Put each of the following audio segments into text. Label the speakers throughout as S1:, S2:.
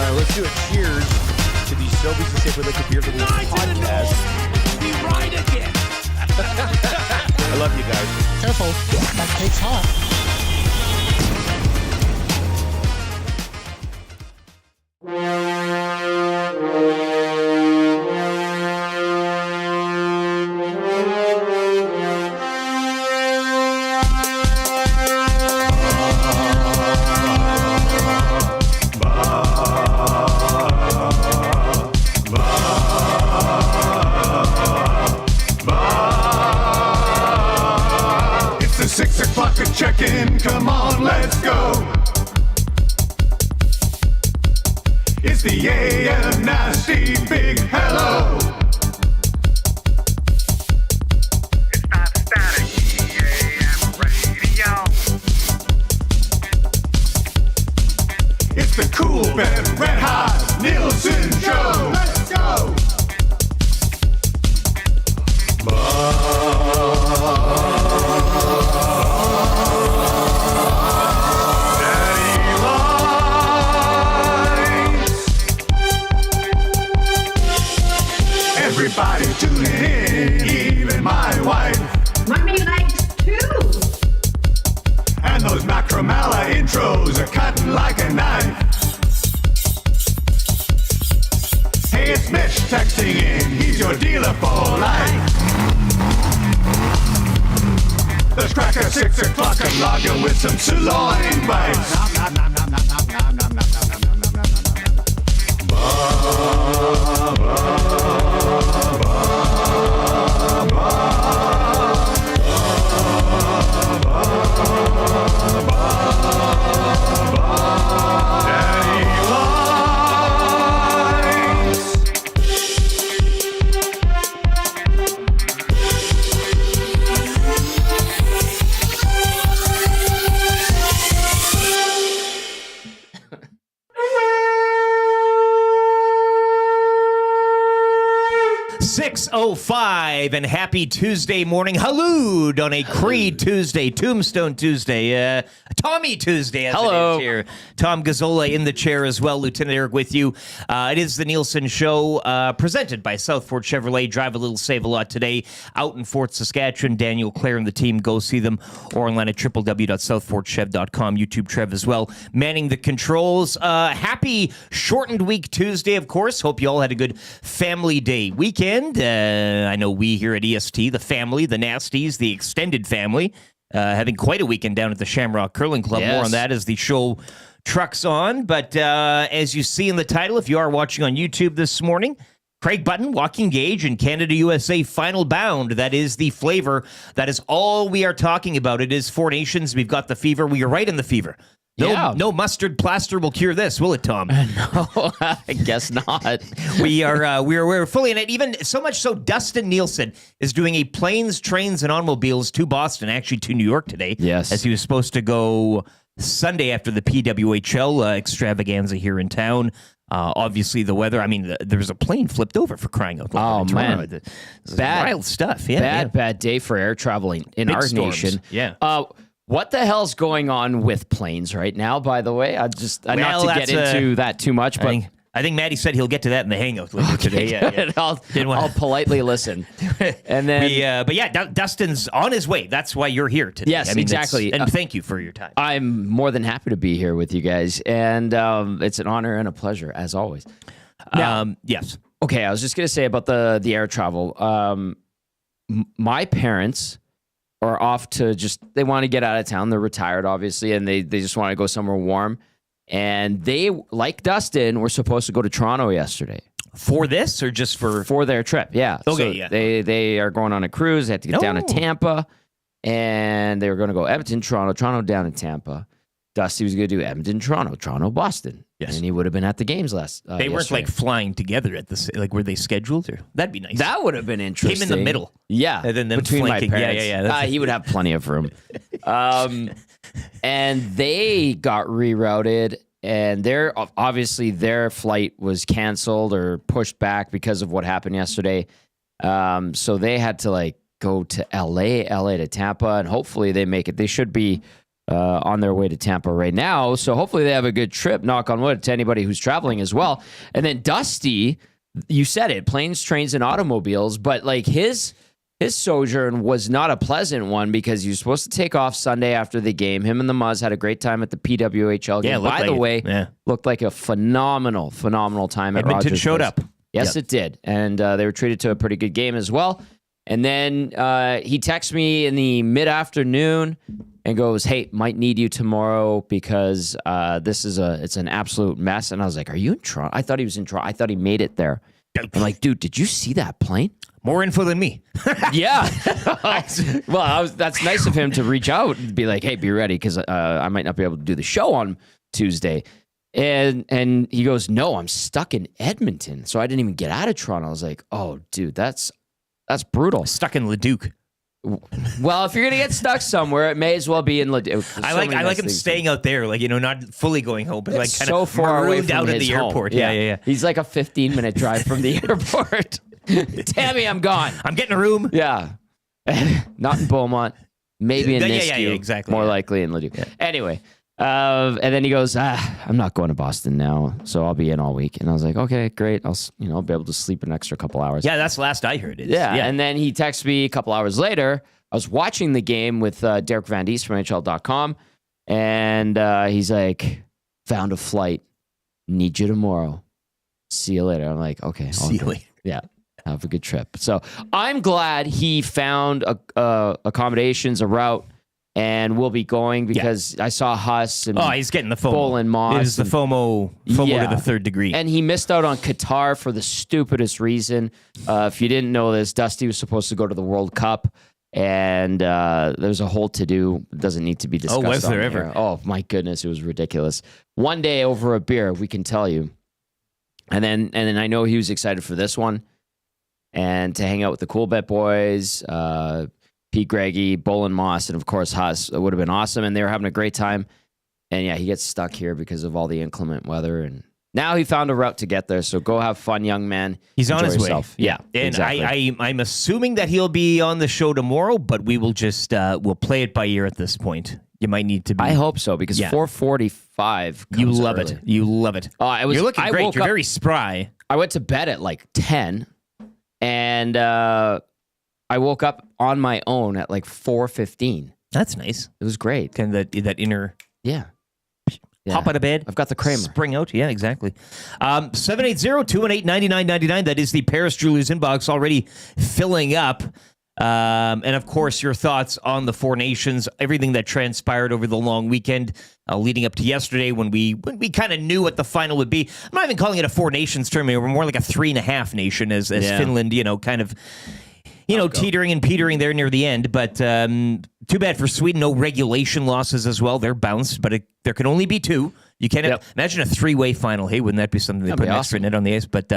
S1: right, let's do a cheers to the Sobeys and Safely Liquid Beer Release podcast.
S2: We ride again.
S1: I love you guys.
S3: Careful, that cake's hot.
S4: Check-in, come on, let's go. It's the AM Nasty Big Hello.
S5: It's not static, AM radio.
S4: It's the Cool Ben Red Hot Nielson Show. Let's go. Everybody tuning in, even my wife.
S6: Mommy likes too.
S4: And those Macromala intros are cutting like a knife. Hey, it's Mitch texting in, he's your dealer for life. Let's crack a 6 o'clock and lager with some sirloin bites.
S1: .05 and happy Tuesday morning. Hello on a Creed Tuesday, Tombstone Tuesday, Tommy Tuesday. As
S7: Hello.
S1: It is here. Tom Gazzola in the chair as well. Lieutenant Eric with you. It is the Nielson Show presented by Southport Chevrolet. Drive a little, save a lot today out in Fort Saskatchewan. Daniel, Claire, and the team. Go see them or online at www.southportchev.com. YouTube Trev as well. Manning the controls. Happy shortened week Tuesday, of course. Hope you all had a good family day weekend. I know we here at EST, the family, the Nasties, the extended family, having quite a weekend down at the Shamrock Curling Club.
S7: Yes.
S1: More on that as the show trucks on. But as you see in the title, if you are watching on YouTube this morning, Craig Button, Joaquin Gage, and Canada USA Final Bound. That is the flavor. That is all we are talking about. It is Four Nations. We've got the fever. We are right in the fever. No mustard plaster will cure this, will it, Tom?
S7: No, I guess not.
S1: We're fully in it. Even so much so, Dustin Nielsen is doing a planes, trains, and automobiles to Boston, actually to New York today.
S7: Yes,
S1: as he was supposed to go Sunday after the PWHL extravaganza here in town. Obviously, the weather. I mean, there was a plane flipped over for crying out loud.
S7: Oh, man.
S1: This is wild stuff. Yeah,
S7: bad day for air traveling in
S1: Big
S7: our
S1: storms.
S7: nation.
S1: Yeah.
S7: What the hell's going on with planes right now, by the way? Not to get
S1: that's,
S7: into that too much, but
S1: I think Maddie said he'll get to that in the hangout later today. Yeah.
S7: I'll politely listen. And then,
S1: Dustin's on his way. That's why you're here today.
S7: Yes, exactly.
S1: And thank you for your time.
S7: I'm more than happy to be here with you guys, and it's an honor and a pleasure as always. Now,
S1: yes.
S7: Okay, I was just gonna say about the air travel. My parents are off to they want to get out of town. They're retired, obviously, and they just want to go somewhere warm. And they, like Dustin, were supposed to go to Toronto yesterday.
S1: For this or just for
S7: their trip? Yeah.
S1: Okay,
S7: so
S1: yeah.
S7: They are going on a cruise. They have to get down to Tampa. And they were going to go Edmonton, Toronto down to Tampa. Dusty was going to do Edmonton, Toronto, Boston.
S1: Yes.
S7: And he would have been at the games last
S1: They weren't
S7: yesterday.
S1: like flying together at the were they scheduled? Or that'd be nice.
S7: That would have been interesting.
S1: Him in the middle.
S7: Yeah.
S1: And then them
S7: between
S1: flanking.
S7: my parents.
S1: Yeah.
S7: He would have plenty of room. And they got rerouted, and obviously their flight was canceled or pushed back because of what happened yesterday. So they had to go to LA to Tampa, and hopefully they make it. They should be on their way to Tampa right now. So hopefully they have a good trip, knock on wood, to anybody who's traveling as well. And then Dusty, you said it, planes, trains, and automobiles, but like his sojourn was not a pleasant one because he was supposed to take off Sunday after the game. Him and the Muzz had a great time at the PWHL game. By the way, looked like a phenomenal time at
S1: Edmonton
S7: Rogers
S1: showed
S7: Place.
S1: up.
S7: Yes, it did. And they were treated to a pretty good game as well. And then he texts me in the mid-afternoon and goes, "Hey, might need you tomorrow because it's an absolute mess." And I was like, "Are you in Toronto?" I thought he was in Toronto. I thought he made it there. I'm like, "Dude, did you see that plane?"
S1: More info than me.
S7: Yeah. Well, that's nice of him to reach out and be like, "Hey, be ready because I might not be able to do the show on Tuesday." And he goes, "No, I'm stuck in Edmonton, so I didn't even get out of Toronto." I was like, "Oh, dude, that's brutal."
S1: Stuck in Leduc.
S7: Well, if you're gonna get stuck somewhere, it may as well be in Leduc.
S1: I like him staying out there, like, not fully going home, but like kind
S7: so
S1: of
S7: far away from
S1: out at
S7: his
S1: the
S7: home.
S1: airport. Yeah.
S7: He's like a 15-minute drive from the airport. Tammy, I'm gone.
S1: I'm getting a room.
S7: Yeah. Not in Beaumont. Maybe in Nisku.
S1: Yeah, exactly.
S7: More likely in Leduc. Yeah. Anyway. And then he goes, "I'm not going to Boston now, so I'll be in all week." And I was like, "Okay, great. I'll be able to sleep an extra couple hours."
S1: Yeah, that's the last I heard.
S7: Yeah. And then he texts me a couple hours later. I was watching the game with Derek Van Diest from NHL.com, and he's like, "Found a flight. Need you tomorrow. See you later." I'm like, "Okay,
S1: See you later."
S7: Yeah. Have a good trip. So I'm glad he found accommodations, a route, and we'll be going because I saw Huss and
S1: he's getting the FOMO.
S7: Bull and Moss.
S1: It is the FOMO to the third degree.
S7: And he missed out on Qatar for the stupidest reason. If you didn't know this, Dusty was supposed to go to the World Cup, and there's a whole to-do. It doesn't need to be discussed.
S1: Was there
S7: on
S1: ever?
S7: here. Oh, my goodness. It was ridiculous. One day over a beer, we can tell you. And then I know he was excited for this one and to hang out with the Cool Bet boys, Pete Greggy, Bolin Moss, and of course Huss. It would have been awesome, and they were having a great time. And yeah, he gets stuck here because of all the inclement weather, and now he found a route to get there. So go have fun, young man.
S1: He's
S7: Enjoy
S1: on his
S7: yourself.
S1: way.
S7: Yeah,
S1: and
S7: exactly.
S1: I'm assuming that he'll be on the show tomorrow, but we will just we'll play it by ear at this point. You might need to be.
S7: I hope so because 4:45.
S1: You love
S7: early.
S1: it. You love it. You're looking great. You're very spry.
S7: I went to bed at like 10, and I woke up on my own at like 4:15.
S1: That's nice.
S7: It was great.
S1: Kind of that inner.
S7: Yeah.
S1: Hop out of bed.
S7: I've got the Kramer.
S1: Spring out. Yeah, exactly. 780-218-9999. That is the Paris Jewelers inbox already filling up. And of course, your thoughts on the Four Nations, everything that transpired over the long weekend, leading up to yesterday when we kind of knew what the final would be. I'm not even calling it a Four Nations tournament. We're more like a 3.5 nation as Finland, kind of, teetering and petering there near the end. But too bad for Sweden. No regulation losses as well. They're bounced, but there can only be two. You can't imagine a 3-way final. Hey, wouldn't that be something they put an extra net on the ice? But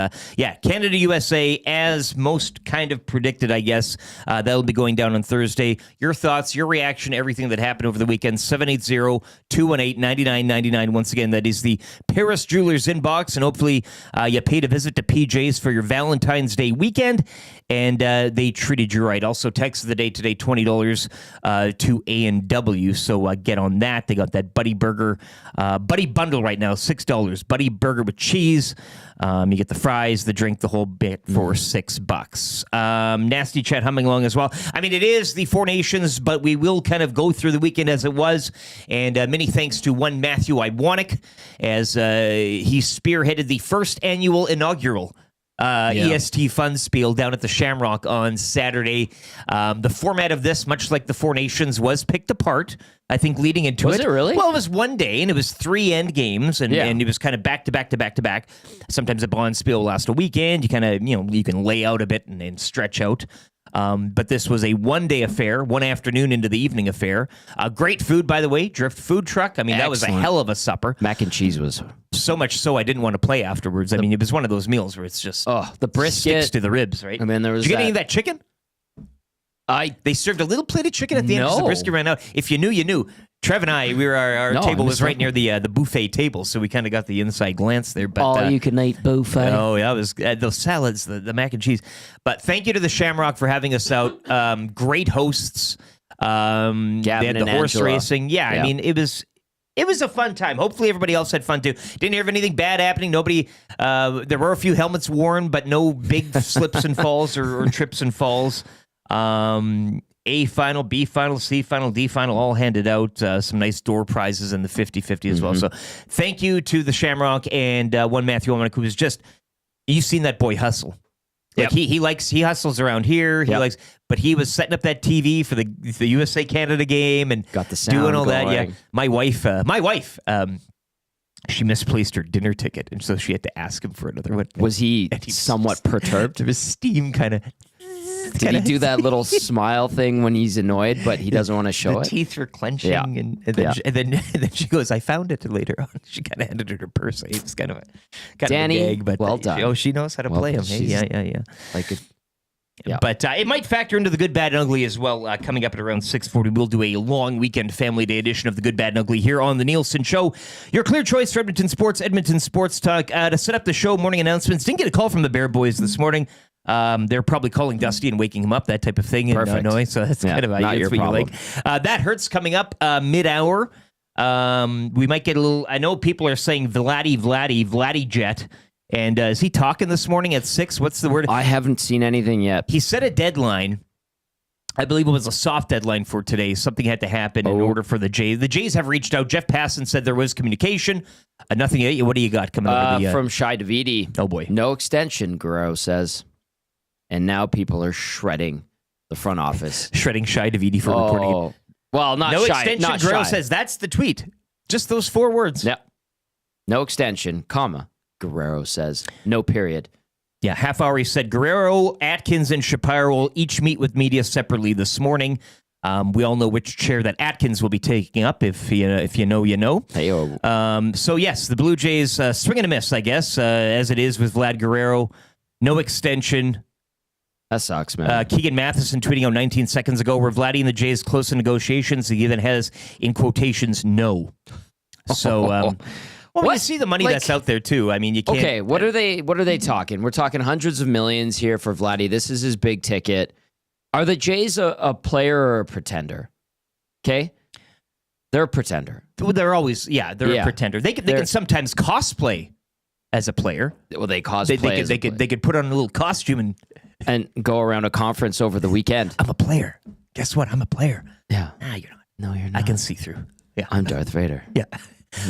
S1: Canada, USA, as most kind of predicted, I guess. That'll be going down on Thursday. Your thoughts, your reaction, everything that happened over the weekend. 780-218-9999. Once again, that is the Paris Jewelers inbox. And hopefully you paid a visit to PJ's for your Valentine's Day weekend. And they treated you right. Also, text of the day today, $20 to A&W. So get on that. They got that Buddy Burger, Buddy Bundle right now, $6. Buddy Burger with cheese. You get the fries, the drink, the whole bit for $6. Nasty chat humming along as well. I mean, it is the Four Nations, but we will kind of go through the weekend as it was. And many thanks to one Matthew Iwanek as he spearheaded the first annual inaugural EST Fun Spiel down at the Shamrock on Saturday. The format of this, much like the Four Nations, was picked apart, I think, leading into it.
S7: Was it really?
S1: Well, it was one day, and it was 3 end games, and it was kind of back to back to back to back. Sometimes a Bond Spiel will last a weekend. You kind of, you can lay out a bit and stretch out. But this was a one-day affair, one afternoon into the evening affair. Great food, by the way. Drift food truck. I mean, that was a hell of a supper.
S7: Mac and cheese was
S1: so much so I didn't want to play afterwards. I mean, it was one of those meals where it's just
S7: the brisket
S1: sticks to the ribs, right?
S7: I mean, there was.
S1: Did you get any of that chicken? They served a little plate of chicken at the end because the brisket ran out. If you knew, you knew. Trev and I, our table was right near the buffet table, so we kind of got the inside glance there. But
S7: you can eat buffet.
S1: Oh, yeah, it was those salads, the mac and cheese. But thank you to the Shamrock for having us out. Great hosts. They had
S7: and
S1: the horse
S7: Angela.
S1: racing. Yeah, I
S7: Yeah.
S1: mean, it was a fun time. Hopefully everybody else had fun too. Didn't hear of anything bad happening. Nobody, there were a few helmets worn, but no big slips and falls or trips and falls. A final, B final, C final, D final, all handed out. Some nice door prizes in the 50-50 as well. So thank you to the Shamrock and one Matthew Olmanek, who was just, you've seen that boy hustle. Like he hustles around here. He likes, but he was setting up that TV for the USA Canada game and
S7: Got the sound
S1: doing all that.
S7: going.
S1: Yeah, my wife, she misplaced her dinner ticket, and so she had to ask him for another one.
S7: Was he
S1: And
S7: somewhat perturbed?
S1: His steam kind of.
S7: Did he do that little smile thing when he's annoyed, but he doesn't want to show
S1: The
S7: it?
S1: teeth were clenching,
S7: Yeah.
S1: and then she goes, "I found it later on." She kind of handed her purse. It was kind of a
S7: Danny,
S1: gag, but
S7: well done.
S1: She knows how to
S7: Well,
S1: play him. Hey,
S7: she's-
S1: yeah.
S7: Like, yeah.
S1: But it might factor into the good, bad, and ugly as well. Coming up at around 6:40, we'll do a long weekend family day edition of the good, bad, and ugly here on the Nielson Show. Your clear choice for Edmonton Sports Talk. To set up the show, morning announcements. Didn't get a call from the Bear Boys this morning. They're probably calling Dusty and waking him up, that type of thing. And
S7: Perfect.
S1: Illinois, so that's kind of
S7: not your
S1: what
S7: problem.
S1: you like. That hurts coming up mid-hour. We might get a little. I know people are saying Vladdy Jet. And is he talking this morning at 6? What's the word?
S7: I haven't seen anything yet.
S1: He set a deadline. I believe it was a soft deadline for today. Something had to happen in order for the Jays. The Jays have reached out. Jeff Passan said there was communication. Nothing. What do you got coming out of the?
S7: From Shai Davidi.
S1: Oh boy,
S7: No extension, Guerrero says. And now people are shredding the front office.
S1: shredding Shai Davidi for reporting it.
S7: Oh, well, not
S1: No
S7: Shai.
S1: extension.
S7: Not
S1: Guerrero
S7: Shai.
S1: says that's the tweet. Just those 4 words.
S7: Yep. No extension, comma, Guerrero says. No period.
S1: Yeah, half hour. He said Guerrero, Atkins, and Shapiro will each meet with media separately this morning. We all know which chair that Atkins will be taking up. If you know, you know.
S7: Hey-o.
S1: So yes, the Blue Jays swing and a miss, I guess, as it is with Vlad Guerrero. No extension.
S7: That sucks, man.
S1: Keegan Matheson tweeting out 19 seconds ago, were Vladdy and the Jays close to negotiations? He then has, in quotations, no. So, well, you
S7: What?
S1: see the money
S7: Like-
S1: that's out there, too. I mean, you can't...
S7: Okay, what are they talking? We're talking hundreds of millions here for Vladdy. This is his big ticket. Are the Jays a player or a pretender? Okay? They're a pretender.
S1: Well, they're always... Yeah, they're a pretender. They can sometimes cosplay as a player.
S7: Well, they cosplay.
S1: They could put on a little costume
S7: and go around a conference over the weekend.
S1: I'm a player. Guess what? I'm a player.
S7: Yeah.
S1: Nah, you're not.
S7: No, you're not.
S1: I can see through. Yeah.
S7: I'm Darth Vader.
S1: Yeah.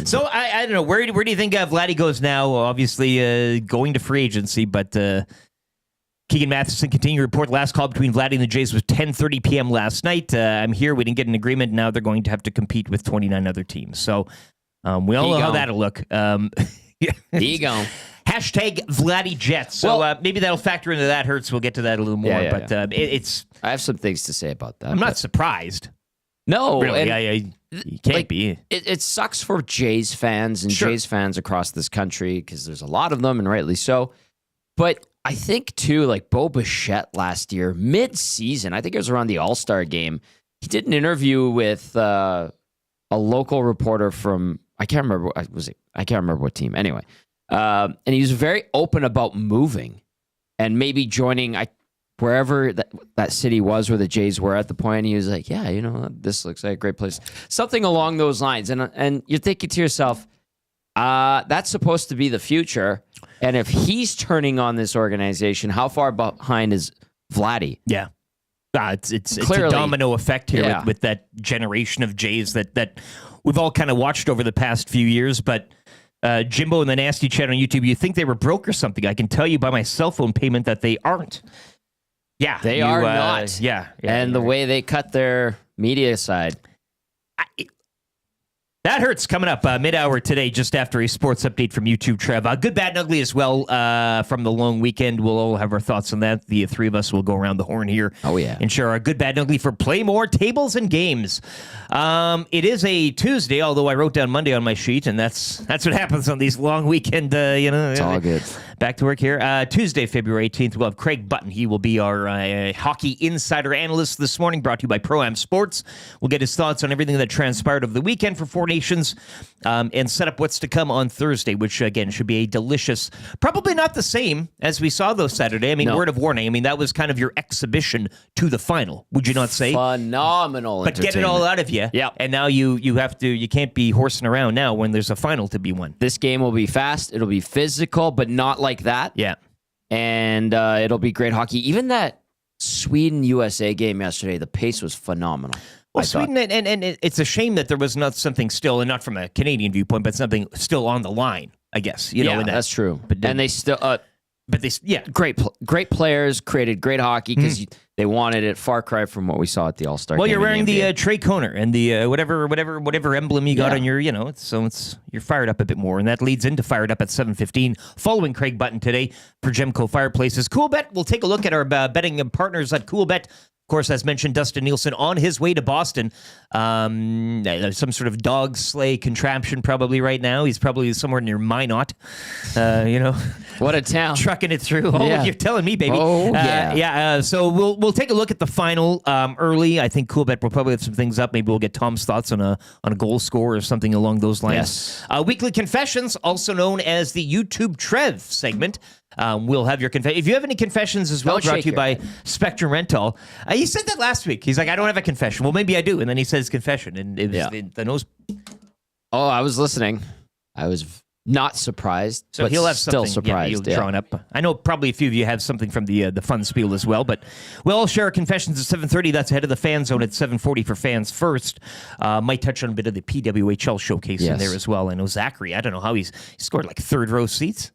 S1: So I don't know. Where do you think Vladdy goes now? Obviously, going to free agency, but Keegan Matheson continued to report last call between Vladdy and the Jays was 10:30 p.m. last night. I'm here. We didn't get an agreement. Now they're going to have to compete with 29 other teams. So we all know how that'll look.
S7: Ego.
S1: Hashtag Vladdy Jets. So maybe that'll factor into that. Hurts. We'll get to that a little more. It's.
S7: I have some things to say about that.
S1: I'm not surprised.
S7: No,
S1: Really,
S7: and
S1: you can't be.
S7: It sucks for Jays fans and
S1: Sure.
S7: Jays fans across this country because there's a lot of them, and rightly so. But I think, too, like Bo Bichette last year, mid-season, I think it was around the All-Star game, he did an interview with a local reporter from, I can't remember what team. Anyway, and he was very open about moving and maybe joining wherever that city was where the Jays were at the point. He was like, yeah, this looks like a great place. Something along those lines. And you're thinking to yourself, that's supposed to be the future. And if he's turning on this organization, how far behind is Vladdy?
S1: Yeah. It's
S7: Clearly.
S1: a domino effect here
S7: Yeah.
S1: with that generation of Jays that we've all kind of watched over the past few years. But Jimbo and the Nasty Chat on YouTube, you think they were broke or something? I can tell you by my cell phone payment that they aren't. Yeah.
S7: They are not.
S1: Yeah.
S7: And the way they cut their media side.
S1: That hurts coming up mid-hour today, just after a sports update from YouTube, Trev. Good, bad, and ugly as well from the long weekend. We'll all have our thoughts on that. The 3 of us will go around the horn here.
S7: Oh, yeah.
S1: And share our good, bad, and ugly for Play More Tables and Games. It is a Tuesday, although I wrote down Monday on my sheet, and that's what happens on these long weekend,
S7: It's all good.
S1: Back to work here. Tuesday, February 18th, we'll have Craig Button. He will be our hockey insider analyst this morning, brought to you by Pro-Am Sports. We'll get his thoughts on everything that transpired over the weekend for Four Nations and set up what's to come on Thursday, which, again, should be a delicious, probably not the same as we saw, though, Saturday. I mean,
S7: No.
S1: word of warning. I mean, that was kind of your exhibition to the final, would you not say?
S7: Phenomenal
S1: But get it all out of you.
S7: Yeah.
S1: And now you can't be horsing around now when there's a final to be won.
S7: This game will be fast. It'll be physical, but not like that.
S1: Yeah.
S7: And it'll be great hockey. Even that Sweden-USA game yesterday, the pace was phenomenal.
S1: Well, Sweden, and it's a shame that there was not something still, and not from a Canadian viewpoint, but something still on the line, I guess. You know, in that.
S7: That's true.
S1: But
S7: And they still...
S1: great
S7: players, created great hockey because they wanted it. Far cry from what we saw at the All-Star
S1: Well,
S7: game.
S1: you're wearing
S7: in
S1: the Trey Koner and the whatever emblem you got on your, you're fired up a bit more, and that leads into Fired Up at 7:15 following Craig Button today for Gemco Fireplaces. CoolBet, we'll take a look at our betting partners at CoolBet. Of course, as mentioned, Dustin Nielson on his way to Boston. Some sort of dog sleigh contraption probably right now. He's probably somewhere near Minot,
S7: What a town.
S1: trucking it through. Oh,
S7: Yeah.
S1: you're telling me, baby.
S7: Oh, yeah.
S1: So we'll take a look at the final early. I think CoolBet will probably have some things up. Maybe we'll get Tom's thoughts on a goal score or something along those lines.
S7: Yes.
S1: Weekly Confessions, also known as the YouTube Trev segment. We'll have your confession. If you have any confessions as well,
S7: Don't
S1: brought
S7: shake
S1: to you
S7: your
S1: by
S7: head.
S1: Spectrum Rental. He said that last week. He's like, I don't have a confession. Well, maybe I do. And then he says confession. And it was the nose.
S7: Oh, I was listening. I was not surprised,
S1: So
S7: but
S1: he'll have
S7: still
S1: something
S7: surprised.
S1: he'll drawn up. I know probably a few of you have something from the fun spiel as well, but we'll all share our confessions at 7:30. That's ahead of the Fan Zone at 7:40 for fans first. Might touch on a bit of the PWHL showcase in
S7: Yes.
S1: there as well. I know Zachary, I don't know how he scored like third row seats.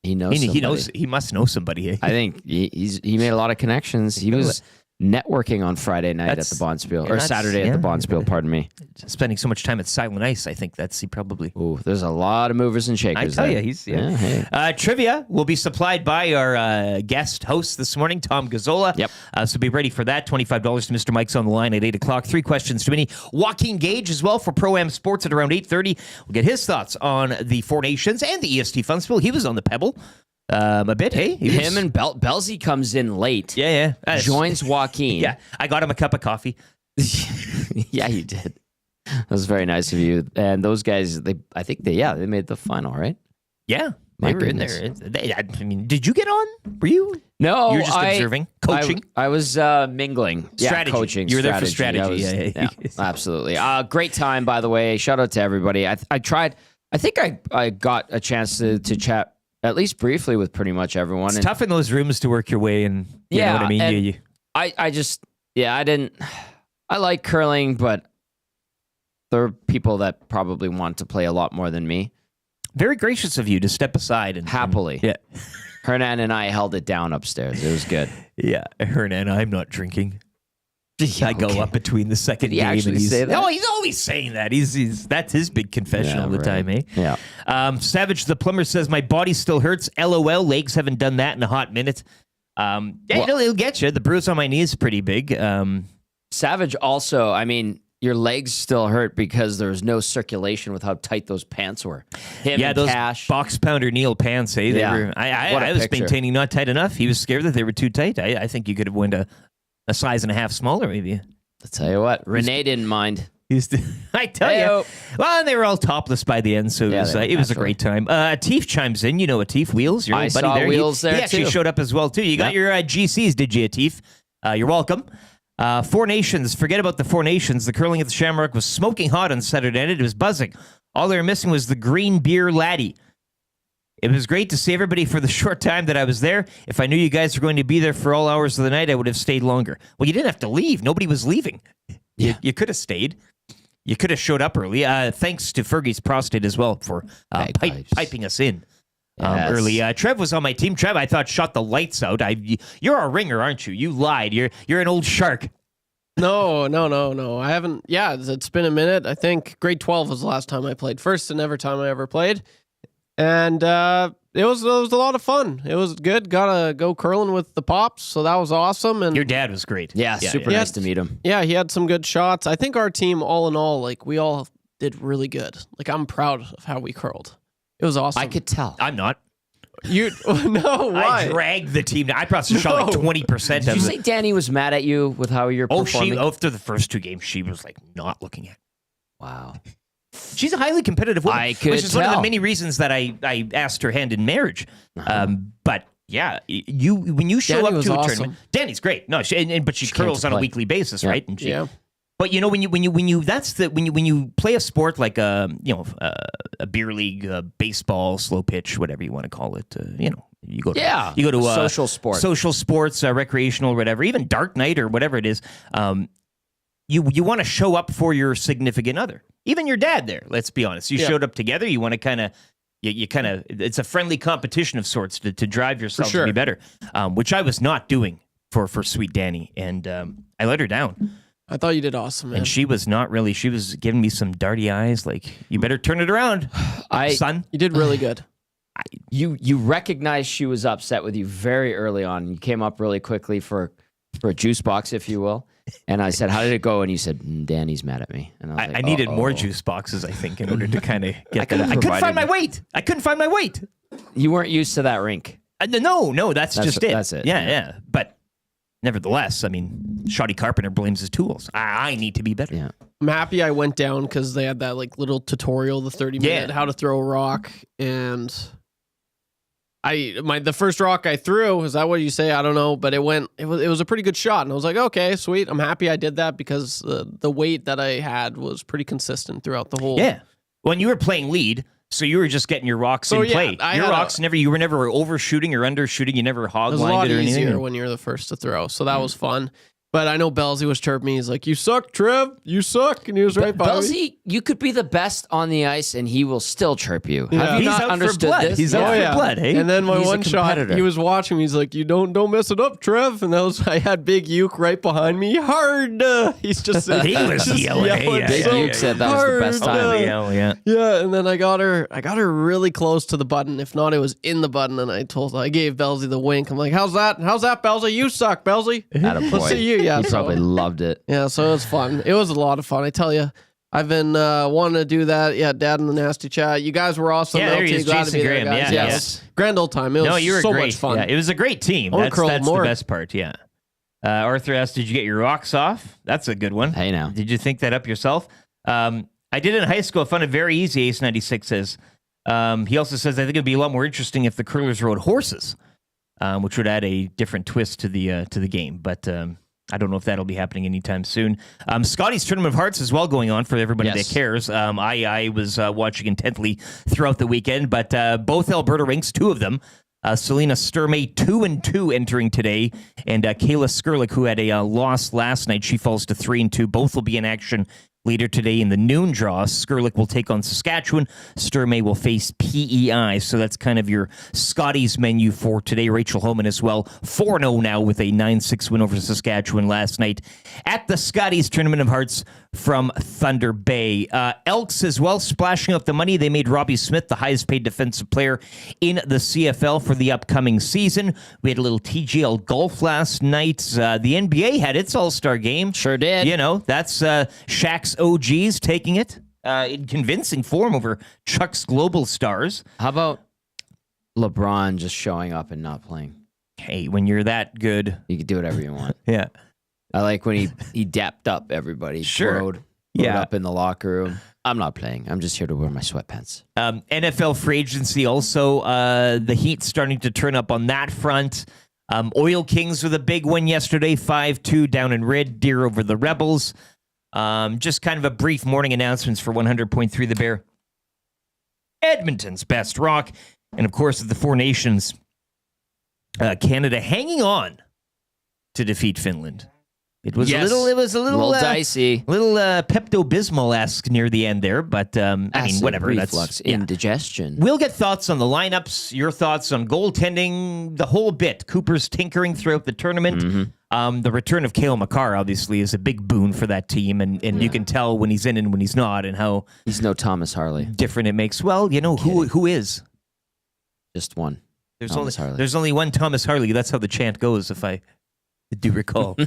S7: He knows.
S1: He
S7: somebody.
S1: knows. He must know somebody. Eh?
S7: I think he made a lot of connections. He was networking on Friday night
S1: That's-
S7: at the Bonspiel,
S1: yeah,
S7: or
S1: that's-
S7: Saturday
S1: yeah.
S7: at the Bonspiel. Pardon me.
S1: Spending so much time at Silent Ice, I think he probably.
S7: Ooh, there's a lot of movers and
S1: I
S7: shakers.
S1: tell
S7: there.
S1: you, he's
S7: hey.
S1: trivia will be supplied by our guest host this morning, Tom Gazzola.
S7: Yep.
S1: So be ready for that. $25 to Mr. Mike's on the line at 8 o'clock. 3 questions to many. Joaquin Gage as well for Pro-Am Sports at around 8:30. We'll get his thoughts on the Four Nations and the EST Fun Spiel. He was on the Pebble a bit. Hey,
S7: Him and Belzy comes in late.
S1: yeah.
S7: Joins Joaquin.
S1: Yeah, I got him a cup of coffee.
S7: Yeah, you did. That was very nice of you. And those guys, I think they made the final, right?
S1: Yeah,
S7: My
S1: they were in there. I mean, did you get on? Were you?
S7: No,
S1: You were just observing, coaching.
S7: I was mingling.
S1: Strategy.
S7: Yeah, coaching.
S1: You were there for
S7: I
S1: strategy.
S7: was-
S1: Yeah.
S7: absolutely. Great time, by the way. Shout out to everybody. I tried. I think I got a chance to chat at least briefly with pretty much everyone.
S1: It's
S7: And
S1: tough in those rooms to work your way, and you know what I mean.
S7: and I just I didn't. I like curling, but there are people that probably want to play a lot more than me.
S1: Very gracious of you to step aside and
S7: Happily.
S1: Yeah.
S7: Hernan and I held it down upstairs. It was good.
S1: Yeah, Hernan, I'm not drinking. I go
S7: Okay.
S1: up between the second
S7: Did he
S1: game.
S7: actually
S1: and he's,
S7: say that?
S1: Oh, he's always saying that. He's that's his big confession
S7: Yeah,
S1: all the
S7: right.
S1: time, eh?
S7: Yeah.
S1: Savage the plumber says my body still hurts. LOL. Legs haven't done that in a hot minute. It'll get you. The bruise on my knee is pretty big.
S7: Savage also, I mean, your legs still hurt because there was no circulation with how tight those pants were. Him and
S1: those
S7: Cash.
S1: box pounder Neil pants. Eh? They
S7: Yeah.
S1: were,
S7: What a
S1: I was
S7: picture.
S1: maintaining not tight enough. He was scared that they were too tight. I think you could have went a size and a half smaller, maybe.
S7: I'll tell you what, Renee didn't mind.
S1: I tell
S7: Hey-o.
S1: you. Well, and they were all topless by the end, so
S7: Yeah,
S1: it was
S7: they were,
S1: a
S7: naturally.
S1: great time. Atif chimes in. You know Atif, Wheels, your
S7: I
S1: old buddy
S7: saw
S1: there.
S7: Wheels there,
S1: he actually
S7: too.
S1: showed up as well, too. You got
S7: Yeah.
S1: your GCs, did you, Atif? You're welcome. Four Nations. Forget about the Four Nations. The curling at the Shamrock was smoking hot on Saturday night. It was buzzing. All they were missing was the green beer laddie. It was great to see everybody for the short time that I was there. If I knew you guys were going to be there for all hours of the night, I would have stayed longer. Well, you didn't have to leave. Nobody was leaving. You could have stayed. You could have showed up early. Thanks to Fergie's prostate as well for
S7: Bagpipes.
S1: piping us in
S7: Yes.
S1: early. Trev was on my team. Trev, I thought, shot the lights out. You're a ringer, aren't you? You lied. You're an old shark.
S3: No. I haven't. Yeah, it's been a minute. I think grade 12 was the last time I played. First and ever time I ever played. And it was a lot of fun. It was good. Got to go curling with the Pops, so that was awesome. And
S1: Your dad was great.
S7: Yeah, super
S3: yeah.
S7: nice to meet him.
S3: yeah, he had some good shots. I think our team, all in all, like we all did really good. Like I'm proud of how we curled. It was awesome.
S7: I could tell.
S1: I'm not.
S3: You no, why?
S1: I dragged the team. I probably shot like 20%
S7: Did
S1: of
S7: you
S1: it.
S7: say Danny was mad at you with how you're performing?
S1: After the first 2 games, she was like not looking at.
S7: Wow.
S1: She's a highly competitive woman.
S7: I could
S1: which is one of the
S7: tell.
S1: many reasons that I asked her hand in marriage. But yeah, when you show
S3: Danny
S1: up
S3: was
S1: to a
S3: awesome.
S1: tournament, Danny's great. No, but she
S7: came
S1: curls
S7: to
S1: on a
S7: play.
S1: weekly basis, right? And she,
S3: Yeah.
S1: But you know when you play a sport like a beer league, baseball, slow pitch, whatever you want to call it, you go to
S7: social sport.
S1: social sports, recreational, whatever, even dark night or whatever it is. You want to show up for your significant other, even your dad. There, let's be honest. You showed up together. You want to kind of. You kind of, it's a friendly competition of sorts to drive yourself to be better, which I was not doing for sweet Danny, and I let her down.
S3: I thought you did awesome, man.
S1: And she was not really. She was giving me some darty eyes, like you better turn it around, son.
S3: You did really good.
S7: You recognized she was upset with you very early on. You came up really quickly for a juice box, if you will. And I said, "How did it go?" And you said, "Danny's mad at me." And I was like,
S1: I needed more
S7: "Uh-oh."
S1: juice boxes, I think, in order to kind of get
S7: could
S1: that.
S7: have
S1: I couldn't
S7: provided-
S1: find my weight. I couldn't find my weight.
S7: You weren't used to that rink.
S1: No, that's just it.
S7: That's it.
S1: Yeah. But nevertheless, I mean, Shoddy Carpenter blames his tools. I need to be better.
S7: Yeah.
S3: I'm happy I went down because they had that like little tutorial, the 30-minute how to throw a rock, and the first rock I threw, is that what you say? I don't know, but it was a pretty good shot, and I was like, okay, sweet. I'm happy I did that because the weight that I had was pretty consistent throughout the whole.
S1: Yeah. When you were playing lead, so you were just getting your rocks in play. Your rocks you were never overshooting or undershooting. You never hog
S3: It was a lot
S1: lined it or anything.
S3: easier when you're the first to throw, so that was fun. But I know Belsey was chirping me. He's like, "You suck, Trev. You suck," and he was right by me.
S7: Belsey, you could be the best on the ice, and he will still chirp you.
S3: Yeah.
S7: Have you
S1: He's
S7: not
S1: out for
S7: understood
S1: blood.
S7: this?
S1: He's out for blood, hey?
S3: And then my
S7: He's a
S3: one shot,
S7: competitor.
S3: he was watching me. He's like, "You don't mess it up, Trev." And I had Big Uke right behind me. Hard. He's just
S1: He was
S3: just
S1: yelling. Hey,
S7: Big
S3: so
S7: Uke said that was the best
S3: hard.
S7: time.
S1: Yeah.
S3: Yeah, and then I got her really close to the button. If not, it was in the button. And I gave Belsey the wink. I'm like, "How's that, Belsey? You suck, Belsey."
S7: Attaboy.
S3: Let's see you. Yeah,
S7: He probably loved it.
S3: Yeah, so it was fun. It was a lot of fun. I tell you, I've been wanting to do that. Yeah, Dad in the nasty chat. You guys were awesome.
S1: Yeah, there he
S3: LT,
S1: is,
S3: glad
S1: Jason
S3: to be there,
S1: Graham.
S3: guys.
S1: Yeah,
S3: it
S1: yeah.
S3: was grand old time. It was
S1: You were
S3: so
S1: great.
S3: much fun.
S1: Yeah, it was a great team.
S3: I wanna
S1: That's
S3: curl
S1: the
S3: more.
S1: best part. Yeah. Arthur asked, "Did you get your rocks off?" That's a good one.
S7: Hey, now.
S1: Did you think that up yourself? I did in high school. I found it very easy. Ace 96 says. He also says, "I think it'd be a lot more interesting if the curlers rode horses, which would add a different twist to the game." But I don't know if that'll be happening anytime soon. Scotty's Tournament of Hearts is well going on for everybody
S7: Yes.
S1: that cares. I was watching intently throughout the weekend, but both Alberta rinks, 2 of them. Selena Sturmey 2-2 entering today, and Kayla Skurlik, who had a loss last night, she falls to 3-2. Both will be in action later today in the noon draw. Skurlik will take on Saskatchewan. Sturmey will face PEI. So that's kind of your Scotties menu for today. Rachel Homan as well, 4-0 now with a 9-6 win over Saskatchewan last night at the Scotties Tournament of Hearts from Thunder Bay. Elks as well, splashing up the money. They made Robbie Smith the highest paid defensive player in the CFL for the upcoming season. We had a little TGL golf last night. The NBA had its All-Star game.
S7: Sure did.
S1: You know, that's Shaq's OGs taking it in convincing form over Chuck's Global Stars.
S7: How about LeBron just showing up and not playing?
S1: Hey, when you're that good.
S7: You can do whatever you want.
S1: Yeah.
S7: I like when he dapped up everybody.
S1: Sure.
S7: Rode
S1: Yeah.
S7: up in the locker room. I'm not playing. I'm just here to wear my sweatpants.
S1: NFL free agency also. The Heat starting to turn up on that front. Oil Kings with a big win yesterday, 5-2 down in Red Deer over the Rebels. Just kind of a brief morning announcements for 100.3 The Bear. Edmonton's best rock. And of course, the Four Nations, Canada hanging on to defeat Finland. It was
S7: Yes.
S1: a little
S7: dicey.
S1: little Pepto-Bismol-esque near the end there, but I mean,
S7: Acid
S1: whatever.
S7: reflux,
S1: Yeah.
S7: indigestion.
S1: We'll get thoughts on the lineups, your thoughts on goaltending, the whole bit. Cooper's tinkering throughout the tournament. The return of Cale Makar, obviously, is a big boon for that team, and you can tell when he's in and when he's not, and how
S7: He's no Thomas Harley.
S1: different it makes. Well, you know, who is?
S7: Just one.
S1: There's
S7: Thomas
S1: only
S7: Harley.
S1: there's only one Thomas Harley. That's how the chant goes, if I do recall.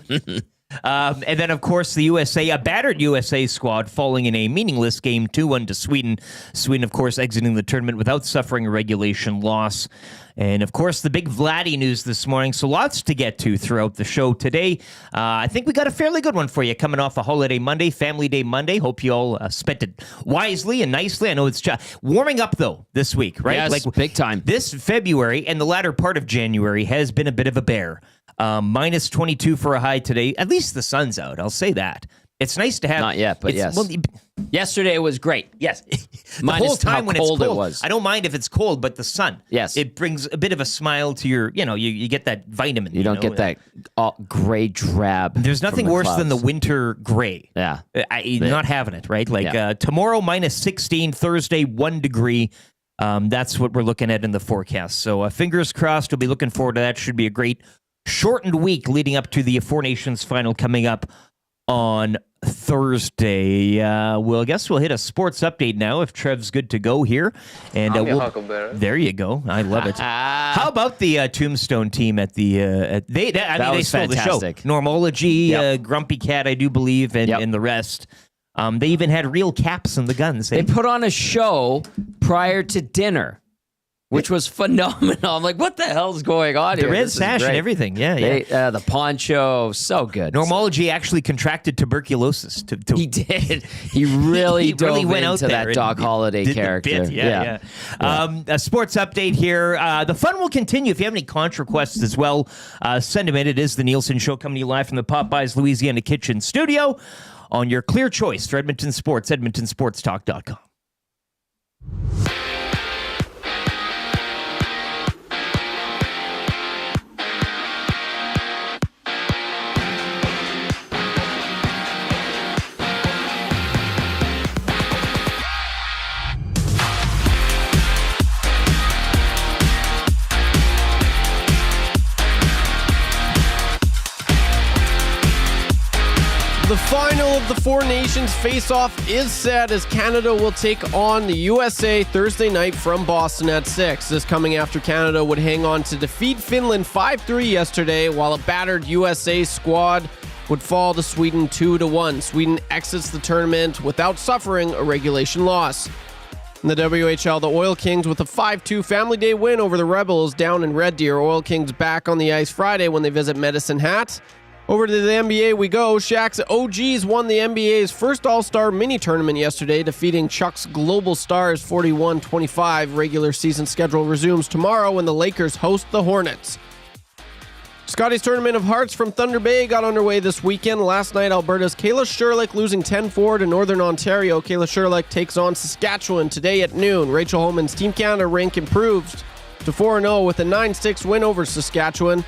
S1: And then, of course, the USA, a battered USA squad falling in a meaningless game 2-1 to Sweden. Sweden, of course, exiting the tournament without suffering a regulation loss. And, of course, the big Vladdy news this morning. So lots to get to throughout the show today. I think we got a fairly good one for you coming off a holiday Monday, Family Day Monday. Hope you all spent it wisely and nicely. I know it's warming up, though, this week, right?
S7: Yes, big time.
S1: This February and the latter part of January has been a bit of a bear. Minus 22 for a high today. At least the sun's out. I'll say that. It's nice to have.
S7: Not yet, but yes.
S1: Well,
S7: yesterday it was great.
S1: yes. The
S7: Minus
S1: whole time
S7: how
S1: when
S7: cold
S1: it's cold,
S7: it was.
S1: I don't mind if it's cold, but the sun.
S7: Yes.
S1: It brings a bit of a smile to your, you get that vitamin.
S7: You don't get that gray drab.
S1: There's nothing
S7: from the
S1: worse
S7: clouds.
S1: than the winter gray.
S7: Yeah.
S1: Not having it, right? Like
S7: Yeah.
S1: tomorrow, minus 16, Thursday, 1 degree. That's what we're looking at in the forecast. So fingers crossed. We'll be looking forward to that. Should be a great shortened week leading up to the Four Nations final coming up on Thursday. Well, I guess we'll hit a sports update now if Trev's good to go here. And there you go. I love it. How about the Tombstone team at the they
S7: was
S1: stole
S7: fantastic.
S1: the show. Normology,
S7: Yep.
S1: Grumpy Cat, I do believe, and the rest. They even had real caps in the guns.
S7: They put on a show prior to dinner, which was phenomenal. I'm like, what the hell's going on here?
S1: The red
S7: This is
S1: sash and
S7: great.
S1: everything. Yeah.
S7: The poncho, so good.
S1: Normology actually contracted tuberculosis.
S7: He did. He really
S1: He
S7: dove
S1: really went out
S7: into
S1: there
S7: that Doc
S1: and
S7: Holliday
S1: did the
S7: character.
S1: bit. Yeah. A sports update here. The fun will continue. If you have any contra requests as well, send them in. It is the Nielsen Show coming to you live from the Popeyes Louisiana Kitchen studio on your clear choice for Edmonton Sports, edmontonsportstalk.com.
S3: The final of the Four Nations face-off is set as Canada will take on the USA Thursday night from Boston at 6. This coming after Canada would hang on to defeat Finland 5-3 yesterday, while a battered USA squad would fall to Sweden 2-1. Sweden exits the tournament without suffering a regulation loss. In the WHL, the Oil Kings with a 5-2 Family Day win over the Rebels down in Red Deer. Oil Kings back on the ice Friday when they visit Medicine Hat. Over to the NBA we go. Shaq's OGs won the NBA's first All-Star mini-tournament yesterday, defeating Chuck's Global Stars 41-25. Regular season schedule resumes tomorrow when the Lakers host the Hornets. Scotty's Tournament of Hearts from Thunder Bay got underway this weekend. Last night, Alberta's Kayla Sherlick losing 10-4 to Northern Ontario. Kayla Sherlick takes on Saskatchewan today at noon. Rachel Holman's Team Canada rank improves to 4-0 with a 9-6 win over Saskatchewan.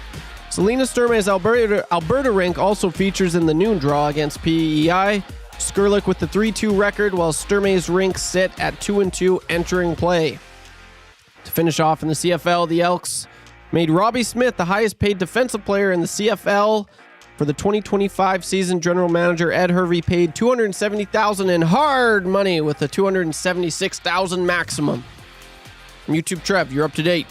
S3: Selena Sturmay's Alberta rink also features in the noon draw against PEI. Skurlick with the 3-2 record, while Sturmay's rink sit at 2-2 entering play. To finish off in the CFL, the Elks made Robbie Smith the highest paid defensive player in the CFL. For the 2025 season, general manager Ed Hervey paid $270,000 in hard money with a $276,000 maximum. From YouTube Trev, you're up to date.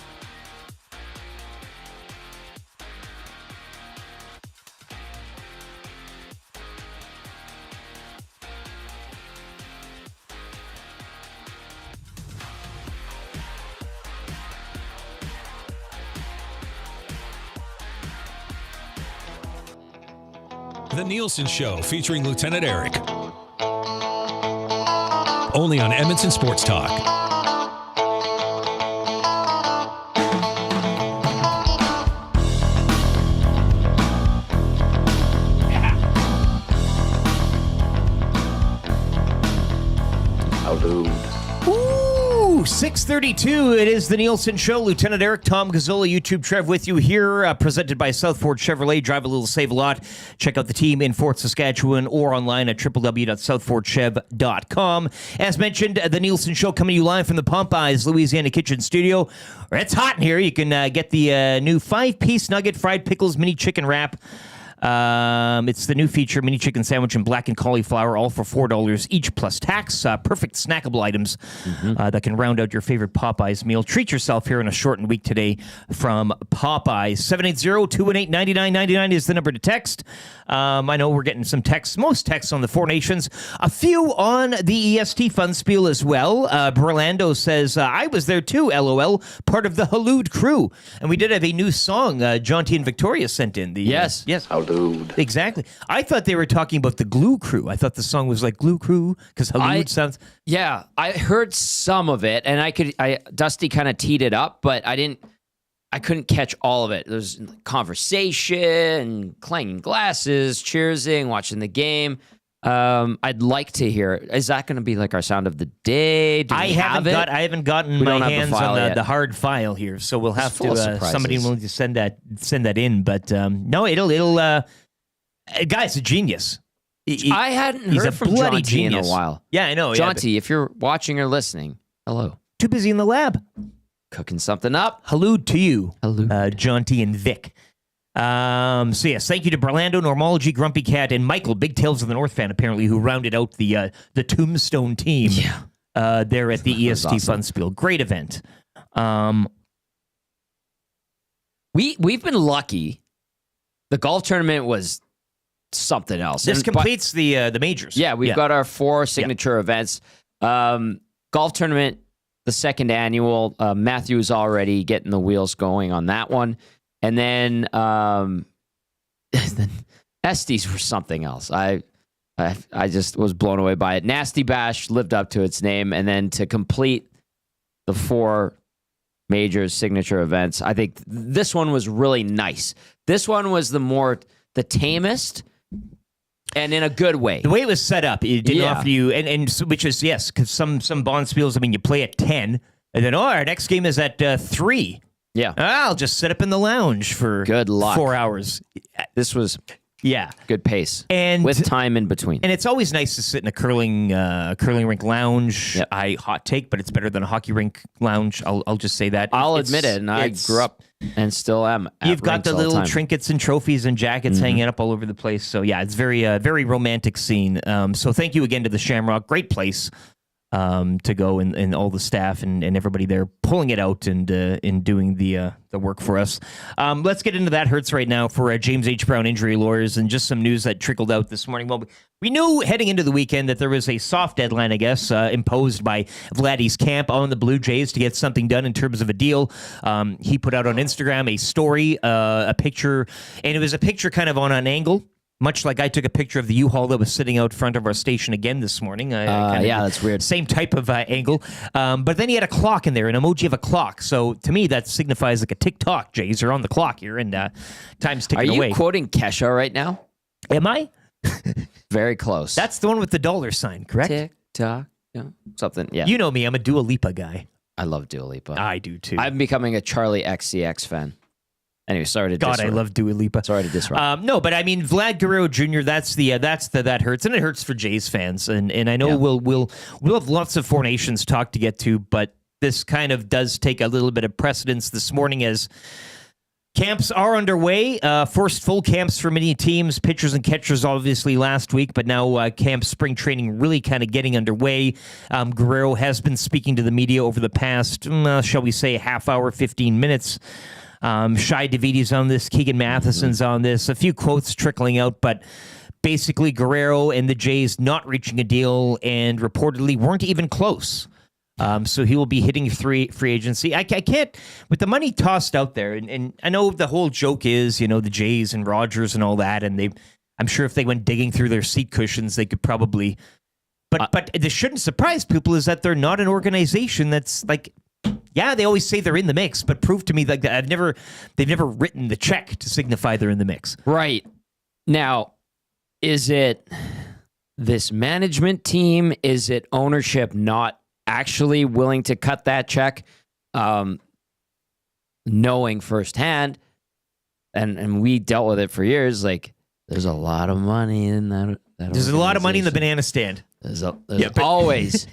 S2: The Nielsen Show featuring Lieutenant Eric. Only on Edmonton Sports Talk.
S1: Ooh, 6:32. It is the Nielsen Show. Lieutenant Eric, Tom Gazzola, YouTube Trev with you here, presented by South Ford Chevrolet. Drive a little, save a lot. Check out the team in Fort Saskatchewan or online at www.southfordchev.com. As mentioned, the Nielsen Show coming to you live from the Popeyes Louisiana Kitchen Studio. It's hot in here. You can get the new 5-piece nugget fried pickles mini chicken wrap. It's the new feature, mini chicken sandwich and blackened cauliflower, all for $4 each plus tax. Perfect snackable items that can round out your favorite Popeyes meal. Treat yourself here on a shortened week today from Popeyes. 780-218-9999 is the number to text. I know we're getting some texts, most texts on the Four Nations. A few on the EST Fun Spiel as well. Berlando says, I was there too, LOL, part of the Halud crew. And we did have a new song John T. and Victoria sent in.
S7: Yes.
S1: Halud. Exactly. I thought they were talking about the Glue Crew. I thought the song was like Glue Crew because Halud sounds...
S7: Yeah, I heard some of it, and Dusty kind of teed it up, but I couldn't catch all of it. There's conversation, clanging glasses, cheersing, watching the game. I'd like to hear it. Is that going to be like our sound of the day? I
S1: haven't gotten my hands on the hard file here, so we'll have to. Somebody will need to send that in. But no, it'll. Guy's a genius.
S7: I hadn't heard from John T in a while.
S1: Yeah, I know.
S7: John T, if you're watching or listening, hello.
S1: Too busy in the lab.
S7: Cooking something up.
S1: Halud to you.
S7: Halud.
S1: John T and Vic. So yes, thank you to Berlando, Normology, Grumpy Cat, and Michael, Big Tales of the North fan, apparently, who rounded out the Tombstone team there at the EST
S7: awesome.
S1: Fun Spiel. Great event.
S7: We've been lucky. The golf tournament was something else.
S1: This completes the majors.
S7: Yeah, we've got our 4 signature events. Golf tournament, the second annual. Matthew is already getting the wheels going on that one. And then the Estes were something else. I just was blown away by it. Nasty Bash lived up to its name. And then to complete the 4 major signature events, I think this one was really nice. This one was the tamest, and in a good way. The
S1: way it was set up, it didn't offer you, and so, which is, yes, because some bond spiels, I mean, you play at 10, and then, our next game is at 3.
S7: Yeah.
S1: I'll just sit up in the lounge for
S7: good luck.
S1: 4 hours.
S7: This was good pace,
S1: and
S7: with time in between.
S1: And it's always nice to sit in a curling rink lounge.
S7: Yep.
S1: Hot take, but it's better than a hockey rink lounge. I'll just say that.
S7: I'll admit it, and I grew up and still am.
S1: You've got the little trinkets and trophies and jackets hanging up all over the place. So yeah, it's very romantic scene. So thank you again to the Shamrock. Great place to go, and all the staff and everybody there pulling it out and doing the work for us. Let's get into that. Hurts right now for James H. Brown injury lawyers, and just some news that trickled out this morning. Well, we knew heading into the weekend that there was a soft deadline, I guess, imposed by Vladdy's camp on the Blue Jays to get something done in terms of a deal. He put out on Instagram a story, a picture, and it was a picture kind of on an angle. Much like I took a picture of the U-Haul that was sitting out front of our station again this morning.
S7: That's weird.
S1: Same type of angle. But then he had a clock in there, an emoji of a clock. So to me, that signifies like a tick-tock, Jays. You're on the clock here, and time's ticking away.
S7: Are you quoting Kesha right now?
S1: Am I?
S7: Very close.
S1: That's the one with the dollar sign, correct?
S7: Tick-tock. Yeah. Something, yeah.
S1: You know me. I'm a Dua Lipa guy.
S7: I love Dua Lipa.
S1: I do, too.
S7: I'm becoming a Charlie XCX fan. Anyway, sorry to disrupt.
S1: God, I love Dua Lipa.
S7: Sorry to disrupt.
S1: No, but I mean, Vlad Guerrero Jr. That's that hurts, and it hurts for Jays fans. And I know we'll have lots of Four Nations talk to get to, but this kind of does take a little bit of precedence this morning as camps are underway. First full camps for many teams, pitchers and catchers, obviously last week, but now camp spring training really kind of getting underway. Guerrero has been speaking to the media over the past, shall we say, half hour, 15 minutes. Shai Davidi's on this, Keegan Matheson's on this, a few quotes trickling out, but basically Guerrero and the Jays not reaching a deal and reportedly weren't even close. So he will be hitting free agency. I can't, with the money tossed out there, and I know the whole joke is, the Jays and Rogers and all that, and I'm sure if they went digging through their seat cushions, they could probably, but this shouldn't surprise people is that they're not an organization that's like, yeah, they always say they're in the mix, but prove to me like that they've never written the check to signify they're in the mix.
S7: Right. Now, is it this management team? Is it ownership not actually willing to cut that check? Knowing firsthand, and we dealt with it for years, like there's a lot of money in that
S1: there's a lot of money in the banana stand.
S7: There's always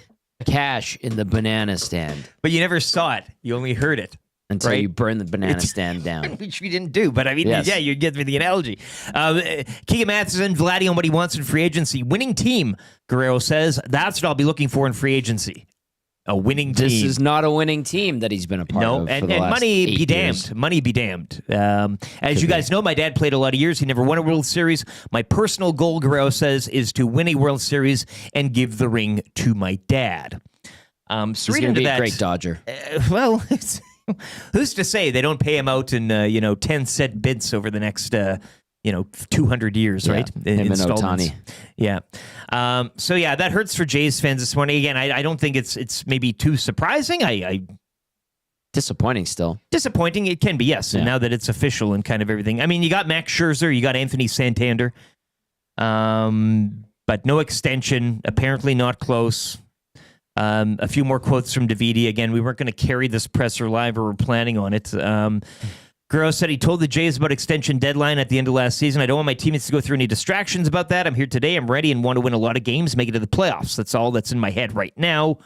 S7: cash in the banana stand.
S1: But you never saw it. You only heard it.
S7: until
S1: right?
S7: you burn the banana stand down.
S1: Which we didn't do, but I mean,
S7: Yes.
S1: yeah, you get me the analogy. Keegan Matheson, Vladdy on what he wants in free agency. Winning team, Guerrero says. That's what I'll be looking for in free agency. A winning team.
S7: This is not a winning team that he's been a part of.
S1: No,
S7: for the
S1: and
S7: last
S1: money
S7: 8
S1: be damned.
S7: years.
S1: Money be damned. As you guys know, my dad played a lot of years. He never won a World Series. My personal goal, Guerrero says, is to win a World Series and give the ring to my dad. So
S7: He's
S1: read
S7: going to
S1: into
S7: be
S1: that.
S7: a great Dodger.
S1: Well, who's to say they don't pay him out in 10 set bits over the next 200 years,
S7: Yeah,
S1: right?
S7: him and
S1: Installments.
S7: Ohtani.
S1: Yeah. So yeah, that hurts for Jays fans this morning. Again, I don't think it's maybe too surprising. I
S7: Disappointing still.
S1: disappointing. It can be, yes.
S7: Yeah.
S1: Now that it's official and kind of everything. I mean, you got Max Scherzer, you got Anthony Santander, but no extension. Apparently not close. A few more quotes from Davidi. Again, we weren't going to carry this presser live, or we're planning on it. Guerrero said he told the Jays about extension deadline at the end of last season. I don't want my teammates to go through any distractions about that. I'm here today. I'm ready and want to win a lot of games, make it to the playoffs. That's all that's in my head right now.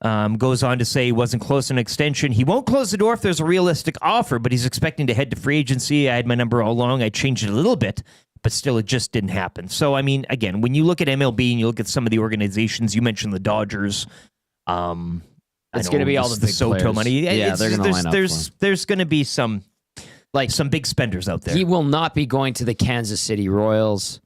S1: Goes on to say he wasn't close to an extension. He won't close the door if there's a realistic offer, but he's expecting to head to free agency. I had my number all along. I changed it a little bit, but still it just didn't happen. So, I mean, again, when you look at MLB and you look at some of the organizations, you mentioned the Dodgers.
S7: It's going to be all the big
S1: Soto
S7: players.
S1: money.
S7: Yeah, they're going to line up for him.
S1: There's going to be some big spenders out there.
S7: He will not be going to the Kansas City Royals.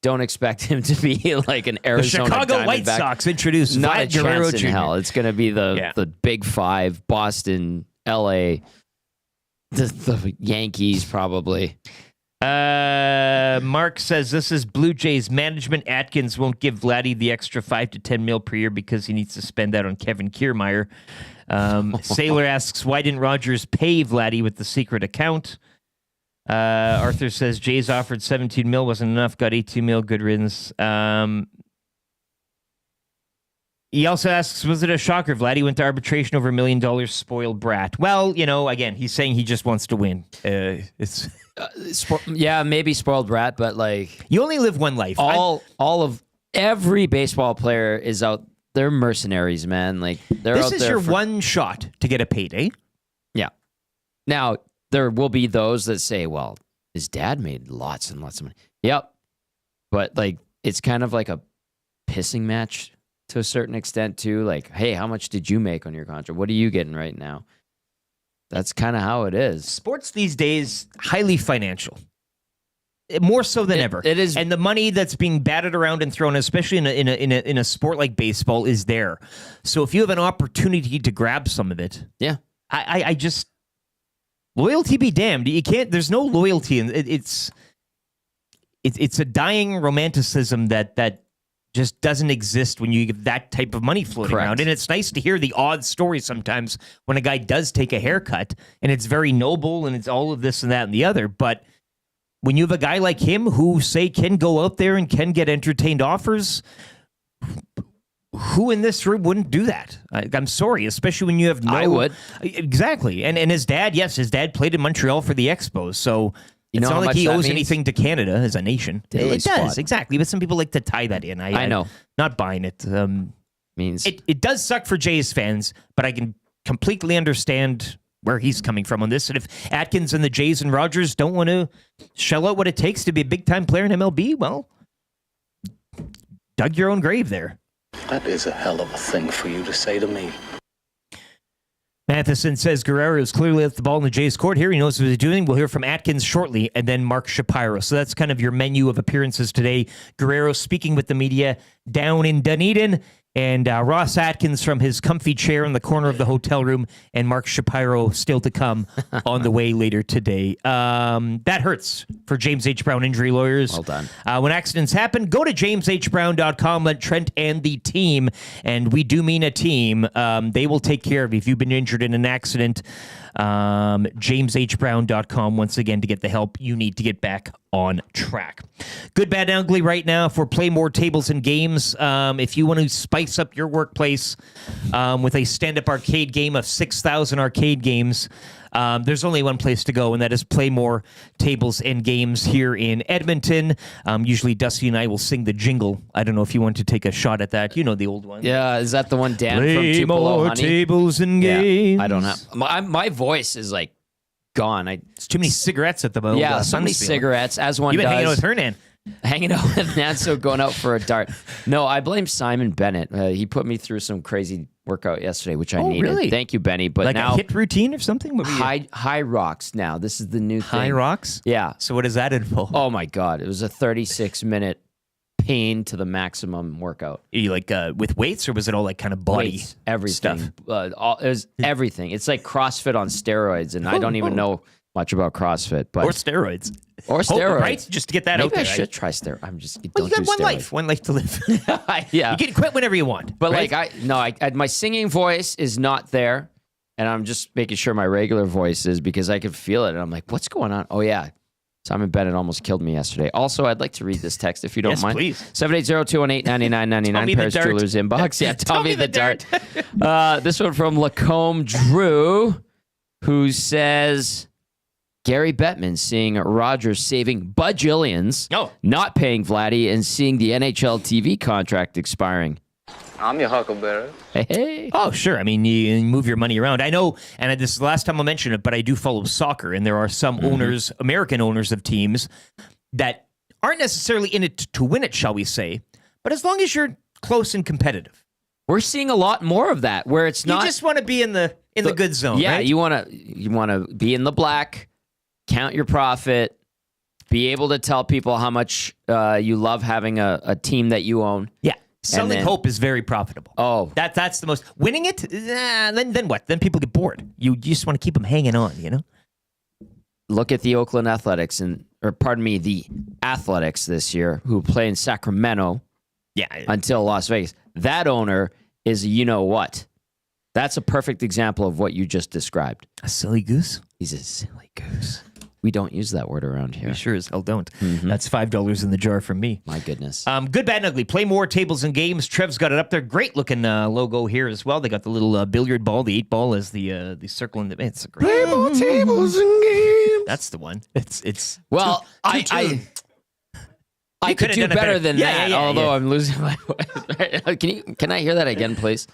S7: Don't expect him to be like an
S1: the
S7: Arizona
S1: Chicago White
S7: Diamondback.
S1: Sox introduced
S7: Not a
S1: Vlad Guerrero
S7: chance in
S1: Jr.
S7: hell. It's going to be the Big Five, Boston, L.A., the Yankees probably.
S1: Mark says this is Blue Jays management. Atkins won't give Vladdy the extra $5 to $10 million per year because he needs to spend that on Kevin Kiermaier. Sailor asks, why didn't Rogers pay Vladdy with the secret account? Arthur says Jays offered $17 million, wasn't enough, got $18 million, good riddance. He also asks, was it a shocker Vladdy went to arbitration over $1 million, spoiled brat? Well, again, he's saying he just wants to win. It's
S7: Yeah, maybe spoiled brat, but like
S1: you only live one life.
S7: all of every baseball player is out. They're mercenaries, man. Like they're
S1: This
S7: out
S1: is
S7: there
S1: your
S7: for-
S1: one shot to get a payday.
S7: Yeah. Now there will be those that say, "Well, his dad made lots and lots of money." Yep, but like it's kind of like a pissing match to a certain extent too. Like, hey, how much did you make on your contract? What are you getting right now? That's kind of how it is.
S1: Sports these days highly financial, more so than ever.
S7: It is,
S1: and the money that's being batted around and thrown, especially in a sport like baseball, is there. So if you have an opportunity to grab some of it,
S7: yeah.
S1: I just loyalty be damned. You can't. There's no loyalty, and it's a dying romanticism that just doesn't exist when you get that type of money floating
S7: Correct.
S1: around. And it's nice to hear the odd stories sometimes when a guy does take a haircut, and it's very noble, and it's all of this and that and the other. But when you have a guy like him who, say, can go out there and can get entertained offers, who in this room wouldn't do that? I'm sorry, especially when you have no...
S7: I would.
S1: Exactly. And his dad, yes, his dad played in Montreal for the Expos, so...
S7: You know
S1: it's not
S7: how
S1: like
S7: much
S1: he
S7: that
S1: owes
S7: means?
S1: anything to Canada as a nation.
S7: Daily
S1: It does,
S7: squad.
S1: exactly. But some people like to tie that in.
S7: I know.
S1: Not buying it.
S7: Means
S1: It does suck for Jays fans, but I can completely understand where he's coming from on this. And if Atkins and the Jays and Rogers don't want to shell out what it takes to be a big-time player in MLB, well, dug your own grave there.
S8: That is a hell of a thing for you to say to me.
S1: Matheson says Guerrero is clearly left the ball in the Jays' court here. He knows what he's doing. We'll hear from Atkins shortly, and then Mark Shapiro. So that's kind of your menu of appearances today. Guerrero speaking with the media down in Dunedin, and Ross Atkins from his comfy chair in the corner of the hotel room, and Mark Shapiro still to come on the way later today. That hurts for James H. Brown Injury Lawyers.
S7: Well done.
S1: When accidents happen, go to jameshbrown.com. Let Trent and the team, and we do mean a team, they will take care of you. If you've been injured in an accident, jameshbrown.com, once again, to get the help you need to get back on track. Good, bad, and ugly right now for Play More Tables and Games. If you want to spice up your workplace with a stand-up arcade game of 6,000 arcade games, there's only one place to go, and that is play more tables and games here in Edmonton. Usually Dusty and I will sing the jingle. I don't know if you want to take a shot at that. You know the old one.
S7: Yeah, is that the one Dan
S1: Play
S7: from Tupelo
S1: more
S7: Honey?
S1: tables and games.
S7: Yeah, I don't have my voice is like gone.
S1: It's too many cigarettes at the moment.
S7: Yeah, so many cigarettes, as one
S1: You've been
S7: does.
S1: hanging out with her, Nan.
S7: Hanging out with Nanso, going out for a dart. No, I blame Simon Bennett. He put me through some crazy workout yesterday, which I needed.
S1: Really?
S7: Thank you, Benny. But
S1: Like
S7: now
S1: a HIIT routine or something? What were you-
S7: high rocks now. This is the new thing.
S1: High rocks?
S7: Yeah.
S1: So what does that involve?
S7: Oh my God. It was a 36-minute pain to the maximum workout.
S1: Are you like with weights, or was it all like kind of body
S7: Weights, everything.
S1: stuff?
S7: It was everything. It's like CrossFit on steroids, and I don't even know much about CrossFit, but
S1: Or steroids.
S7: or steroids.
S1: Right? Just to get that
S7: Maybe
S1: out there.
S7: I should try steroids. I'm just
S1: Well,
S7: don't
S1: you got
S7: do
S1: one
S7: steroids.
S1: one life to live.
S7: Yeah,
S1: You can quit whenever you want.
S7: but
S1: right?
S7: like my singing voice is not there, and I'm just making sure my regular voice is, because I could feel it, and I'm like, what's going on? Oh yeah, Simon Bennett almost killed me yesterday. Also, I'd like to read this text if you don't
S1: Yes,
S7: mind.
S1: please.
S7: 780-218-9999.
S1: Tell me the
S7: Paris
S1: dart.
S7: Jewelers inbox. Yeah, tell me the
S1: dart.
S7: dart. This one from Lacombe Drew, who says Gary Bettman seeing Rogers saving bajillions,
S1: Oh.
S7: not paying Vladdy, and seeing the NHL TV contract expiring.
S8: I'm your huckleberry.
S7: Hey.
S1: Oh, sure. I mean, you move your money around. I know, and this is the last time I'll mention it, but I do follow soccer, and there are some owners, American owners of teams, that aren't necessarily in it to win it, shall we say, but as long as you're close and competitive.
S7: We're seeing a lot more of that, where it's not
S1: You just want to be in the good zone,
S7: Yeah,
S1: right?
S7: you want to be in the black, count your profit, be able to tell people how much you love having a team that you own.
S1: Yeah. Selling
S7: then-
S1: hope is very profitable.
S7: Oh,
S1: That's the most. Winning it, then what? Then people get bored. You just want to keep them hanging on, you know?
S7: look at the Oakland Athletics the Athletics this year, who play in Sacramento
S1: Yeah.
S7: until Las Vegas. That owner is you know what. That's a perfect example of what you just described.
S1: A silly goose?
S7: He's a silly goose. We don't use that word around here.
S1: We sure as hell don't. That's $5 in the jar from me.
S7: My goodness.
S1: Good, bad, and ugly. Play more tables and games. Trev's got it up there. Great looking logo here as well. They got the little billiard ball. The 8-ball is the circle in the. It's a great.
S3: Play more tables and games.
S1: That's the one. It's.
S7: Well, I could
S1: could've
S7: do
S1: done it
S7: better
S1: better.
S7: than
S1: Yeah,
S7: that,
S1: yeah,
S7: although
S1: yeah.
S7: I'm losing my voice. Can I hear that again, please?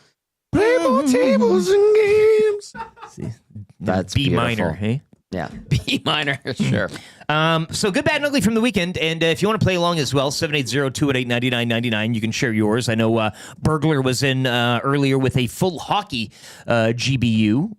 S3: Play more tables and games.
S7: That's
S1: B
S7: beautiful.
S1: minor. Hey.
S7: Yeah, B minor, sure.
S1: So good, bad, and ugly from the weekend. And if you want to play along as well, 780-288-9999. You can share yours. I know Burglar was in earlier with a full hockey GBU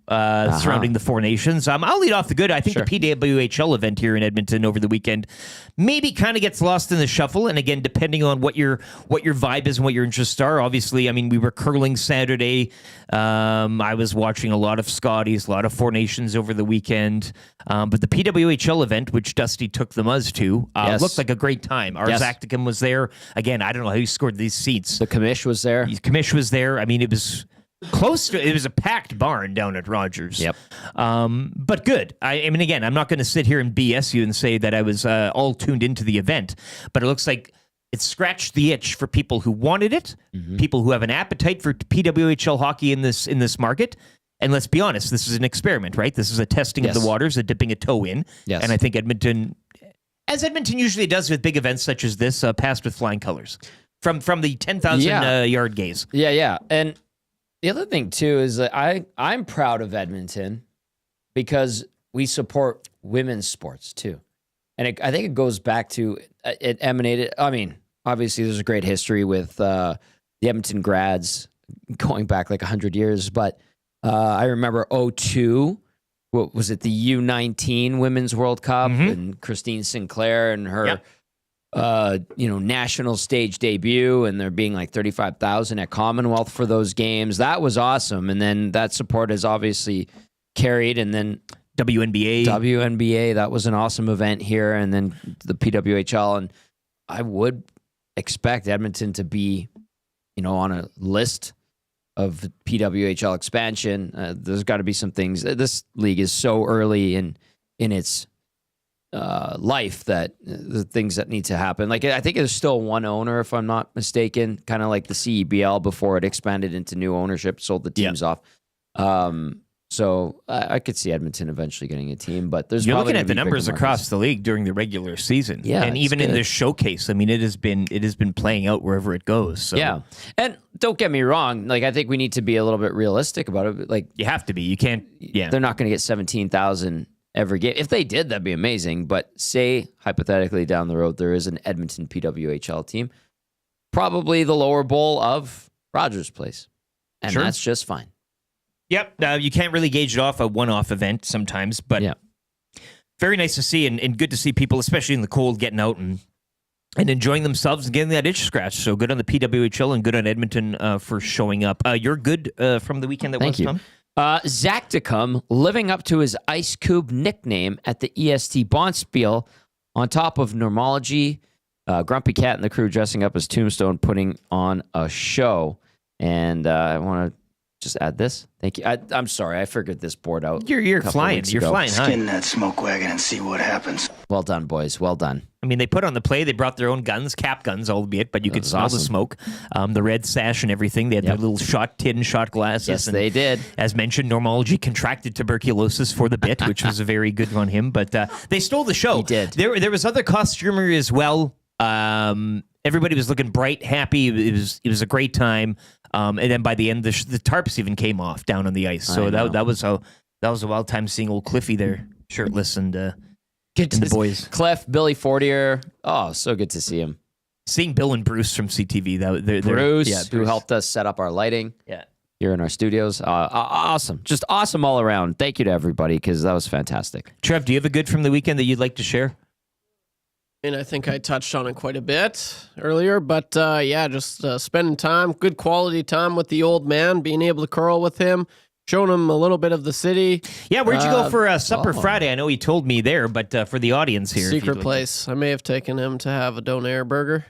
S1: surrounding the Four Nations. I'll lead off the good. I think the PWHL event here in Edmonton over the weekend maybe kind of gets lost in the shuffle. And again, depending on what your vibe is and what your interests are. Obviously, I mean, we were curling Saturday. I was watching a lot of Scotties, a lot of Four Nations over the weekend. But the PWHL event, which Dusty took the Muzz to,
S7: Yes.
S1: looked like a great time. Our
S7: Yes.
S1: Zacticum was there. Again, I don't know how he scored these seats.
S7: The commish was there.
S1: Commish was there. I mean, it was close to, it was a packed barn down at Rogers.
S7: Yep.
S1: But good. I mean, again, I'm not going to sit here and BS you and say that I was all tuned into the event, but it looks like it scratched the itch for people who wanted it, people who have an appetite for PWHL hockey in this market. And let's be honest, this is an experiment, right? This is a testing of
S7: Yes.
S1: the waters, a dipping a toe in.
S7: Yes.
S1: And I think Edmonton, as Edmonton usually does with big events such as this, passed with flying colors from the 10,000
S7: Yeah.
S1: yard gaze.
S7: Yeah. And the other thing, too, is that I'm proud of Edmonton because we support women's sports, too. And I think it goes back to, it emanated, I mean, obviously there's a great history with the Edmonton grads going back like 100 years, but I remember 2002, what was it, the U19 Women's World Cup, and Christine Sinclair and her, national stage debut, and there being like 35,000 at Commonwealth for those games. That was awesome. And then that support has obviously carried, and then WNBA, that was an awesome event here, and then the PWHL, and I would expect Edmonton to be, on a list of PWHL expansion. There's got to be some things. This league is so early in its life that the things that need to happen. Like, I think there's still one owner, if I'm not mistaken, kind of like the CEBL before it expanded into new ownership, sold the teams off. So I could see Edmonton eventually getting a team, but there's
S1: You're
S7: probably
S1: looking
S7: gonna
S1: at the
S7: be bigger
S1: numbers
S7: markets.
S1: across the league during the regular season,
S7: Yeah,
S1: and
S7: it's
S1: even in
S7: good.
S1: this showcase. I mean, it has been playing out wherever it goes. So
S7: Yeah, and don't get me wrong. Like I think we need to be a little bit realistic about it. Like
S1: you have to be. You can't. Yeah,
S7: they're not going to get 17,000 every game. If they did, that'd be amazing. But say hypothetically down the road there is an Edmonton PWHL team, probably the lower bowl of Rogers Place, and
S1: Sure.
S7: that's just fine.
S1: Yep. You can't really gauge it off a one-off event sometimes, but
S7: Yeah.
S1: very nice to see and good to see people, especially in the cold, getting out and enjoying themselves and getting that itch scratched. So good on the PWHL and good on Edmonton for showing up. You're good from the weekend that
S7: Thank
S1: was,
S7: you.
S1: Tom?
S7: Zach Decum living up to his Ice Cube nickname at the EST Bonspiel on top of Normology, Grumpy Cat and the crew dressing up as Tombstone, putting on a show. And I want to just add this. Thank you. I'm sorry. I figured this board out.
S1: You're
S7: a couple
S1: flying.
S7: weeks
S1: You're
S7: ago.
S1: flying high.
S9: Skin that smoke wagon and see what happens.
S7: Well done, boys. Well done.
S1: I mean, they put on the play. They brought their own guns, cap guns, albeit, but you could
S7: was
S1: smell the
S7: awesome.
S1: smoke, the red sash and everything. They had their
S7: Yep.
S1: little shot glasses.
S7: Yes,
S1: and
S7: they did.
S1: As mentioned, Normology contracted tuberculosis for the bit, which was a very good on him. But they stole the show.
S7: He did.
S1: There was other costumery as well. Everybody was looking bright, happy. It was a great time. And then by the end, the tarps even came off down on the ice. So
S7: I know.
S1: that was a wild time seeing old Cliffy there, shirtless and
S7: Good
S1: and the
S7: to-
S1: boys.
S7: Cliff, Billy Fortier. Oh, so good to see him.
S1: Seeing Bill and Bruce from CTV. They're
S7: Bruce,
S1: yeah,
S7: who helped us set up our lighting
S1: Yeah.
S7: here in our studios. Awesome. Just awesome all around. Thank you to everybody because that was fantastic.
S1: Trev, do you have a good from the weekend that you'd like to share?
S3: And I think I touched on it quite a bit earlier, but yeah, just spending time, good quality time with the old man, being able to curl with him, showing him a little bit of the city.
S1: Yeah, where'd you go for supper
S7: oh.
S1: Friday? I know he told me there, but for the audience here. if you'd
S3: Secret
S1: like-
S3: place. I may have taken him to have a donair burger,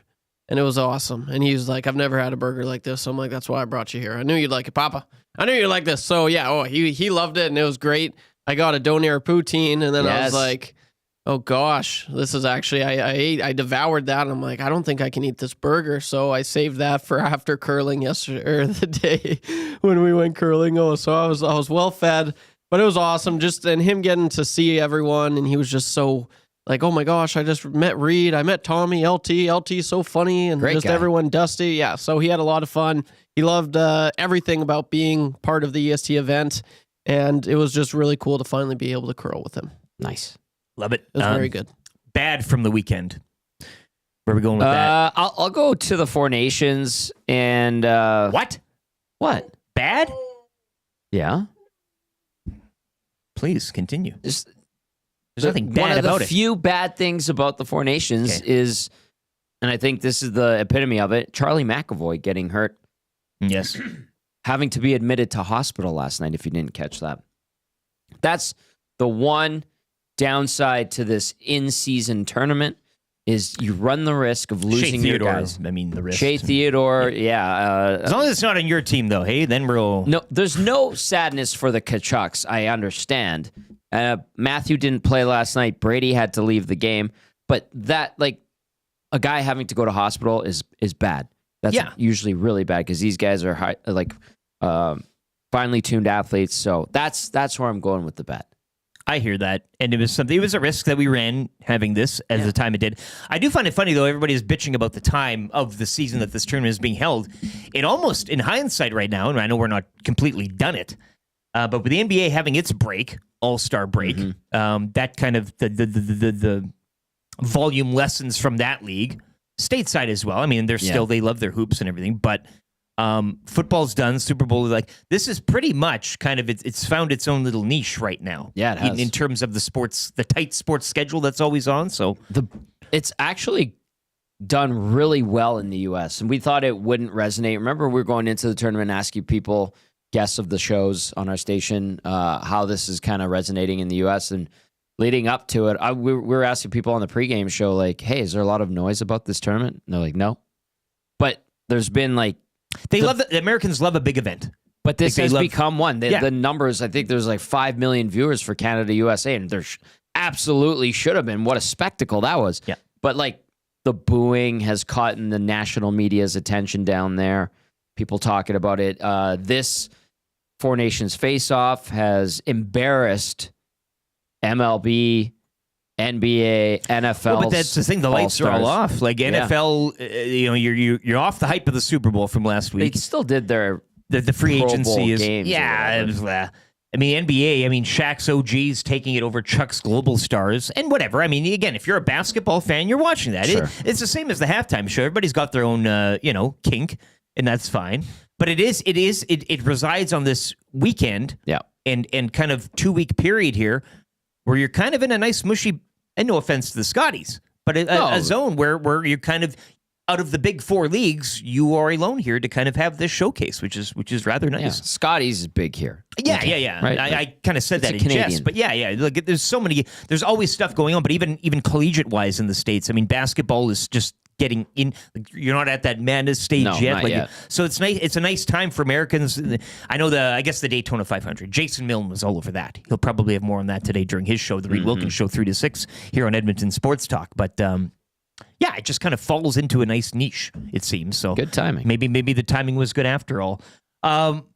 S3: and it was awesome. And he was like, I've never had a burger like this. So I'm like, that's why I brought you here. I knew you'd like it, Papa. I knew you'd like this. So yeah, he loved it, and it was great. I got a donair poutine, and then I
S7: Yes.
S3: was like, oh gosh, this is actually, I devoured that. And I'm like, I don't think I can eat this burger. So I saved that for after curling yesterday, or the day when we went curling. Oh, so I was well fed, but it was awesome. Just, and him getting to see everyone. And he was just so like, oh my gosh, I just met Reed. I met Tommy, LT, so funny. And
S7: Great
S3: just
S7: guy.
S3: everyone, Dusty. Yeah. So he had a lot of fun. He loved everything about being part of the EST event. And it was just really cool to finally be able to curl with him.
S7: Nice.
S1: Love it.
S3: It was very good.
S1: Bad from the weekend. Where are we going with that?
S7: I'll go to the Four Nations and
S1: What?
S7: What?
S1: Bad?
S7: Yeah.
S1: Please continue.
S7: Just
S1: There's nothing
S7: one
S1: bad
S7: of the
S1: about it.
S7: few bad things about the Four Nations
S1: Okay.
S7: is, and I think this is the epitome of it, Charlie McAvoy getting hurt,
S1: Yes.
S7: having to be admitted to hospital last night, if you didn't catch that. That's the one downside to this in-season tournament is you run the risk of losing
S1: Shea
S7: your
S1: Theodore,
S7: guys.
S1: I mean, the risk.
S7: Shea Theodore, yeah.
S1: As long as it's not on your team, though, hey, then we'll.
S7: No, there's no sadness for the Kachucks. I understand. Matthew didn't play last night. Brady had to leave the game. But that, like, a guy having to go to hospital is bad. That's
S1: Yeah.
S7: usually really bad because these guys are finely tuned athletes. So that's where I'm going with the bet.
S1: I hear that, and it was something. It was a risk that we ran having this at the time it did. I do find it funny though. Everybody is bitching about the time of the season that this tournament is being held. It almost, in hindsight, right now, and I know we're not completely done it, but with the NBA having its break, All-Star break, that kind of the volume lessens from that league, stateside as well. I mean, they're still they love their hoops and everything, but. Football's done. Super Bowl is like this is pretty much kind of it's found its own little niche right now.
S7: Yeah, it has.
S1: In terms of the tight sports schedule that's always on. So
S7: It's actually done really well in the U.S. and we thought it wouldn't resonate. Remember, we were going into the tournament asking people, guests of the shows on our station, how this is kind of resonating in the U.S. and leading up to it. We were asking people on the pregame show, like, "Hey, is there a lot of noise about this tournament?" And they're like, "No," but there's been like.
S1: the Americans love a big event.
S7: But this
S1: Like, they
S7: has
S1: love-
S7: become one. The numbers, I think there's like 5 million viewers for Canada, USA, and there absolutely should have been. What a spectacle that was.
S1: Yeah.
S7: But like the booing has caught in the national media's attention down there. People talking about it. This Four Nations face-off has embarrassed MLB, NBA, NFL.
S1: Well, but that's the thing. The lights are all off. Like NFL, you're off the hype of the Super Bowl from last week.
S7: They still did their
S1: the free
S7: Pro
S1: agency
S7: Bowl
S1: is
S7: games
S1: it was, I mean, NBA, Shaq's OG's taking it over Chuck's global stars and whatever. I mean, again, if you're a basketball fan, you're watching that.
S7: Sure.
S1: It's the same as the halftime show. Everybody's got their own, kink, and that's fine. But it resides on this weekend and kind of 2-week period here where you're kind of in a nice mushy, and no offense to the Scotties, but a zone where you're kind of out of the big four leagues, you are alone here to kind of have this showcase, which is rather nice.
S7: Yeah. Scotties is big here.
S1: Yeah.
S7: Right?
S1: I kind of said that in
S7: Canadian.
S1: jest, but yeah. Look, there's always stuff going on, but even collegiate wise in the States, basketball is just getting in. You're not at that madness stage yet.
S7: Not yet.
S1: So it's nice. It's a nice time for Americans. I know I guess the Daytona 500. Jason Milne was all over that. He'll probably have more on that today during his show, the Reed Wilkins Show, 3 to 6 here on Edmonton Sports Talk. But yeah, it just kind of falls into a nice niche, it seems. So
S7: good timing.
S1: Maybe the timing was good after all.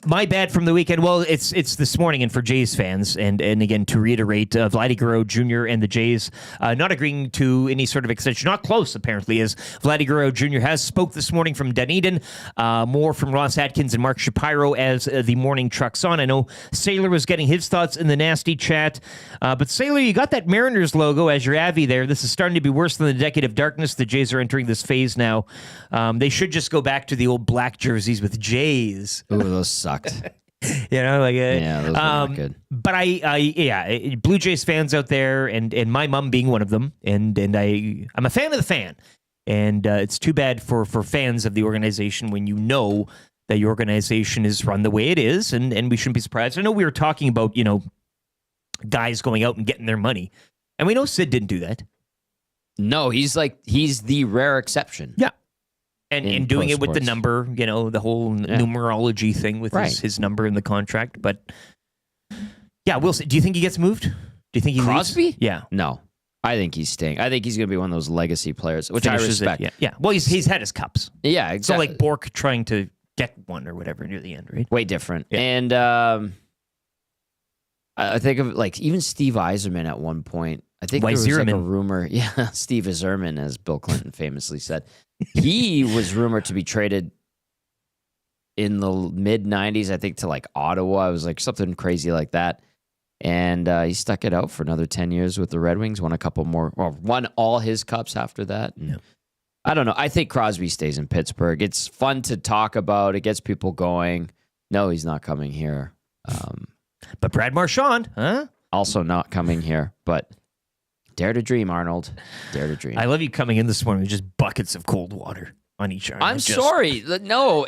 S1: My bad from the weekend. Well, it's this morning, and for Jays fans, and again to reiterate, Vladdy Guerrero Jr. and the Jays not agreeing to any sort of extension. Not close, apparently, as Vladdy Guerrero Jr. has spoke this morning from Dunedin. More from Ross Atkins and Mark Shapiro as the morning trucks on. I know Saylor was getting his thoughts in the nasty chat, but Saylor, you got that Mariners logo as your Avi there. This is starting to be worse than the decade of darkness. The Jays are entering this phase now. They should just go back to the old black jerseys with Jays.
S7: Ooh, those sucked.
S1: Those
S7: were not good.
S1: But Blue Jays fans out there, and my mom being one of them, and I'm a fan of the fan, and it's too bad for fans of the organization when you know that your organization is run the way it is, and we shouldn't be surprised. I know we were talking about guys going out and getting their money, and we know Sid didn't do that.
S7: No, he's the rare exception.
S1: Yeah. And doing it with the
S7: sports.
S1: number, the whole numerology thing with his number in the contract. But yeah, we'll see. Do you think he gets moved? Do you think he
S7: Crosby?
S1: leaves? Yeah.
S7: No, I think he's staying. I think he's going to be one of those legacy players, which
S1: Finishes
S7: I respect.
S1: Yeah. Well, he's had his cups.
S7: Yeah,
S1: It's not
S7: exactly.
S1: like Bork trying to get one or whatever near the end, right?
S7: Way different.
S1: Yeah.
S7: And I think of even Steve Yzerman at one point. I think there was a rumor. Yeah, Steve Yzerman, as Bill Clinton famously said. He was rumored to be traded in the mid-'90s, I think, to Ottawa. It was something crazy like that. And he stuck it out for another 10 years with the Red Wings, won a couple more, won all his cups after that. And I don't know. I think Crosby stays in Pittsburgh. It's fun to talk about. It gets people going. No, he's not coming here.
S1: But Brad Marchand, huh?
S7: Also not coming here, but dare to dream, Arnold. Dare to dream.
S1: I love you coming in this morning with just buckets of cold water on each arm.
S7: I'm sorry. No,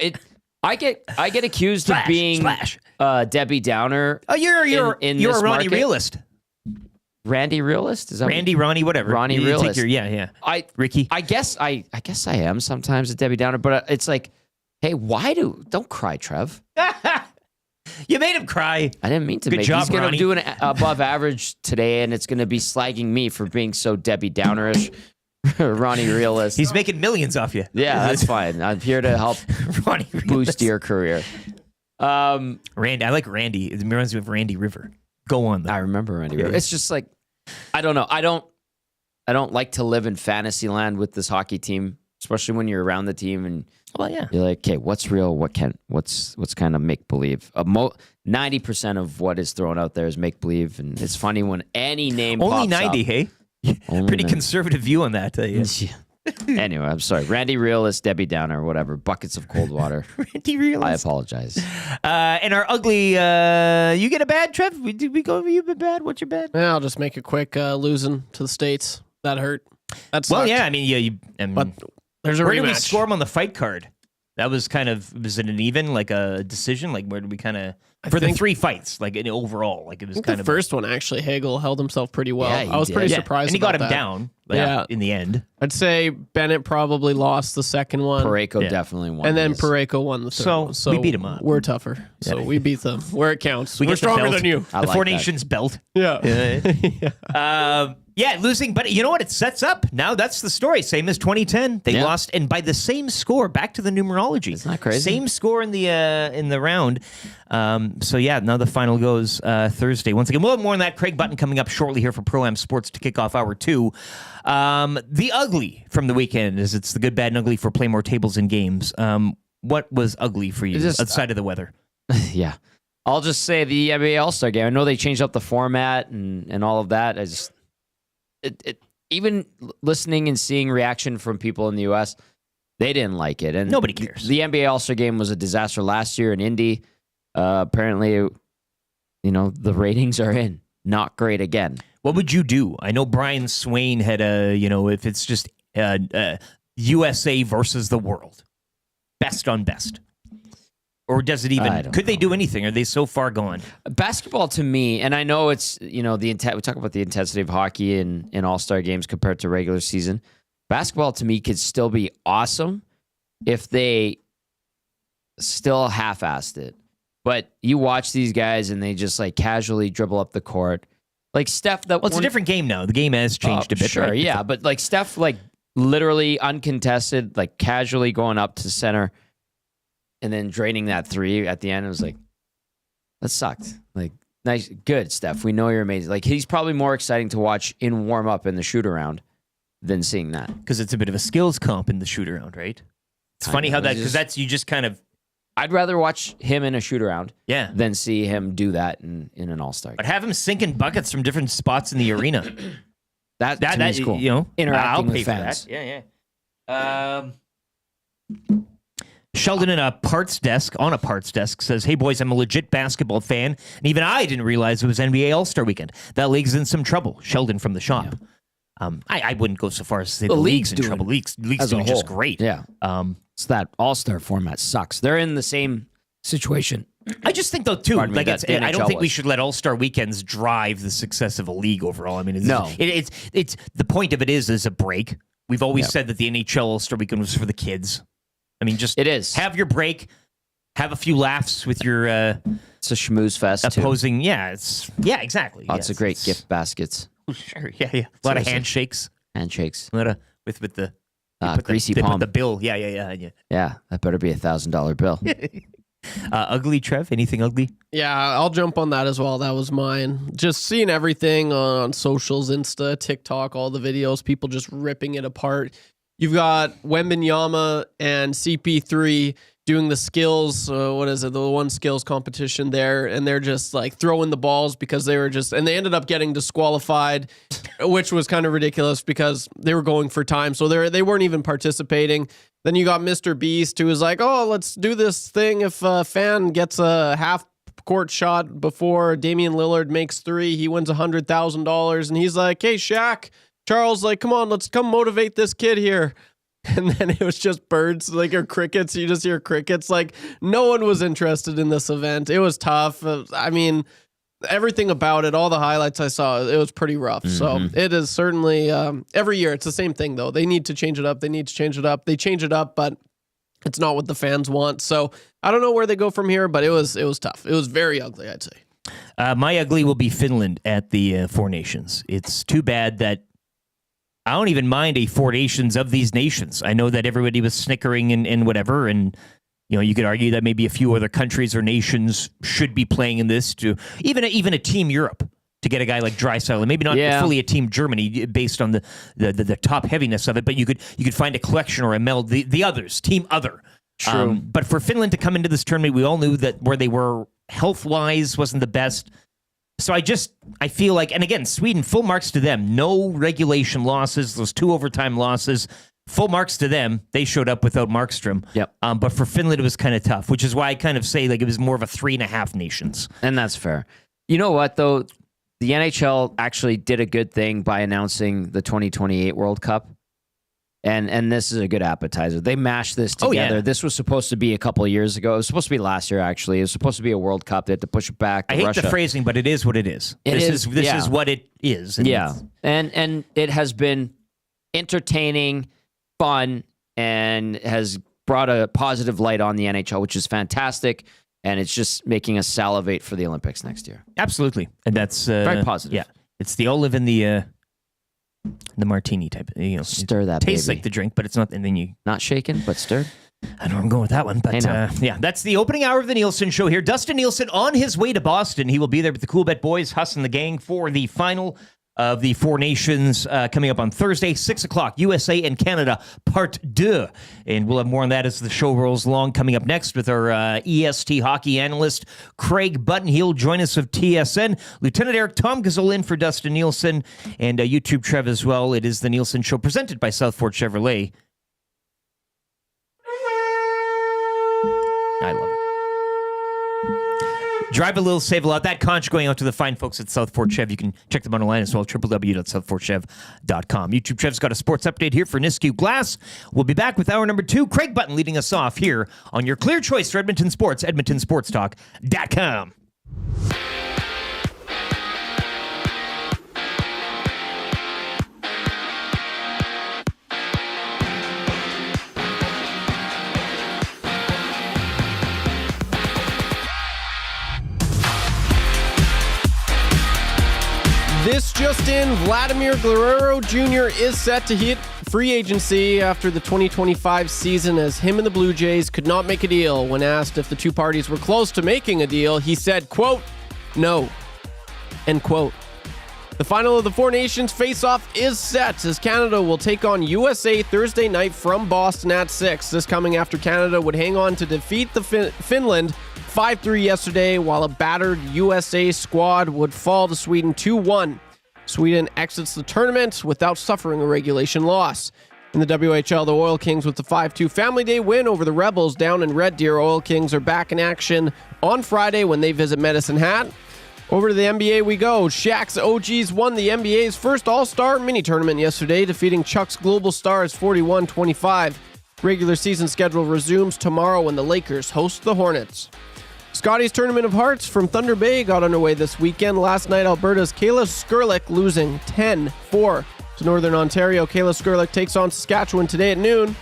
S7: I get accused of being Debbie Downer.
S1: Oh, you're
S7: in
S1: a
S7: this
S1: Ronnie
S7: market.
S1: realist.
S7: Randy realist? Is that
S1: Ronnie, whatever.
S7: Ronnie
S1: You
S7: realist.
S1: take your- Ricky.
S7: I guess I am sometimes a Debbie Downer, but it's like, hey, don't cry, Trev.
S1: You made him cry.
S7: I didn't mean to.
S1: Good job,
S7: He's going to
S1: Ronnie.
S7: do an above average today, and it's going to be slagging me for being so Debbie Downerish. Ronnie realist.
S1: He's making millions off you.
S7: Yeah, that's fine. I'm here to help
S1: Ronnie
S7: boost your career.
S1: Randy, I like Randy. It reminds me of Randy River. Go on, though.
S7: I remember Randy River. It's just like, I don't know. I don't like to live in fantasy land with this hockey team, especially when you're around the team and you're like, okay, what's real? What's kind of make believe? 90% of what is thrown out there is make believe, and it's funny when any name
S1: only
S7: pops
S1: 90,
S7: up.
S1: hey?
S7: Only
S1: Pretty
S7: 90.
S1: conservative view on that.
S7: Anyway, I'm sorry. Randy realist, Debbie Downer, whatever. Buckets of cold water.
S1: Randy realist.
S7: I apologize.
S1: And our ugly, you get a bad, Trev? Did we go over you bad? What's your bad?
S3: Yeah, I'll just make it quick. Losing to the States. That hurt. That's
S1: Well, yeah, I mean,
S3: but there's a
S1: where
S3: rematch.
S1: did we score him on the fight card? That was kind of, was it an even, like a decision? Like, where did we kind of, for the 3 fights, like in overall, like it was kind
S3: the
S1: of.
S3: first one, actually, Hagel held himself pretty well.
S7: Yeah, he
S3: I was
S7: did.
S3: pretty
S1: Yeah,
S3: surprised
S1: and he got him
S3: about that.
S1: down in the end.
S3: I'd say Bennett probably lost the second one.
S7: Parayko definitely won.
S3: And then
S7: his.
S3: Parayko won the third
S1: So,
S3: one. So
S1: we beat him up.
S3: We're tougher. So we beat them where it counts.
S1: We
S3: We're
S1: get the
S3: stronger
S1: belt.
S3: than you.
S7: I
S1: The
S7: like
S1: Four
S7: that.
S1: Nations belt.
S3: Yeah.
S1: Yeah, losing, but you know what? It sets up. Now that's the story. Same as 2010. They lost, and by the same score, back to the numerology.
S7: Isn't that crazy?
S1: Same score in the round. So yeah, now the final goes Thursday. Once again, we'll have more on that. Craig Button coming up shortly here for Pro-Am Sports to kick off hour 2. The ugly from the weekend is it's the good, bad, and ugly for Play More Tables and Games. What was ugly for you outside of the weather?
S7: Yeah. I'll just say the NBA All-Star Game. I know they changed up the format and all of that. Even listening and seeing reaction from people in the U.S., they didn't like it. And
S1: nobody cares.
S7: The NBA All-Star Game was a disaster last year in Indy. Apparently, the ratings are in. Not great again.
S1: What would you do? I know Brian Swain had if it's just USA versus the world, best on best. Or does it even? Could they do anything? Are they so far gone?
S7: Basketball to me, and I know it's the intent. We talk about the intensity of hockey in All-Star games compared to regular season. Basketball to me could still be awesome if they still half-assed it. But you watch these guys and they just like casually dribble up the court, like Steph.
S1: It's a different game now. The game has changed a bit.
S7: Sure,
S1: right?
S7: Yeah, but like Steph, like literally uncontested, like casually going up to center. And then draining that 3 at the end, it was like, that sucked. Like, nice, good, Steph. We know you're amazing. Like, he's probably more exciting to watch in warm up in the shoot around than seeing that.
S1: Because it's a bit of a skills comp in the shoot around, right? It's funny how that, because that's, you just kind of.
S7: I'd rather watch him in a shoot around than see him do that in an all-star game.
S1: But have him sinking buckets from different spots in the arena.
S7: That's cool. Interacting with fans.
S1: Yeah. Sheldon on a parts desk says, "Hey boys, I'm a legit basketball fan, and even I didn't realize it was NBA All-Star Weekend. That league's in some trouble." Sheldon from the shop. Yeah. I wouldn't go so far as to say the league's in trouble. League's doing just great.
S7: Yeah. It's that All-Star format sucks. They're in the same situation.
S1: I just think though too, I don't think we should let All-Star weekends drive the success of a league overall. I mean, it's the point of it is a break. We've always said that the NHL All-Star Weekend was for the kids. I mean, just have your break, have a few laughs with your.
S7: It's a schmooze fest
S1: opposing. Too. Yeah, exactly.
S7: Lots of great gift baskets.
S1: Sure, yeah. A lot of handshakes.
S7: A lot
S1: of with the
S7: greasy palm.
S1: With the bill. Yeah.
S7: Yeah, that better be $1,000 bill.
S1: Ugly, Trev? Anything ugly?
S3: Yeah, I'll jump on that as well. That was mine. Just seeing everything on socials, Insta, TikTok, all the videos, people just ripping it apart. You've got Wembanyama and CP3 doing the skills, the one skills competition there, and they're just like throwing the balls because they ended up getting disqualified, which was kind of ridiculous because they were going for time, so they weren't even participating. Then you got Mr. Beast, who was like, "Oh, let's do this thing. If a fan gets a half court shot before Damian Lillard makes 3, he wins $100,000." And he's like, "Hey, Shaq." Charles, like, come on, let's come motivate this kid here. And then it was just birds, or crickets. You just hear crickets. Like, no one was interested in this event. It was tough. I mean, everything about it, all the highlights I saw, it was pretty rough. Mm-hmm. So it is certainly, every year, it's the same thing, though. They need to change it up. They change it up, but it's not what the fans want. So I don't know where they go from here, but it was tough. It was very ugly, I'd say.
S1: My ugly will be Finland at the Four Nations. It's too bad that I don't even mind a Four Nations of these nations. I know that everybody was snickering and whatever, and you could argue that maybe a few other countries or nations should be playing in this to even a Team Europe to get a guy like Draisaitl, and maybe not fully a Team Germany based on the top heaviness of it, but you could find a collection or a meld the others, Team Other.
S7: True.
S1: But for Finland to come into this tournament, we all knew that where they were health wise wasn't the best. So I feel like, and again, Sweden, full marks to them. No regulation losses, those 2 overtime losses, full marks to them. They showed up without Markstrom.
S7: Yep.
S1: But for Finland, it was kind of tough, which is why I kind of say like it was more of a 3.5 nations.
S7: And that's fair. You know what, though? The NHL actually did a good thing by announcing the 2028 World Cup. And this is a good appetizer. They mashed this together.
S1: Oh, yeah.
S7: This was supposed to be a couple of years ago. It was supposed to be last year, actually. It was supposed to be a World Cup. They had to push it back to
S1: I hate
S7: Russia.
S1: the phrasing, but it is what it is. This is what it is.
S7: And it has been entertaining, fun, and has brought a positive light on the NHL, which is fantastic. And it's just making us salivate for the Olympics next year.
S1: Absolutely. And that's
S7: very positive.
S1: Yeah. It's the olive in the The martini type.
S7: Stir that
S1: tastes
S7: baby.
S1: like the drink, but it's not. And then you
S7: Not shaken, but stirred.
S1: I don't know, I'm going with that one. But yeah, that's the opening hour of the Nielsen Show here. Dustin Nielsen on his way to Boston. He will be there with the Cool Bet Boys, Huss and the gang for the final of the Four Nations coming up on Thursday, 6 o'clock, USA and Canada, part 2. And we'll have more on that as the show rolls along. Coming up next with our EST hockey analyst, Craig Button. He'll join us of TSN. Lieutenant Eric Tom Gazzola in for Dustin Nielsen, and YouTube Trev as well. It is the Nielsen Show presented by Southport Chevrolet. I love it. Drive a little, save a lot. That conch going out to the fine folks at Southport Chev. You can check them online as well, www.southportchev.com. YouTube Chev's got a sports update here for Nisku Glass. We'll be back with hour number 2. Craig Button leading us off here on your clear choice for Edmonton Sports, edmontonsportstalk.com.
S3: This just in, Vladimir Guerrero Jr. is set to hit free agency after the 2025 season, as him and the Blue Jays could not make a deal. When asked if the two parties were close to making a deal, he said, quote, "No," end quote. The final of the Four Nations face-off is set, as Canada will take on USA Thursday night from Boston at 6. This coming after Canada would hang on to defeat the Finland 5-3 yesterday, while a battered USA squad would fall to Sweden 2-1. Sweden exits the tournament without suffering a regulation loss. In the WHL, the Oil Kings with the 5-2 Family Day win over the Rebels down in Red Deer. Oil Kings are back in action on Friday when they visit Medicine Hat. Over to the NBA we go. Shaq's OGs won the NBA's first All-Star mini-tournament yesterday, defeating Chuck's Global Stars 41-25. Regular season schedule resumes tomorrow when the Lakers host the Hornets. Scotty's Tournament of Hearts from Thunder Bay got underway this weekend. Last night, Alberta's Kayla Skurlik losing 10-4 to Northern Ontario. Kayla Skurlik takes on Saskatchewan today at noon.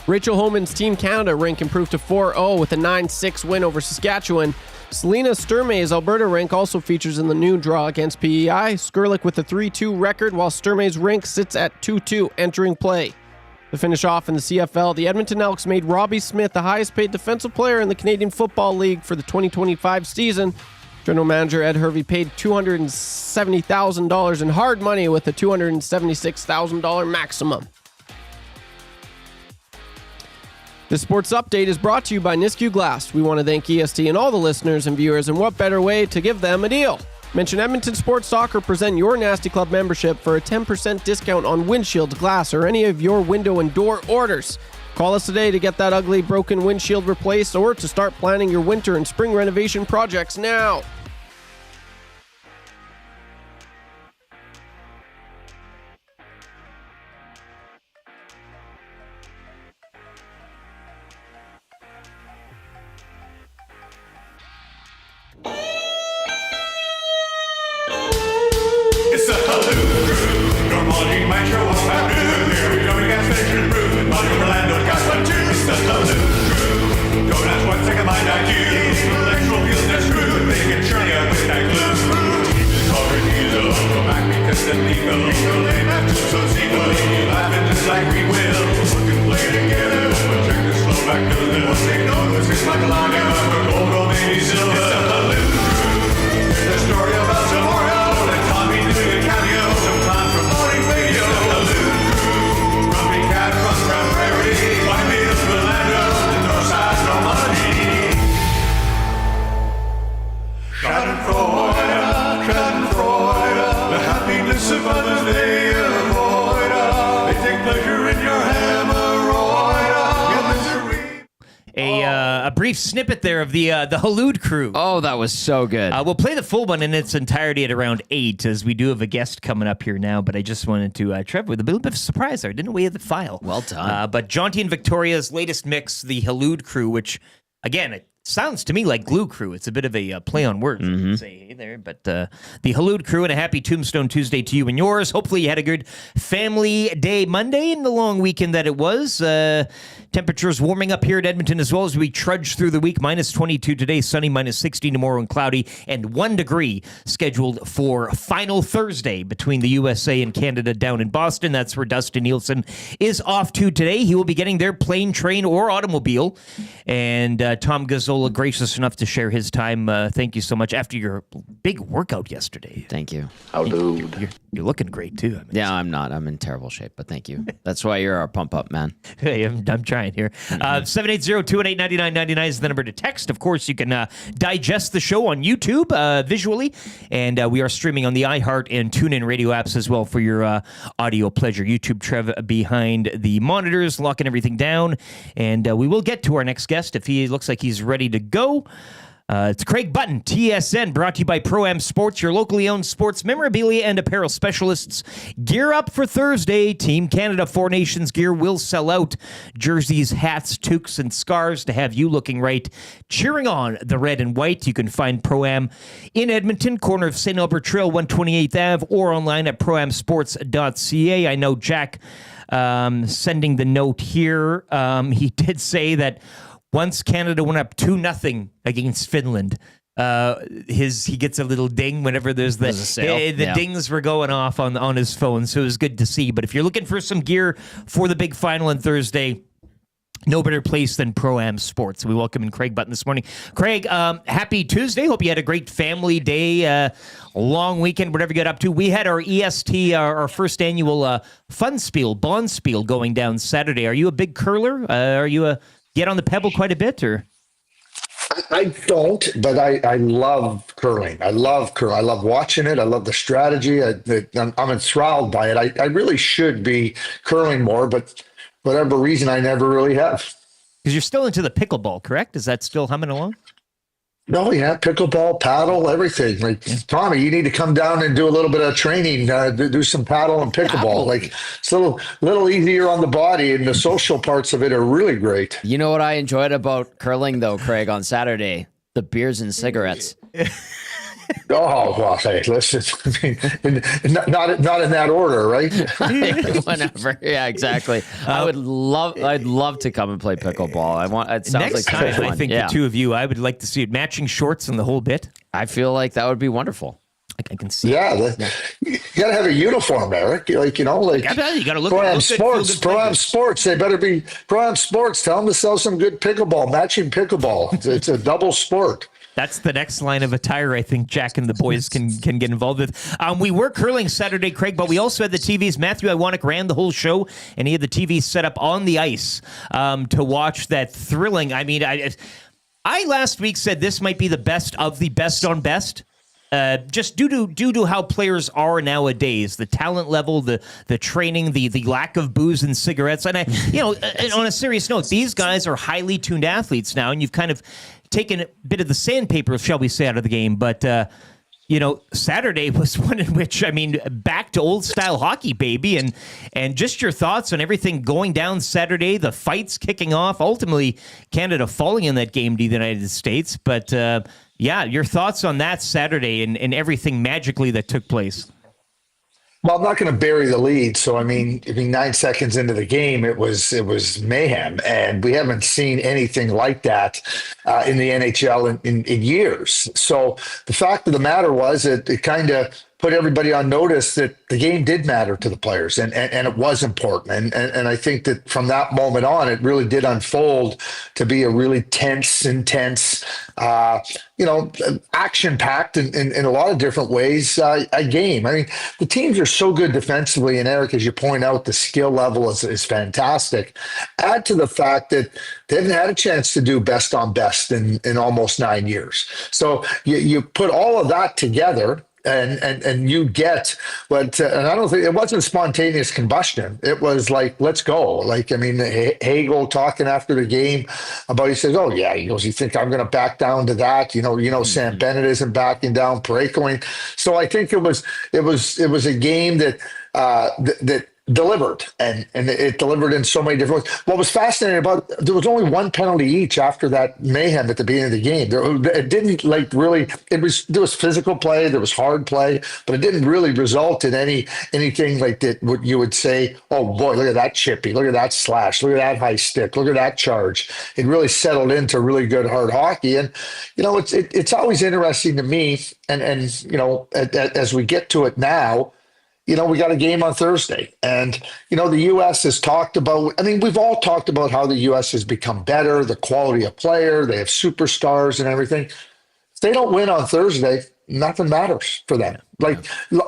S3: Rachel Homan's Team Canada rank improved to 4-0 with a 9-6 win over Saskatchewan. Selena Sturmay's Alberta rank also features in the noon draw against PEI. Skurlik with a 3-2 record, while Sturmay's rank sits at 2-2 entering play. To finish off in the CFL, the Edmonton Elks made Robbie Smith the highest-paid defensive player in the Canadian Football League for the 2025 season. General Manager Ed Hervey paid $270,000 in hard money with a $276,000 maximum. This sports update is brought to you by Nisku Glass. We want to thank EST and all the listeners and viewers, and what better way to give them a deal? Mention Edmonton Sports Talk or present your Nasty Club membership for a 10% discount on windshield, glass, or any of your window and door orders. Call us today to get that ugly broken windshield replaced or to start planning your winter and spring renovation projects now.
S4: It's the Haloo Crew. Normally, my show was happening. Here we go, gas station brew. Money Orlando, got one too. It's the Haloo Crew. Don't ask what second mind I do. Intellectual feels that screw. They can churn you with that glue. He's covered, he's go back because the legal. Legal name after so sequel. Laughing just like we will. Looking play together. Check this flow back to the left. Say no, this is like a line of gold or maybe silver. It's the Haloo Crew. The story about tomorrow. Doing a cameo sometime from morning radio. Haloo Crew, Grumpy Cat from Grand Prairie, White Meals, Orlando, the North Side, Normandy. Schadenfreude, the happiness of others they avoid. They take pleasure in your hemorrhoid. Your misery.
S1: A brief snippet there of the Haloo Crew.
S7: Oh, that was so good.
S1: We'll play the full one in its entirety at around 8, as we do have a guest coming up here now, but I just wanted to, Trev, with a little bit of surprise there. Didn't we have the file?
S7: Well done.
S1: But Jaunty and Victoria's latest mix, the Haloo Crew, which, again, Sounds to me like Glue Crew. It's a bit of a play on words. I can say hey there, but the Halud Crew, and a happy Tombstone Tuesday to you and yours. Hopefully you had a good family day Monday and the long weekend that it was. Temperatures warming up here at Edmonton as well as we trudge through the week. Minus 22 today, sunny, minus 16 tomorrow and cloudy, and 1 degree scheduled for final Thursday between the USA and Canada down in Boston. That's where Dustin Nielson is off to today. He will be getting there plane, train, or automobile. And Tom Gazzola, gracious enough to share his time. Thank you so much after your big workout yesterday.
S7: Thank you.
S1: You're looking great too. I mean,
S7: Yeah, I'm not. I'm in terrible shape, but thank you. That's why you're our pump up man.
S1: hey, I'm trying here. 780-218-9999 is the number to text. Of course, you can digest the show on YouTube visually, and we are streaming on the iHeart and TuneIn radio apps as well for your audio pleasure. YouTube Trev behind the monitors, locking everything down, and we will get to our next guest if he looks like he's ready to go. It's Craig Button, TSN, brought to you by Pro-Am Sports, your locally owned sports memorabilia and apparel specialists. Gear up for Thursday. Team Canada Four Nations gear will sell out. Jerseys, hats, toques, and scarves to have you looking right, cheering on the red and white. You can find Pro-Am in Edmonton, corner of St. Albert Trail, 128th Ave, or online at proamsports.ca. I know Jack sending the note here. He did say that once Canada went up 2-0 against Finland, he gets a little ding whenever there's the dings were going off on his phone, so it was good to see. But if you're looking for some gear for the big final on Thursday, no better place than Pro-Am Sports. We welcome in Craig Button this morning. Craig, happy Tuesday. Hope you had a great family day, long weekend, whatever you got up to. We had our EST, our first annual bond spiel going down Saturday. Are you a big curler? Are you get on the pebble quite a bit, or?
S10: I don't, but I love curling. I love curl. I love watching it. I love the strategy. I'm enthralled by it. I really should be curling more, but whatever reason, I never really have.
S1: Because you're still into the pickleball, correct? Is that still humming along?
S10: No, yeah, pickleball, paddle, everything. Like, Tommy, you need to come down and do a little bit of training, do some paddle and pickleball. Like, it's a little easier on the body, and the social parts of it are really great.
S7: You know what I enjoyed about curling, though, Craig, on Saturday? The beers and cigarettes.
S10: Oh, well, hey, listen, I mean, not in that order, right?
S7: Whenever, yeah, exactly. I'd love to come and play pickleball. It sounds
S1: next
S7: like
S1: time,
S7: fun.
S1: I think the two of you, I would like to see it matching shorts and the whole bit.
S7: I feel like that would be wonderful.
S1: I can see.
S10: Yeah, you got to have a uniform, Eric. You got to look. Pro-Am Sports. Pro-Am Sports. They better be Pro-Am Sports. Tell them to sell some good pickleball, matching pickleball. It's a double sport.
S1: That's the next line of attire I think Jack and the boys can get involved with. We were curling Saturday, Craig, but we also had the TVs. Matthew Iwanek ran the whole show, and he had the TVs set up on the ice to watch that thrilling. I mean, I last week said this might be the best of the best on best. Just due to how players are nowadays, the talent level, the training, the lack of booze and cigarettes, and on a serious note, these guys are highly tuned athletes now, and you've kind of taken a bit of the sandpaper, shall we say, out of the game. But Saturday was one in which, I mean, back to old style hockey, baby, and just your thoughts on everything going down Saturday, the fights kicking off, ultimately Canada falling in that game to the United States, but. Yeah, your thoughts on that Saturday and everything magically that took place.
S10: Well, I'm not going to bury the lead. So, I mean 9 seconds into the game, it was mayhem, and we haven't seen anything like that in the NHL in years. So the fact of the matter was it kind of put everybody on notice that the game did matter to the players, and it was important. And I think that from that moment on, it really did unfold to be a really tense, intense, action-packed in a lot of different ways a game. I mean, the teams are so good defensively, and Eric, as you point out, the skill level is fantastic. Add to the fact that they haven't had a chance to do best on best in almost 9 years. So you put all of that together, and you get what, and I don't think it wasn't spontaneous combustion. It was like, let's go. Like, I mean, Hagel talking after the game about, he says, oh yeah, he goes, you think I'm going to back down to that? Sam Bennett isn't backing down, Parakoing. So I think it was a game that delivered, and it delivered in so many different ways. What was fascinating about there was only one penalty each after that mayhem at the beginning of the game. It didn't like really. There was physical play, there was hard play, but it didn't really result in anything like that. What you would say, oh boy, look at that chippy, look at that slash, look at that high stick, look at that charge. It really settled into really good hard hockey, and it's always interesting to me, and as we get to it now. We got a game on Thursday, and the U.S. has talked about. I mean, we've all talked about how the U.S. has become better, the quality of player, they have superstars and everything. If they don't win on Thursday, nothing matters for them.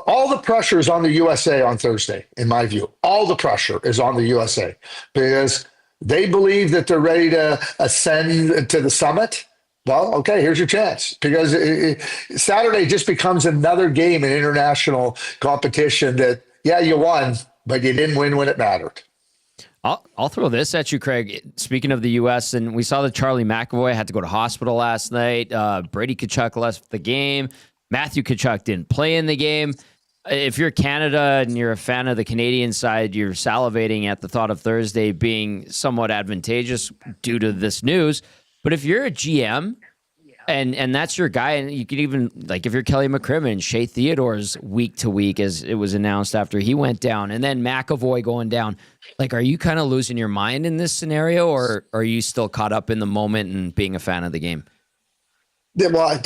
S10: All the pressure is on the USA on Thursday, in my view. All the pressure is on the USA because they believe that they're ready to ascend to the summit. Well, okay, here's your chance because Saturday just becomes another game in international competition that, yeah, you won, but you didn't win when it mattered.
S7: I'll throw this at you, Craig. Speaking of the U.S., and we saw that Charlie McAvoy had to go to hospital last night. Brady Tkachuk left the game. Matthew Tkachuk didn't play in the game. If you're Canada and you're a fan of the Canadian side, you're salivating at the thought of Thursday being somewhat advantageous due to this news. But if you're a GM and that's your guy, and you could even, like if you're Kelly McCrimmon, Shea Theodore's week to week, as it was announced after he went down, and then McAvoy going down, are you kind of losing your mind in this scenario, or are you still caught up in the moment and being a fan of the game?
S10: Yeah, well,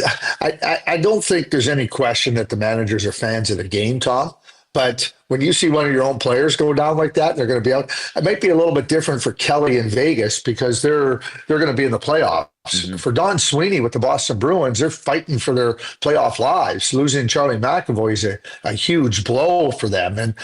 S10: I don't think there's any question that the managers are fans of the game, Tom. But when you see one of your own players go down like that, they're going to be out. It might be a little bit different for Kelly in Vegas because they're going to be in the playoffs. Mm-hmm. For Don Sweeney with the Boston Bruins, they're fighting for their playoff lives. Losing Charlie McAvoy is a huge blow for them. And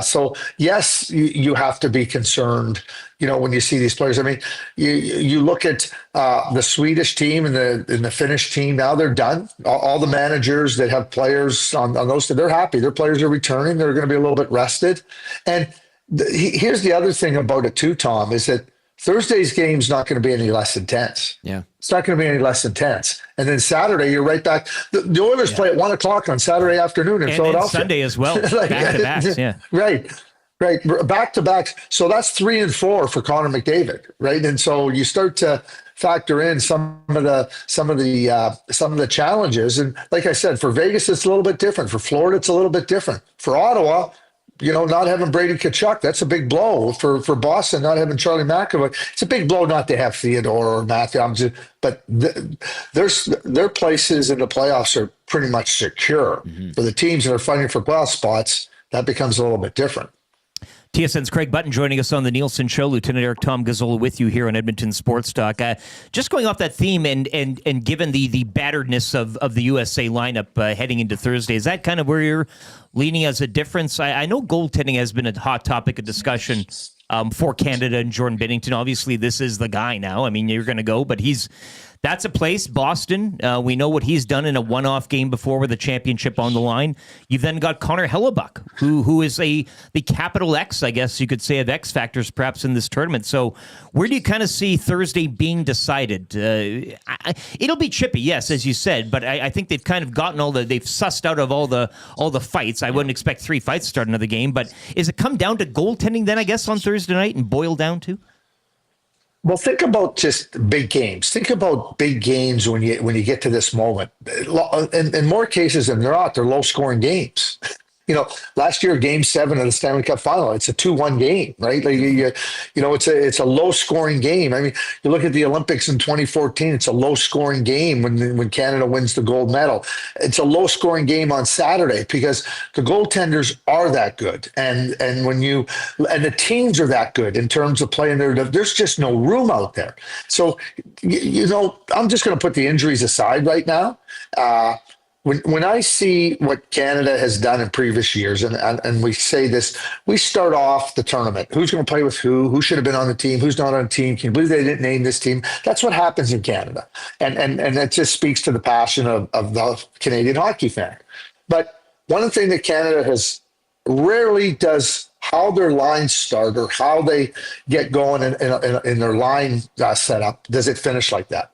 S10: so, yes, you have to be concerned, when you see these players. I mean, you look at the Swedish team and the Finnish team. Now they're done. All the managers that have players on those, they're happy. Their players are returning. They're going to be a little bit rested. And here's the other thing about it too, Tom, is that Thursday's game's not going to be any less intense. Yeah. It's not going to be any less intense. And then Saturday, you're right back. The Oilers play at 1:00 on Saturday afternoon in Philadelphia.
S1: And Sunday as well. Back-to-backs, yeah.
S10: Right. Back-to-backs. So that's 3 and 4 for Connor McDavid, right? And so you start to factor in some of the challenges. And like I said, for Vegas, it's a little bit different. For Florida, it's a little bit different. For Ottawa, not having Brady Tkachuk, that's a big blow. For Boston, not having Charlie McAvoy, it's a big blow not to have Theodore or Matthew. But their places in the playoffs are pretty much secure. Mm-hmm. For the teams that are fighting for playoff spots, that becomes a little bit different.
S1: TSN's Craig Button joining us on the Nielsen Show. Lieutenant Eric Tom Gazzola with you here on Edmonton Sports Talk. Just going off that theme and given the batteredness of the USA lineup heading into Thursday, is that kind of where you're leaning as a difference? I know goaltending has been a hot topic of discussion for Canada and Jordan Binnington. Obviously, this is the guy now. I mean, you're going to go, but that's a place, Boston. We know what he's done in a one-off game before with a championship on the line. You've then got Connor Hellebuck, who is the capital X, I guess you could say, of X factors perhaps in this tournament. So where do you kind of see Thursday being decided? It'll be chippy, yes, as you said, but I think they've kind of gotten they've sussed out of all the fights. I wouldn't expect 3 fights to start another game, but is it come down to goaltending then, I guess, on Thursday night and boil down to?
S10: Well, think about just big games. Think about big games when you get to this moment. In more cases than they're low-scoring games. Last year, Game 7 of the Stanley Cup Final, it's a 2-1 game, right? It's a low-scoring game. I mean, you look at the Olympics in 2014, it's a low-scoring game when Canada wins the gold medal. It's a low-scoring game on Saturday because the goaltenders are that good, and the teams are that good in terms of playing there's just no room out there. So, I'm just going to put the injuries aside right now. When I see what Canada has done in previous years, and we say this, we start off the tournament. Who's going to play with who should have been on the team? Who's not on the team? Can you believe they didn't name this team? That's what happens in Canada. And that just speaks to the passion of the Canadian hockey fan. But one thing that Canada has rarely does how their lines start or how they get going in their line setup, does it finish like that.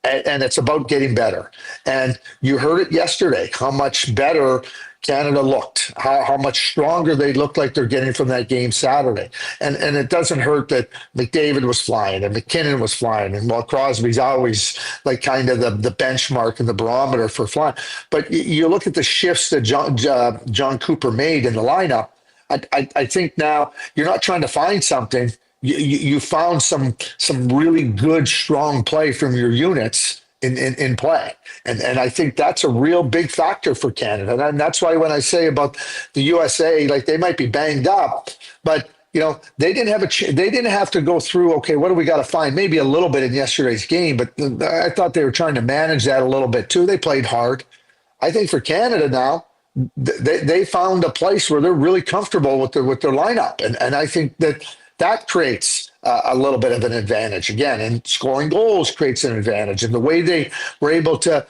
S10: And it's about getting better. And you heard it yesterday, how much better Canada looked, how much stronger they looked like they're getting from that game Saturday. And it doesn't hurt that McDavid was flying and McKinnon was flying. And while Crosby's always like kind of the benchmark and the barometer for flying. But you look at the shifts that John Cooper made in the lineup, I think now you're not trying to find something. You found some really good, strong play from your units in play. And I think that's a real big factor for Canada. And that's why when I say about the USA, like they might be banged up, but they didn't have they didn't have to go through, okay, what do we got to find? Maybe a little bit in yesterday's game, but I thought they were trying to manage that a little bit too. They played hard. I think for Canada now, they found a place where they're really comfortable with their lineup. And I think that creates a little bit of an advantage again, and scoring goals creates an advantage. And the way they were able to,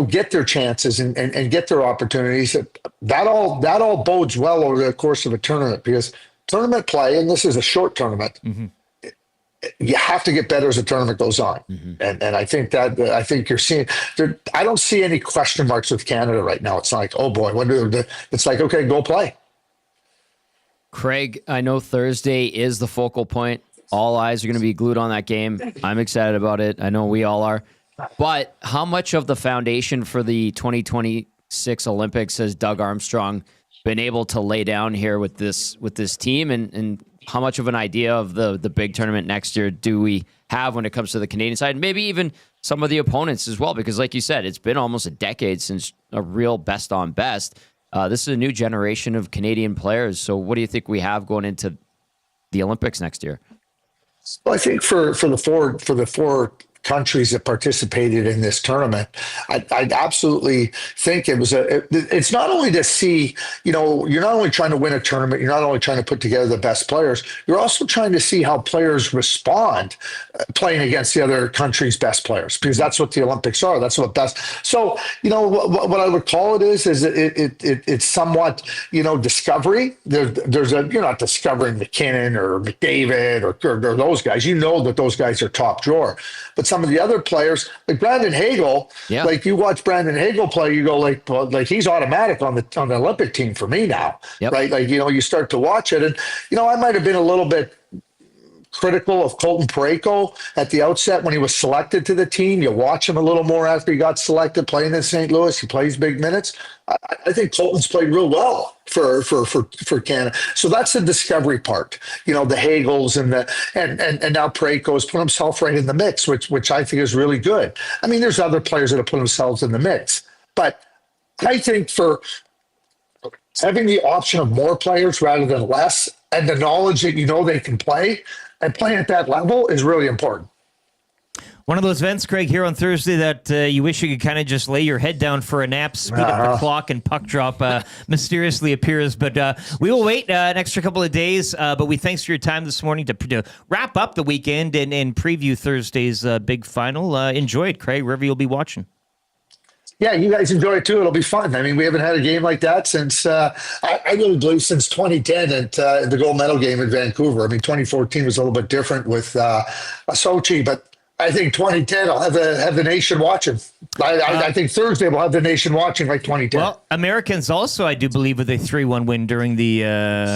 S10: get their chances and get their opportunities, that all bodes well over the course of a tournament, because tournament play, and this is a short tournament, you have to get better as the tournament goes on. And I think you're seeing there. I don't see any question marks with Canada right now. It's like, oh boy, it's like, okay, go play.
S7: Craig, I know Thursday is the focal point. All eyes are going to be glued on that game. I'm excited about it. I know we all are. But how much of the foundation for the 2026 Olympics has Doug Armstrong been able to lay down here with this team? And how much of an idea of the big tournament next year do we have when it comes to the Canadian side? And maybe even some of the opponents as well, because like you said, it's been almost a decade since a real best on best. This is a new generation of Canadian players. So what do you think we have going into the Olympics next year?
S10: Well, I think for the four countries that participated in this tournament, I'd absolutely think it's not only to see, you're not only trying to win a tournament, you're not only trying to put together the best players, you're also trying to see how players respond playing against the other country's best players, because that's what the Olympics are. That's what best. So, what I would call it is it's somewhat, discovery. You're not discovering McKinnon or McDavid or those guys. You know that those guys are top drawer. But some of the other players, like Brandon Hagel, like you watch Brandon Hagel play, you go like he's automatic on the Olympic team for me now, right? Like, you start to watch it, and I might have been a little bit critical of Colton Parayko at the outset when he was selected to the team. You watch him a little more after he got selected, playing in St. Louis. He plays big minutes. I think Colton's played real well for Canada. So that's the discovery part. The Hagels and now Parayko's put himself right in the mix, which I think is really good. I mean, there's other players that have put themselves in the mix, but I think for having the option of more players rather than less, and the knowledge that they can play and play at that level is really important.
S1: One of those events, Craig, here on Thursday that you wish you could kind of just lay your head down for a nap, speed up the clock, and puck drop mysteriously appears. But we will wait an extra couple of days. But we thanks for your time this morning to wrap up the weekend and preview Thursday's big final. Enjoy it, Craig, wherever you'll be watching.
S10: Yeah, you guys enjoy it too. It'll be fun. I mean, we haven't had a game like that since, I really believe, since 2010 at the gold medal game in Vancouver. I mean, 2014 was a little bit different with Sochi, but I think 2010 will have the nation watching. I think Thursday will have the nation watching like 2010.
S1: Well, Americans also, I do believe, with a 3-1 win during the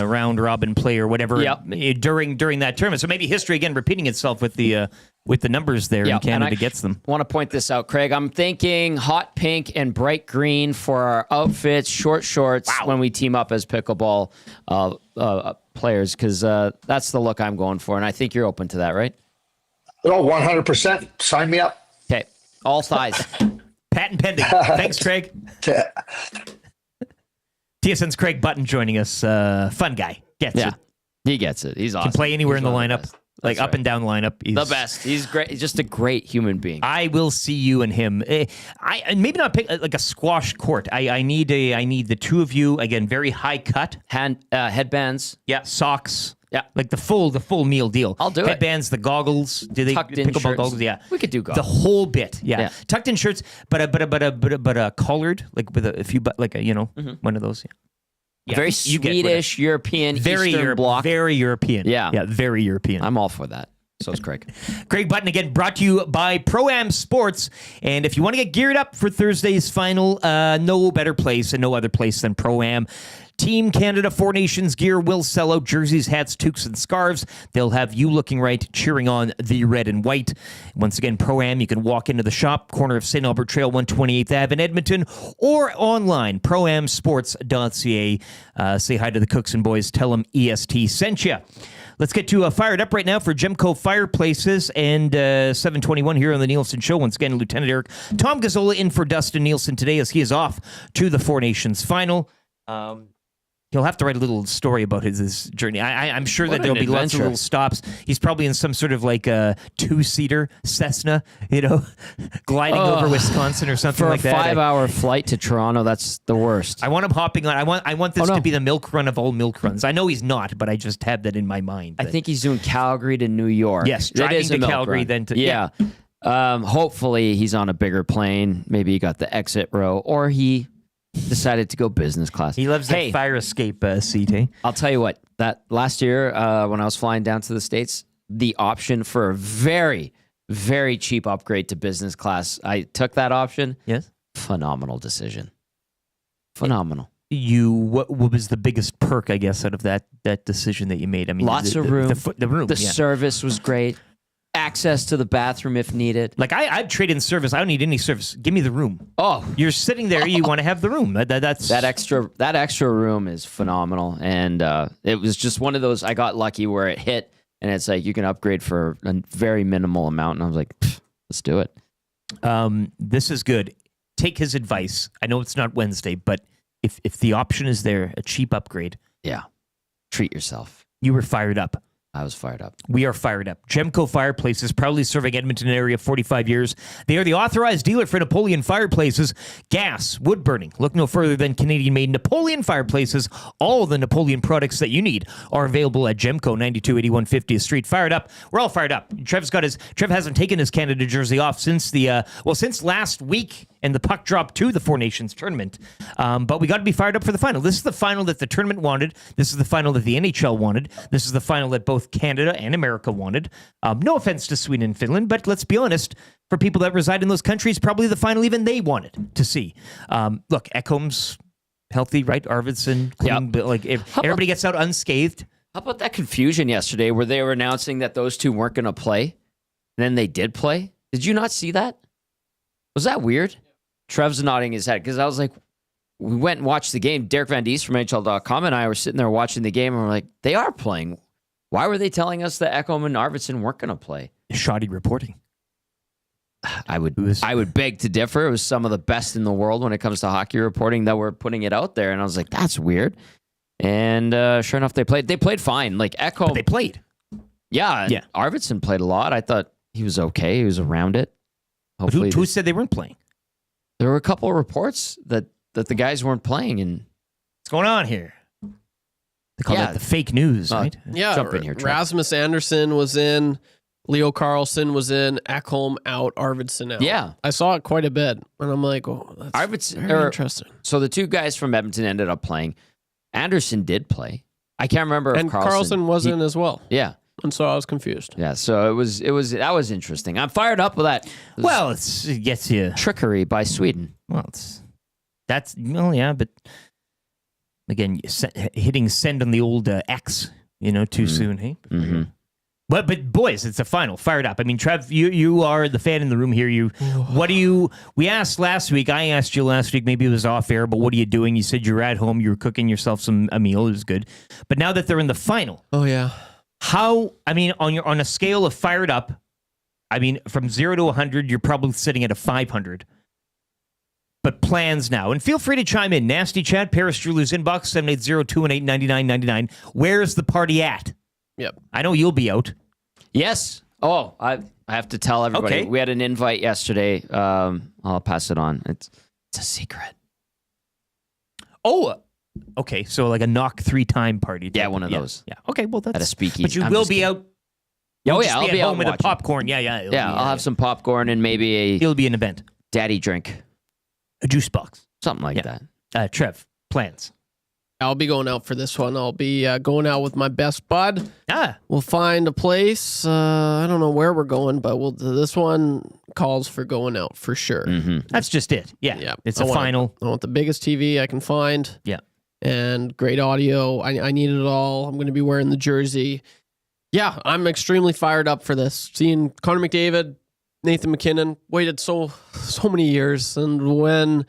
S1: round robin play or whatever during that tournament. So maybe history again repeating itself with the numbers there, and Canada gets them.
S7: I want to point this out, Craig. I'm thinking hot pink and bright green for our outfits, short shorts when we team up as pickleball players, because that's the look I'm going for, and I think you're open to that, right?
S10: Oh, 100%. Sign me up.
S7: Okay. All thighs.
S1: Patent pending. Thanks, Craig. TSN's Craig Button joining us. Fun guy. Gets it.
S7: He gets it. He's awesome.
S1: Can play anywhere in the lineup. Like up and down lineup. He's
S7: the best. He's great. He's just a great human being.
S1: I will see you and him. I maybe not pick like a squash court. I need the two of you again. Very high cut
S7: headbands.
S1: Yeah, socks. Yeah, like the full meal deal.
S7: I'll do
S1: Headbands, the goggles. Do they
S7: tucked in
S1: pickleball
S7: shirts?
S1: Goggles? Yeah,
S7: we could do goggles.
S1: The whole bit. Yeah, tucked in shirts, but collared, like with a few, like one of those. Yeah,
S7: very Swedish, European, Eastern Bloc.
S1: Very European.
S7: Yeah,
S1: very European.
S7: I'm all for that. So is Craig.
S1: Craig Button again brought to you by Pro-Am Sports. And if you want to get geared up for Thursday's final, no better place and no other place than Pro-Am. Team Canada Four Nations gear will sell out jerseys, hats, toques, and scarves. They'll have you looking right, cheering on the red and white. Once again, Pro-Am, you can walk into the shop, corner of St. Albert Trail, 128th Ave in Edmonton, or online, proamsports.ca. Say hi to the cooks and boys. Tell them EST sent you. Let's get to fired up right now for Gemco Fireplaces and 721 here on the Nielsen Show. Once again, Lieutenant Eric Tom Gazzola in for Dustin Nielsen today as he is off to the Four Nations final. He'll have to write a little story about his journey. I'm sure that there'll be lots of little stops. He's probably in some sort of like a 2-seater Cessna, gliding over Wisconsin or something like that.
S7: For a 5-hour flight to Toronto, that's the worst.
S1: I want him hopping on. I want this to be the milk run of all milk runs. I know he's not, but I just have that in my mind.
S7: I think he's doing Calgary to New York.
S1: Yes, driving to Calgary,
S7: run.
S1: then to...
S7: Yeah. Hopefully he's on a bigger plane. Maybe he got the exit row, or he decided to go business class.
S1: He loves that fire escape seat, eh?
S7: I'll tell you what, that last year when I was flying down to the States, the option for a very, very cheap upgrade to business class, I took that option.
S1: Yes.
S7: Phenomenal decision. Phenomenal.
S1: What was the biggest perk, I guess, out of that decision that you made? I mean,
S7: lots of room.
S1: The room.
S7: The service was great. Access to the bathroom if needed.
S1: Like I'd trade in service. I don't need any service. Give me the room.
S7: Oh,
S1: you're sitting there. You want to have the room. That's
S7: that extra room is phenomenal. And it was just one of those. I got lucky where it hit, and it's like you can upgrade for a very minimal amount. And I was like, let's do it.
S1: This is good. Take his advice. I know it's not Wednesday, but if the option is there, a cheap upgrade.
S7: Yeah, treat yourself.
S1: You were fired up.
S7: I was fired up.
S1: We are fired up. Gemco Fireplaces, proudly serving Edmonton area 45 years. They are the authorized dealer for Napoleon Fireplaces. Gas, wood burning. Look no further than Canadian-made Napoleon Fireplaces. All the Napoleon products that you need are available at Gemco, 9281 50th Street. Fired up. We're all fired up. Trev hasn't taken his Canada jersey off since since last week, and the puck dropped to the Four Nations tournament. But we got to be fired up for the final. This is the final that the tournament wanted. This is the final that the NHL wanted. This is the final that both Canada and America wanted. No offense to Sweden and Finland, but let's be honest, for people that reside in those countries, probably the final even they wanted to see. Look, Ekholm's healthy, right? Arvidsson, clean, but like if everybody gets out unscathed.
S7: How about that confusion yesterday where they were announcing that those two weren't going to play, and then they did play? Did you not see that? Was that weird? Trev's nodding his head because I was like, we went and watched the game. Derek Van Diest from NHL.com and I were sitting there watching the game, and we're like, they are playing. Why were they telling us that Ekholm and Arvidsson weren't going to play?
S1: Shoddy reporting.
S7: I would beg to differ. It was some of the best in the world when it comes to hockey reporting that were putting it out there, and I was like, that's weird. And sure enough, they played. They played fine. Like Ekholm,
S1: but they played.
S7: Yeah. Arvidsson played a lot. I thought he was okay. He was around it.
S1: Hopefully, who said they weren't playing?
S7: There were a couple of reports that the guys weren't playing. And
S1: what's going on here? They call that the fake news, right?
S3: Yeah,
S7: jump in here, Trent.
S3: Rasmus Anderson was in, Leo Carlson was in, Ekholm out, Arvidsson out.
S7: Yeah.
S3: I saw it quite a bit, and I'm like, oh, that's
S7: Arvidsson,
S3: very interesting.
S7: So the two guys from Edmonton ended up playing. Anderson did play. I can't remember if
S3: Carlson was in as well.
S7: Yeah.
S3: And so I was confused.
S7: Yeah, so that was interesting. I'm fired up with that.
S1: Well, it gets you
S7: trickery by Sweden.
S1: Well, but again, hitting send on the old X, too soon, hey?
S7: Mm-hmm.
S1: But boys, it's a final. Fired up. I mean, Trev, you are the fan in the room here. We asked last week, I asked you last week, maybe it was off air, but what are you doing? You said you were at home, you were cooking yourself a meal. It was good. But now that they're in the final.
S3: Oh, yeah.
S1: On a scale of fired up, from 0 to 100, you're probably sitting at a 500. But plans now. And feel free to chime in. Nasty Chat, Paris Drewler's inbox, 780-218-9999. Where's the party at?
S3: Yep.
S1: I know you'll be out.
S7: Yes. Oh, I have to tell everybody.
S1: Okay.
S7: We had an invite yesterday. I'll pass it on. It's a secret.
S1: Oh, okay. So like a knock 3-time party.
S7: Yeah, one of those.
S1: Yeah. Okay, well, that's...
S7: At a speakeasy.
S1: But you will be out...
S7: Oh, yeah, I'll be
S1: at
S7: out
S1: home with
S7: watching.
S1: a popcorn. Yeah.
S7: I'll have some popcorn and maybe
S1: It'll be an event.
S7: daddy drink.
S1: A juice box.
S7: Something like that.
S1: Trev, plans.
S3: I'll be going out for this one. I'll be going out with my best bud. We'll find a place. I don't know where we're going, but this one calls for going out for sure.
S1: That's just it. Yeah. It's a final.
S3: I want the biggest TV I can find.
S1: Yeah.
S3: And great audio. I need it all. I'm going to be wearing the jersey. Yeah, I'm extremely fired up for this. Seeing Connor McDavid, Nathan McKinnon, waited so many years. And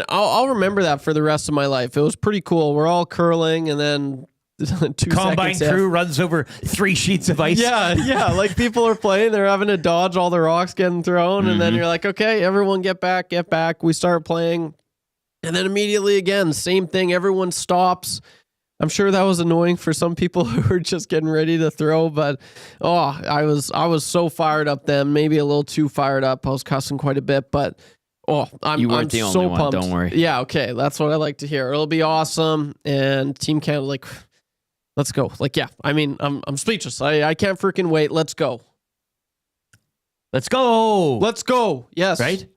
S3: I'll remember that for the rest of my life. It was pretty cool. We're all curling and then 2
S1: Combine
S3: seconds
S1: crew runs over 3 sheets of ice.
S3: Yeah. Like people are playing, they're having to dodge all the rocks getting thrown, and then you're like, okay, everyone get back. We start playing, and then immediately again, same thing. Everyone stops. I'm sure that was annoying for some people who were just getting ready to throw, but I was so fired up then, maybe a little too fired up. I was cussing quite a bit, but
S7: You weren't the only one,
S3: pumped.
S7: don't worry.
S3: Yeah, okay, that's what I like to hear. It'll be awesome, and Team Canada, let's go. I'm speechless. I can't freaking wait. Let's go.
S1: Let's go.
S3: Let's go. Yes.
S1: Right?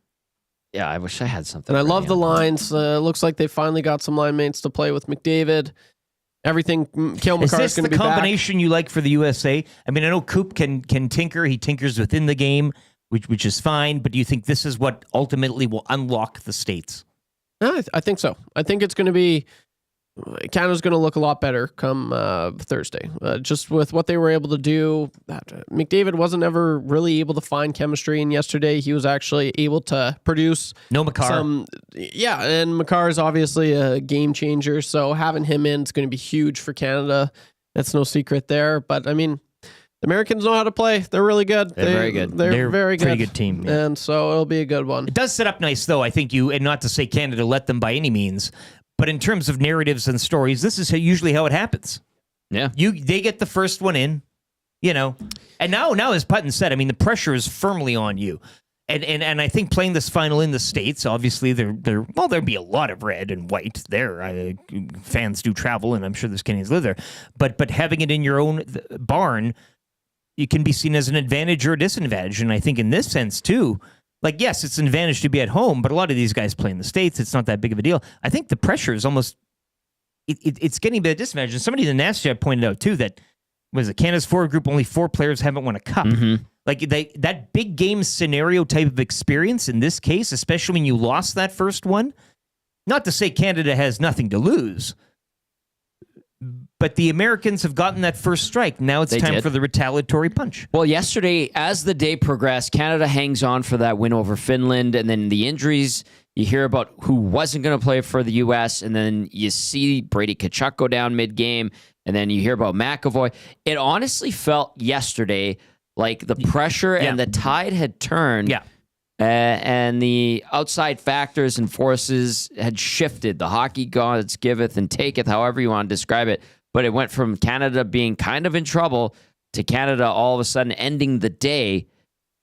S7: Yeah, I wish I had something.
S3: And I love
S7: ready
S3: the
S7: on
S3: lines. Looks like they finally got some line mates to play with McDavid. Everything. Kale
S1: Is
S3: McCarr's
S1: this
S3: going
S1: the
S3: to be back.
S1: combination you like for the USA? I know Coop can tinker. He tinkers within the game, which is fine. But do you think this is what ultimately will unlock the States?
S3: I think so. I think it's going to be. Canada's going to look a lot better come Thursday. Just with what they were able to do. McDavid wasn't ever really able to find chemistry, and yesterday he was actually able to produce.
S1: No Makar.
S3: And Makar is obviously a game changer, so having him in is going to be huge for Canada. That's no secret there. But the Americans know how to play. They're really good.
S7: They're very good.
S3: They're very good.
S1: Pretty good team. Yeah.
S3: And so it'll be a good one.
S1: It does set up nice, though. I think and not to say Canada let them by any means, but in terms of narratives and stories, this is usually how it happens.
S7: Yeah.
S1: They get the first one in, and now as Putton said, the pressure is firmly on you. And I think playing this final in the States, obviously there'll be a lot of red and white there. Fans do travel, and I'm sure there's Canadians live there. But having it in your own barn, it can be seen as an advantage or a disadvantage. And I think in this sense too, yes, it's an advantage to be at home, but a lot of these guys play in the States. It's not that big of a deal. I think the pressure is almost it's getting a bit of disadvantage. And somebody in the Nasty chat pointed out too that Canada's forward group, only 4 players haven't won a cup. That big game scenario type of experience in this case, especially when you lost that first one. Not to say Canada has nothing to lose, but the Americans have gotten that first strike. Now it's time for the retaliatory punch.
S7: Well, yesterday, as the day progressed, Canada hangs on for that win over Finland, and then the injuries, you hear about who wasn't going to play for the U.S., and then you see Brady Tkachuk go down mid-game, and then you hear about McAvoy. It honestly felt yesterday like the pressure and the tide had turned.
S1: Yeah.
S7: And the outside factors and forces had shifted. The hockey gods giveth and taketh, however you want to describe it. But it went from Canada being kind of in trouble to Canada all of a sudden ending the day,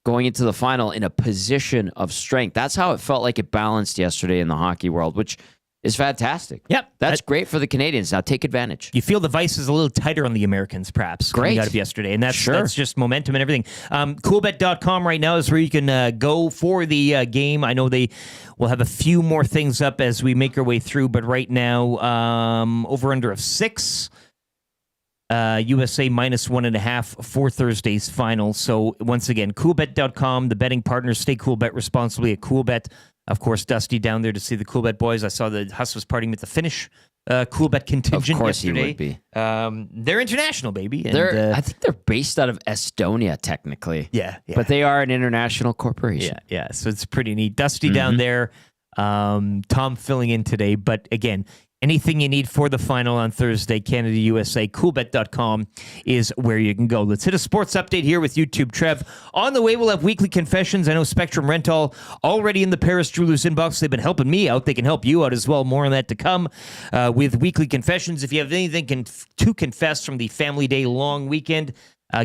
S7: going into the final in a position of strength. That's how it felt like it balanced yesterday in the hockey world, which is fantastic.
S1: Yep.
S7: That's great for the Canadians. Now take advantage.
S1: You feel the vice is a little tighter on the Americans, perhaps, coming out of yesterday. And that's just momentum and everything. Coolbet.com right now is where you can go for the game. I know they will have a few more things up as we make our way through, but right now, over under of 6. USA minus 1.5 for Thursday's final. So once again, coolbet.com, the betting partners. Stay cool, bet responsibly at Coolbet. Of course, Dusty down there to see the Coolbet boys. I saw the Huss was partying with the Finnish Coolbet contingent
S7: of course
S1: yesterday.
S7: He would be.
S1: They're international, baby. And,
S7: I think they're based out of Estonia, technically.
S1: Yeah.
S7: But they are an international corporation.
S1: Yeah. So it's pretty neat. Dusty down there. Tom filling in today. But again, anything you need for the final on Thursday, Canada, USA, coolbet.com is where you can go. Let's hit a sports update here with YouTube Trev. On the way, we'll have weekly confessions. I know Spectrum Rental already in the Paris Jewelers inbox. They've been helping me out. They can help you out as well. More on that to come with weekly confessions. If you have anything to confess from the Family Day long weekend,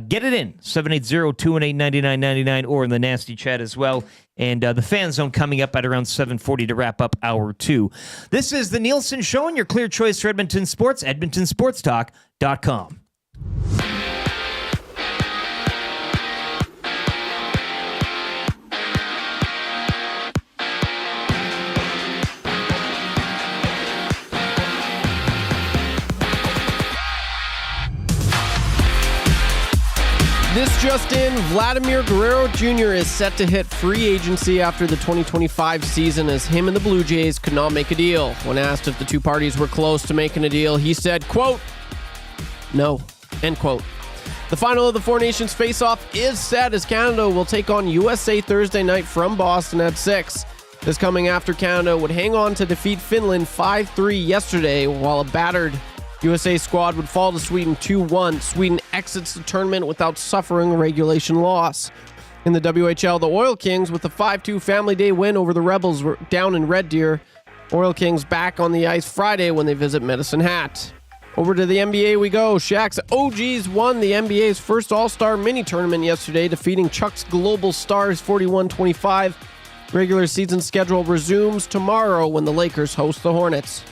S1: get it in, 780-218-9999 or in the Nasty Chat as well. And the Fan Zone coming up at around 7:40 to wrap up hour 2. This is the Nielsen Show and your clear choice for Edmonton Sports, edmontonsportstalk.com.
S3: This just in, Vladimir Guerrero Jr. is set to hit free agency after the 2025 season as him and the Blue Jays could not make a deal. When asked if the two parties were close to making a deal, he said, quote, "No," end quote. The final of the Four Nations face-off is set as Canada will take on USA Thursday night from Boston at 6. This coming after Canada would hang on to defeat Finland 5-3 yesterday, while a battered USA squad would fall to Sweden 2-1. Sweden exits the tournament without suffering a regulation loss. In the WHL, the Oil Kings, with a 5-2 Family Day win over the Rebels, were down in Red Deer. Oil Kings back on the ice Friday when they visit Medicine Hat. Over to the NBA we go. Shaq's OGs won the NBA's first All-Star mini-tournament yesterday, defeating Chuck's Global Stars 41-25. Regular season schedule resumes tomorrow when the Lakers host the Hornets.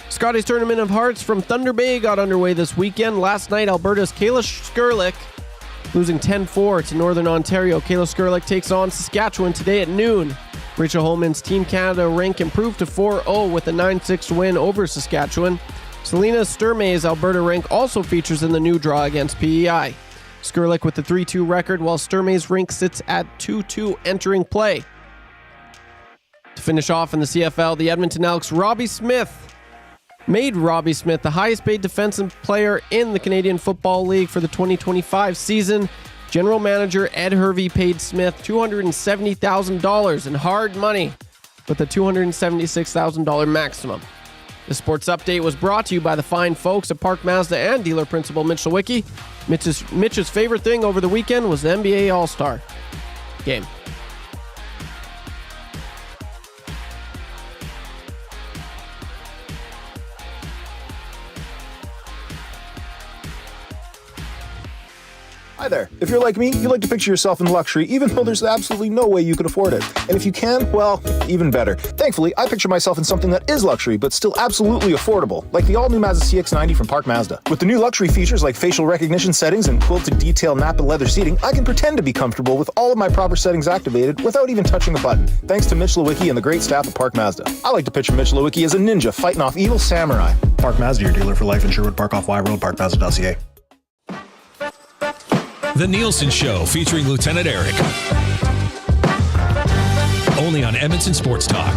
S3: Scotty's Tournament of Hearts from Thunder Bay got underway this weekend. Last night, Alberta's Kayla Skurlik losing 10-4 to Northern Ontario. Kayla Skurlik takes on Saskatchewan today at noon. Rachel Holman's Team Canada rank improved to 4-0 with a 9-6 win over Saskatchewan. Selena Sturmay's Alberta rank also features in the new draw against PEI. Skurlik with the 3-2 record, while Sturmay's rank sits at 2-2 entering play. To finish off in the CFL, the Edmonton Elks' Robbie Smith made Robbie Smith the highest paid defensive player in the Canadian Football League for the 2025 season. General Manager Ed Hervey paid Smith $270,000 in hard money, with a $276,000 maximum. The sports update was brought to you by the fine folks at Park Mazda and dealer principal Mitch Lewicki. Mitch's favorite thing over the weekend was the NBA All-Star game.
S11: Hi there. If you're like me, you like to picture yourself in luxury, even though there's absolutely no way you could afford it. And if you can, well, even better. Thankfully, I picture myself in something that is luxury, but still absolutely affordable, like the all-new Mazda CX-90 from Park Mazda. With the new luxury features like facial recognition settings and quilted detail Napa leather seating, I can pretend to be comfortable with all of my proper settings activated without even touching a button, thanks to Mitch Lewicki and the great staff at Park Mazda. I like to picture Mitch Lewicki as a ninja fighting off evil samurai.
S12: Park Mazda, your dealer for life in Sherwood Park off Y Road, parkmazda.ca.
S2: The Nielson Show featuring Lieutenant Eric. Only on Edmonton Sports Talk.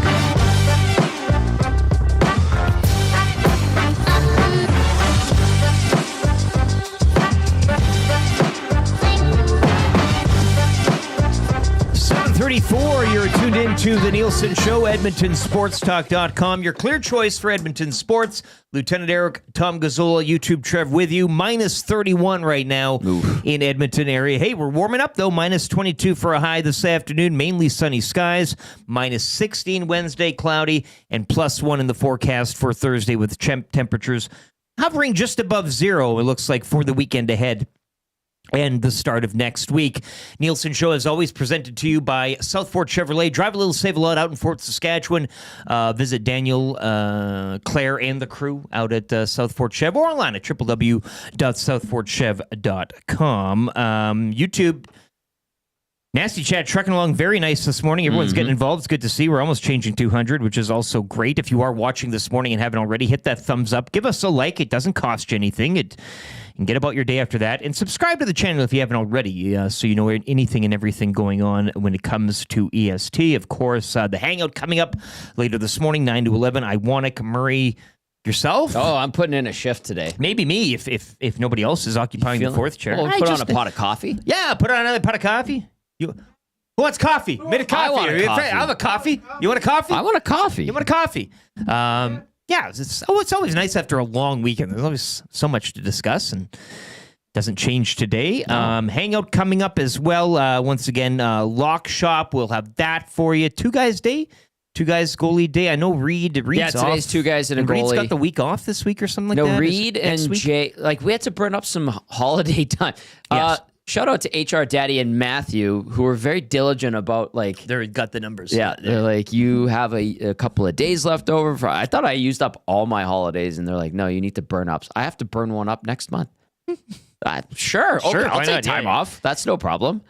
S1: You're tuned into the Nielson Show, EdmontonSportsTalk.com. Your clear choice for Edmonton sports. Lieutenant Eric, Tom Gazzola, YouTube Trev with you. Minus 31 right now in Edmonton area. Hey, we're warming up though. Minus 22 for a high this afternoon. Mainly sunny skies. Minus 16 Wednesday, cloudy, and plus 1 in the forecast for Thursday with temperatures hovering just above zero, it looks like, for the weekend ahead and the start of next week. Nielson Show, as always, presented to you by South Fort Chevrolet. Drive a little, save a lot out in Fort Saskatchewan. Visit Daniel, Claire, and the crew out at South Fort Chev, or online at www.southfortchev.com. YouTube, Nasty Chat trucking along very nice this morning. Everyone's getting involved. It's good to see. We're almost changing 200, which is also great. If you are watching this morning and haven't already, hit that thumbs up. Give us a like. It doesn't cost you anything. And get about your day after that. And subscribe to the channel if you haven't already, so you know anything and everything going on when it comes to EST. Of course, the Hangout coming up later this morning, 9 to 11. Iwanek, Murray, yourself?
S7: Oh, I'm putting in a shift today.
S1: Maybe me if nobody else is occupying the fourth chair.
S7: Well, put on a pot of coffee.
S1: Yeah, put on another pot of coffy. Who wants coffee? Made a coffee.
S7: I want a coffee.
S1: I have a coffee. You want a coffee?
S7: I want a coffee.
S1: You want a coffee? Yeah, it's always nice after a long weekend. There's always so much to discuss, and doesn't change today. No. Hangout coming up as well. Once again, Lock Shop. We'll have that for you. Two guys goalie day. I know Reed's
S7: today's
S1: off.
S7: two guys and a goalie.
S1: Reed's got the week off this week or something like that.
S7: No, Reed and Jay. Like, we had to burn up some holiday time.
S1: Yes.
S7: Shout out to HR Daddy and Matthew, who were very diligent about, like...
S1: They got the numbers.
S7: Yeah, they're like, you have a couple of days left over. I thought I used up all my holidays, and they're like, no, you need to burn up. So I have to burn one up next month. Sure, okay, I'll take time off. That's no problem.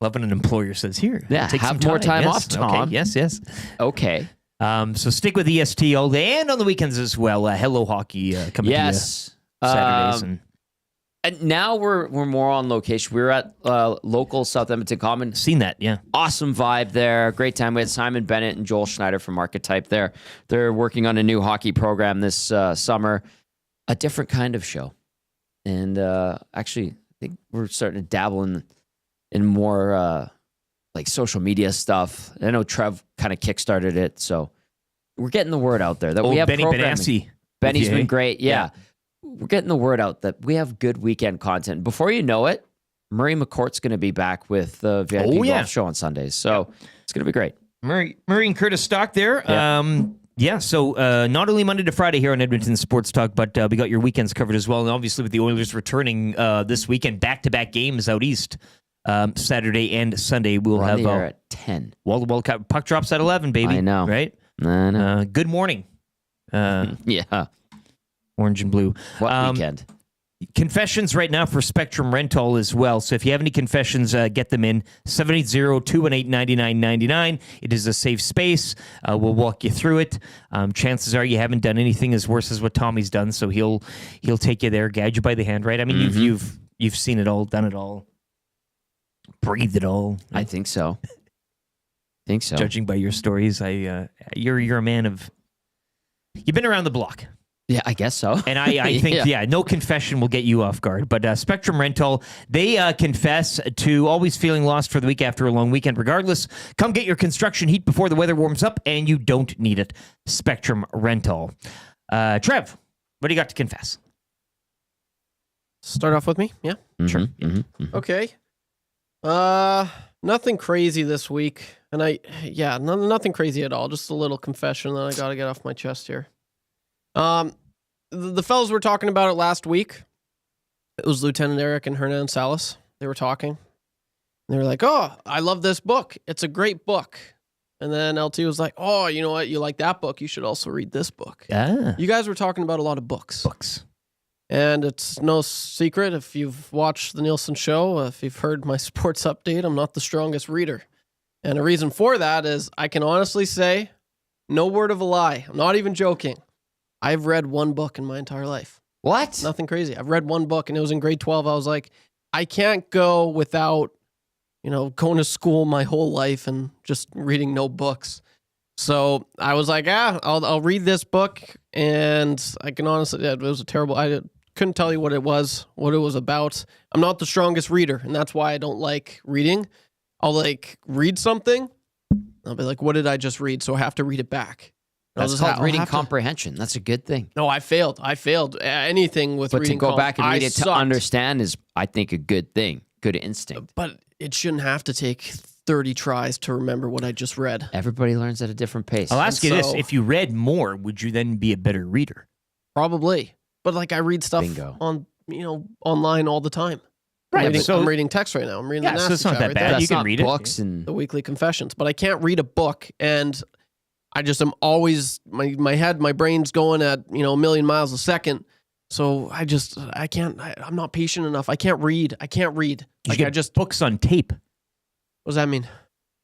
S1: Love when an employer says, here,
S7: yeah,
S1: take
S7: have more time off, Tom.
S1: Okay. Yes.
S7: Okay.
S1: So stick with EST all day and on the weekends as well. Hello Hockey coming to you Saturdays and
S7: And now we're more on location. We were at local South Edmonton Common.
S1: Seen that, yeah.
S7: Awesome vibe there. Great time. We had Simon Bennett and Joel Schneider from Archetype there. They're working on a new hockey program this summer. A different kind of show. And actually, I think we're starting to dabble in more like social media stuff. I know Trev kind of kickstarted it, so we're getting the word out there that we have
S1: Benny
S7: programming.
S1: Benassi.
S7: Benny's been great. Yeah. We're getting the word out that we have good weekend content. Before you know it, Murray McCourt's going to be back with the VIP Golf Show on Sundays. So it's going to be great.
S1: Murray and Curtis Stock there. So not only Monday to Friday here on Edmonton Sports Talk, but we got your weekends covered as well. And obviously with the Oilers returning this weekend, back-to-back games out east, Saturday and Sunday. We'll
S7: We're
S1: have
S7: on the air at 10.
S1: Wall-to-wall puck drops at 11, baby.
S7: I know.
S1: Right?
S7: I know.
S1: Good morning.
S7: Yeah.
S1: Orange and blue.
S7: What weekend?
S1: Confessions right now for Spectrum Rental as well. So if you have any confessions, get them in. 780-218-9999. It is a safe space. We'll walk you through it. Chances are you haven't done anything as worse as what Tommy's done, so he'll take you there, guide you by the hand, right? I mean, you've seen it all, done it all, breathed it all.
S7: I think so.
S1: Judging by your stories, you're a man of. You've been around the block.
S7: Yeah, I guess so.
S1: And I think, no confession will get you off guard. But Spectrum Rental, they confess to always feeling lost for the week after a long weekend. Regardless, come get your construction heat before the weather warms up, and you don't need it. Spectrum Rental. Trev, what do you got to confess?
S3: Start off with me? Yeah?
S1: Sure.
S3: Okay. Nothing crazy this week. And nothing crazy at all. Just a little confession that I got to get off my chest here. The fellas were talking about it last week. It was Lieutenant Eric and Hernan Salas. They were talking. And they were like, "Oh, I love this book. It's a great book." And then LT was like, "Oh, you know what? You like that book. You should also read this book."
S1: Ah.
S3: You guys were talking about a lot of books. And it's no secret, if you've watched the Nielsen Show, if you've heard my sports update, I'm not the strongest reader. And the reason for that is I can honestly say, no word of a lie, I'm not even joking, I've read one book in my entire life.
S7: What?
S3: Nothing crazy. I've read one book, and it was in grade 12. I was like, I can't go without, going to school my whole life and just reading no books. So I was like, I'll read this book, and I can honestly, it was a terrible, I couldn't tell you what it was about. I'm not the strongest reader, and that's why I don't like reading. I'll read something, I'll be like, what did I just read? So I have to read it back.
S7: That's called reading comprehension. That's a good thing.
S3: No, I failed. Anything with reading.
S7: But to go back and read it to understand is, I think, a good thing. Good instinct.
S3: But it shouldn't have to take 30 tries to remember what I just read.
S7: Everybody learns at a different pace.
S1: I'll ask you this. If you read more, would you then be a better reader?
S3: Probably. But I read stuff on online all the time.
S1: Right.
S3: I'm reading text right now. I'm reading the
S1: so it's not that bad.
S7: That's
S1: you can
S7: not
S1: read
S7: books
S1: it.
S7: and
S3: the weekly confessions. But I can't read a book, and I just am always my brain's going at a million miles a second. So I can't. I'm not patient enough. I can't read.
S1: You get books on tape.
S3: What does that mean?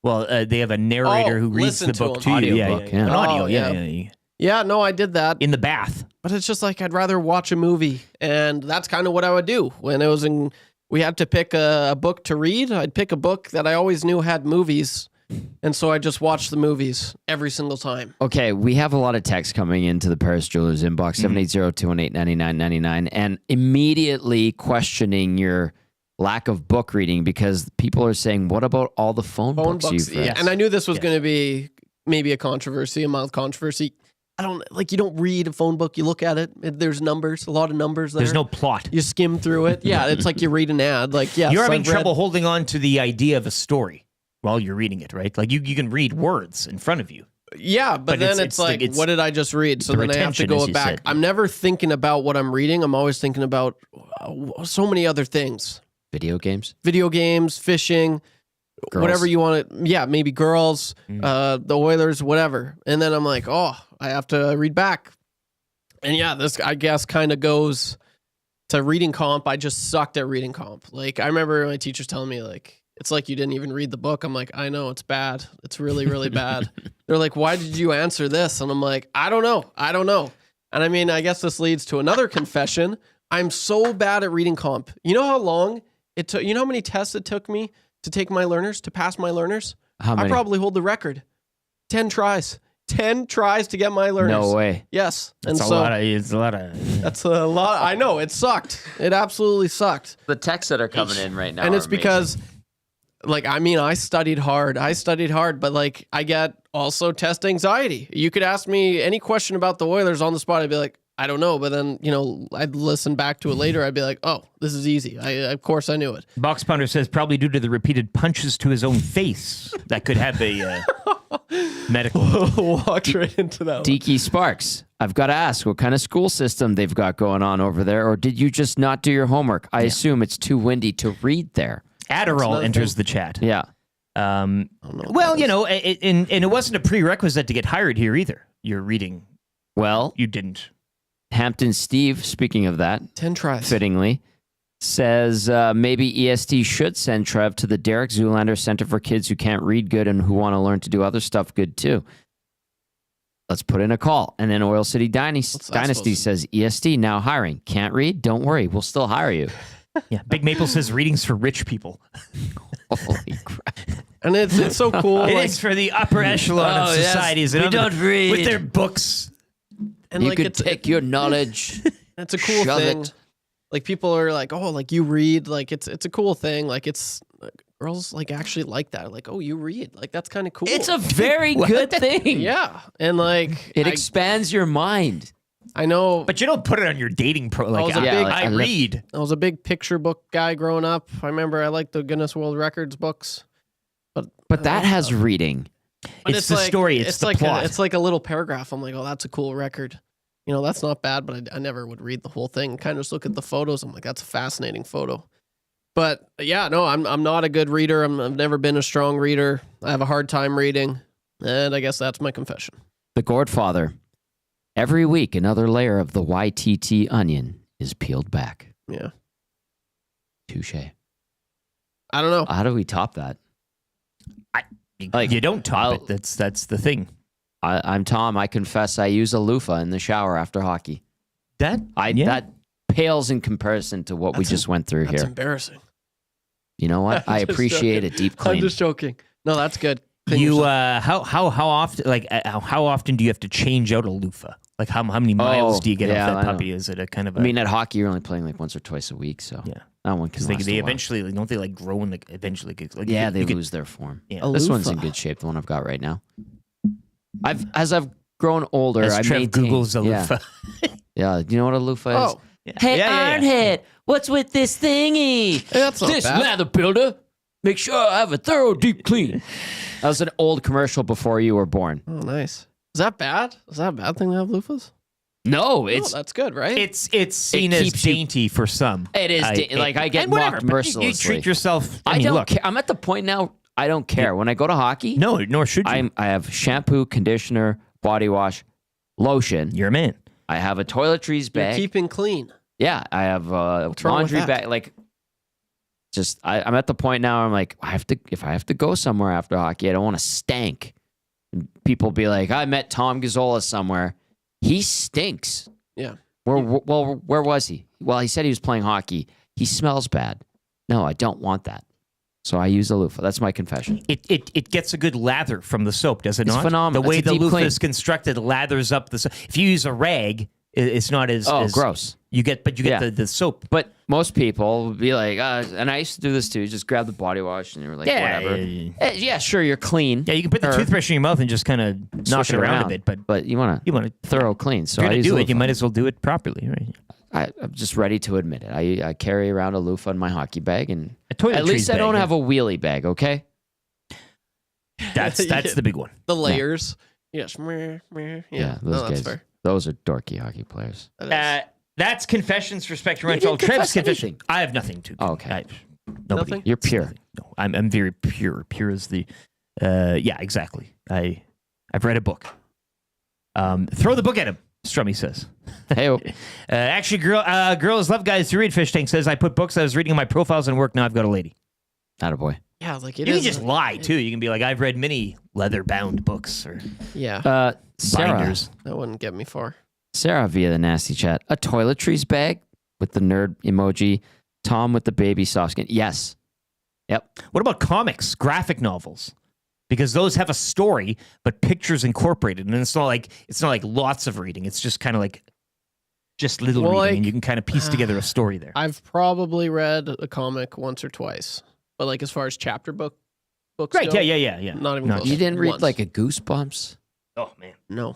S1: Well, they have a narrator who reads the book to you. An audio.
S3: Yeah, no, I did that
S1: in the bath.
S3: But it's just I'd rather watch a movie, and that's kind of what I would do when it was in. We had to pick a book to read. I'd pick a book that I always knew had movies, and so I just watched the movies every single time.
S7: Okay, we have a lot of text coming into the Paris Jewelers inbox, 780-218-9999, and immediately questioning your lack of book reading because people are saying, what about all the phone books you've read?
S3: Yeah, and I knew this was going to be maybe a mild controversy. I don't you don't read a phone book. You look at it. There's numbers, a lot of numbers there.
S1: There's no plot.
S3: You skim through it. Yeah, it's like you read an ad.
S1: You're having trouble holding on to the idea of a story while you're reading it, right? You can read words in front of you.
S3: Yeah, but then it's what did I just read? So then I have to go back. I'm never thinking about what I'm reading. I'm always thinking about so many other things.
S7: Video games,
S3: fishing, girls. Whatever you want to. Yeah, maybe girls, the Oilers, whatever. And then I'm like, I have to read back. And yeah, this I guess kind of goes to reading comp. I just sucked at reading comp. I remember my teachers telling me it's like you didn't even read the book. I'm like, I know, it's bad. It's really, really bad. They're like, why did you answer this? And I'm like, I don't know. And I mean, I guess this leads to another confession. I'm so bad at reading comp. You know how long it took? You know how many tests it took me to take my learners, to pass my learners?
S7: How many?
S3: I probably hold the record. 10 tries. 10 tries to get my learners.
S7: No way.
S3: Yes.
S1: It's a lot of.
S3: That's a lot. I know. It sucked. It absolutely sucked.
S7: The texts that are coming in right now.
S3: And it's
S7: are
S3: because, like, I mean, I studied hard, but like, I get also test anxiety. You could ask me any question about the Oilers on the spot. I'd be like, I don't know. But then, I'd listen back to it later. I'd be like, oh, this is easy. Of course I knew it.
S1: Box Pounder says probably due to the repeated punches to his own face that could have a medical.
S3: Walked right into that one.
S7: Deaky Sparks. I've got to ask what kind of school system they've got going on over there, or did you just not do your homework? I assume it's too windy to read there.
S1: Adderall enters the chat.
S7: Yeah.
S1: Well, and it wasn't a prerequisite to get hired here either. You're reading.
S7: Well,
S1: you didn't.
S7: Hampton Steve, speaking of that,
S3: 10 tries.
S7: Fittingly, says maybe EST should send Trev to the Derek Zoolander Center for Kids Who Can't Read Good and who want to learn to do other stuff good too. Let's put in a call. And then Oil City Dynasty says EST now hiring. Can't read? Don't worry. We'll still hire you.
S1: Yeah. Big Maple says readings for rich people.
S7: Holy crap.
S3: And it's so cool.
S1: It is for the upper echelon of societies.
S7: We don't read.
S1: With their books.
S3: And
S7: you
S3: like,
S7: could take your knowledge.
S3: It's a cool
S7: shove
S3: thing.
S7: it.
S3: Like people are like, oh, like you read. Like it's a cool thing. Like it's girls like actually like that. Like, oh, you read. Like that's kind of cool.
S7: It's a very good thing.
S3: Yeah, and like
S7: it expands your mind.
S3: I know,
S1: but you don't put it on your dating pro. Like
S3: I
S1: read.
S3: I was a big picture book guy growing up. I remember I liked the Guinness World Records books,
S7: but that has reading.
S1: It's the story. It's the
S3: like
S1: plot.
S3: It's like a little paragraph. I'm like, oh, that's a cool record. That's not bad, but I never would read the whole thing. Kind of just look at the photos. I'm like, that's a fascinating photo. But yeah, no, I'm not a good reader. I've never been a strong reader. I have a hard time reading, and I guess that's my confession.
S7: The Godfather. Every week, another layer of the YTT onion is peeled back.
S3: Yeah.
S7: Touche.
S3: I don't know.
S7: How do we top that?
S1: You don't top it. That's the thing.
S7: I'm Tom. I confess I use a loofah in the shower after hockey.
S1: That
S7: pales in comparison to what we just went through
S3: That's
S7: here.
S3: embarrassing.
S7: You know what? I appreciate a deep clean.
S3: I'm just joking. No, that's good.
S1: You how often how often do you have to change out a loofah? Like how many miles do you get off that puppy? Is it a kind of
S7: I mean, at hockey, you're only playing like once or twice a week, so
S1: yeah.
S7: That one can last
S1: they
S7: a while.
S1: eventually don't they like grow and eventually like
S7: yeah, they lose their form.
S1: Yeah.
S7: This one's in good shape. The one I've got right now. As I've grown older, I
S1: Trev Googles a loofah.
S7: Yeah, do you know what a loofah is?
S3: Oh.
S7: Hey, Ironhead, what's with this thingy?
S3: That's not
S7: this
S3: bad.
S7: lather builder. Make sure I have a thorough deep clean. That was an old commercial before you were born.
S3: Oh, nice. Is that bad? Is that a bad thing to have loofahs?
S7: No, it's
S3: that's good, right?
S1: It's seen as dainty for some.
S7: It is I get mocked mercilessly.
S1: You treat yourself.
S7: I don't care. I'm at the point now. I don't care when I go to hockey.
S1: No, nor should you.
S7: I have shampoo, conditioner, body wash, lotion.
S1: You're a man.
S7: I have a toiletries bag.
S3: You're keeping clean.
S7: Yeah, I have a
S3: What's wrong with
S7: laundry
S3: that?
S7: bag. Like, just I'm at the point now. I'm like, if I have to go somewhere after hockey, I don't want to stank. And people be like, I met Tom Gazzola somewhere. He stinks.
S3: Yeah.
S7: Where was he? Well, he said he was playing hockey. He smells bad. No, I don't want that. So I use a loofah. That's my confession.
S1: It gets a good lather from the soap, does it not?
S7: It's phenomenal.
S1: The way
S7: It's a
S1: the
S7: deep
S1: loofah
S7: clean.
S1: is constructed lathers up the soap. If you use a rag, it's not as
S7: gross.
S1: You get the soap.
S7: But most people would be like, and I used to do this too. You just grab the body wash and you're like, whatever. Yeah, sure, you're clean.
S1: Yeah, you can put the toothbrush in your mouth and just kind of knock it around a bit. But
S7: you want to thorough clean. So
S1: if you're
S7: I
S1: going
S7: use
S1: to do
S7: a
S1: it, you
S7: loofah.
S1: might as well do it properly, right?
S7: I'm just ready to admit it. I carry around a loofah in my hocky bag, and
S1: toiletries
S7: at least I
S1: bag,
S7: don't
S1: yeah.
S7: have a wheelie bag. Okay,
S1: That's the big one.
S3: The layers. Yes. Yeah,
S7: those
S3: no, that's
S7: guys.
S3: fair.
S7: Those are dorky hockey players.
S1: That's confessions for Spectrum
S7: You
S1: Rental.
S7: didn't confess
S1: Trev's confession.
S7: anything.
S1: I have nothing to.
S7: Okay.
S1: Nobody.
S3: Nothing?
S7: You're pure.
S1: No, I'm very pure. Pure as the. Yeah, exactly. I've read a book. Throw the book at him. Strummy says.
S7: Hey,
S1: actually, girls love guys who read. Fish Tank says I put books I was reading in my profiles and work. Now I've got a lady.
S7: attaboy.
S3: Yeah, like
S1: You can just lie too. You can be like, I've read many leather-bound books or
S3: Yeah,
S7: Sarah.
S1: binders.
S3: that wouldn't get me far.
S7: Sarah via the nasty chat. A toiletries bag with the nerd emoji. Tom with the baby soft skin. Yes. Yep.
S1: What about comics, graphic novels? Because those have a story, but pictures incorporated, and it's not like lots of reading. It's just kind of like just little reading, and you can kind of piece together a story there.
S3: I've probably read a comic once or twice, but like as far as chapter books,
S1: right?
S3: go,
S1: Yeah.
S3: Not even close.
S7: You didn't read
S3: Once.
S7: like a Goosebumps?
S1: Oh man,
S3: No.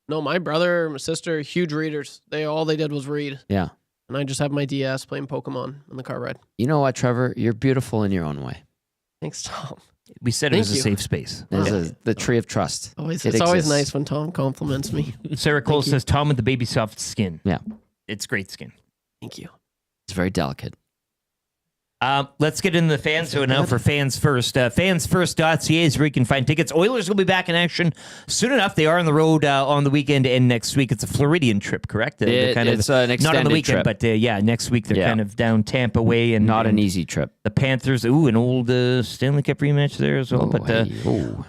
S3: My brother, my sister, huge readers. All they did was read,
S7: Yeah.
S3: and I just have my DS playing Pokemon on the car ride.
S7: You know what, Trevor? You're beautiful in your own way.
S3: Thanks, Tom.
S1: we said it was a safe space.
S7: There's the tree of trust.
S3: It's
S7: It
S3: always
S7: exists.
S3: nice when Tom compliments me.
S1: Sarah Cole says Tom with the baby soft skin.
S7: Yeah.
S1: It's great skin.
S3: Thank you.
S7: It's very delicate.
S1: Let's get into the fan zone now for Fans First. Fansfirst.ca is where you can find tickets. Oilers will be back in action soon enough. They are on the road on the weekend and next week. It's a Floridian trip, correct?
S7: It's an extended
S1: not on the weekend,
S7: trip.
S1: but next week they're kind of down Tampa way. And
S7: Not an easy trip.
S1: The Panthers, an old Stanley Cup rematch there as well.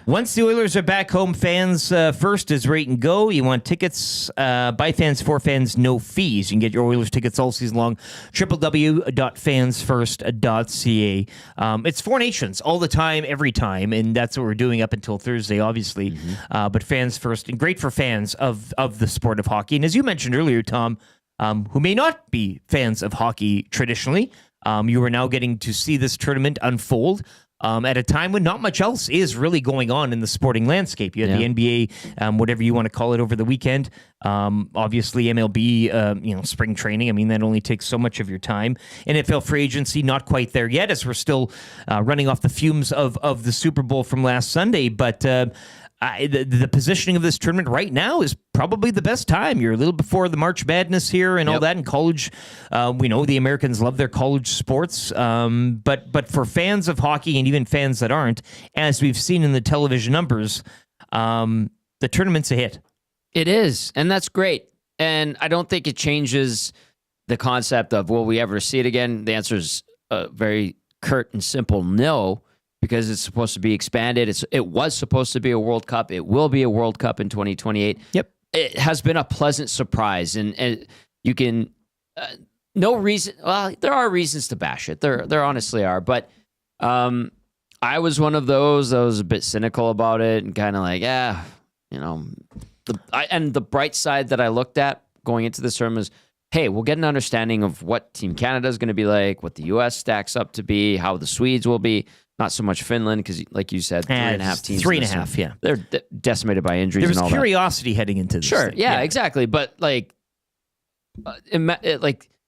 S1: Once the Oilers are back home, Fans First is where you can go. You want tickets by fans, for fans, no fees. You can get your Oilers tickets all season long. www.fansfirst.ca. It's Four Nations all the time, every time, and that's what we're doing up until Thursday, obviously. But Fans First, and great for fans of the sport of hockey. And as you mentioned earlier, Tom, who may not be fans of hockey traditionally, you are now getting to see this tournament unfold at a time when not much else is really going on in the sporting landscape. You had the NBA, whatever you want to call it, over the weekend. Obviously, MLB, spring training. I mean, that only takes so much of your time. NFL free agency, not quite there yet, as we're still running off the fumes of the Super Bowl from last Sunday. But the positioning of this tournament right now is probably the best time. You're a little before the March Madness here and all that in college. We know the Americans love their college sports, but for fans of hockey and even fans that aren't, as we've seen in the television numbers, the tournament's a hit.
S7: It is, and that's great. And I don't think it changes the concept of, will we ever see it again? The answer is very curt and simple, no. Because it's supposed to be expanded. It was supposed to be a World Cup. It will be a World Cup in 2028.
S1: Yep.
S7: It has been a pleasant surprise. And you can, no reason, well, there are reasons to bash it. There honestly are. But I was one of those that was a bit cynical about it and kind of like, and the bright side that I looked at going into this term is, hey, we'll get an understanding of what Team Canada is going to be like, what the U.S. stacks up to be, how the Swedes will be. Not so much Finland, because like you said, 3.5 teams.
S1: 3.5, yeah.
S7: They're decimated by injuries and all that.
S1: There was curiosity heading into this.
S7: Sure,
S1: thing.
S7: yeah, exactly. But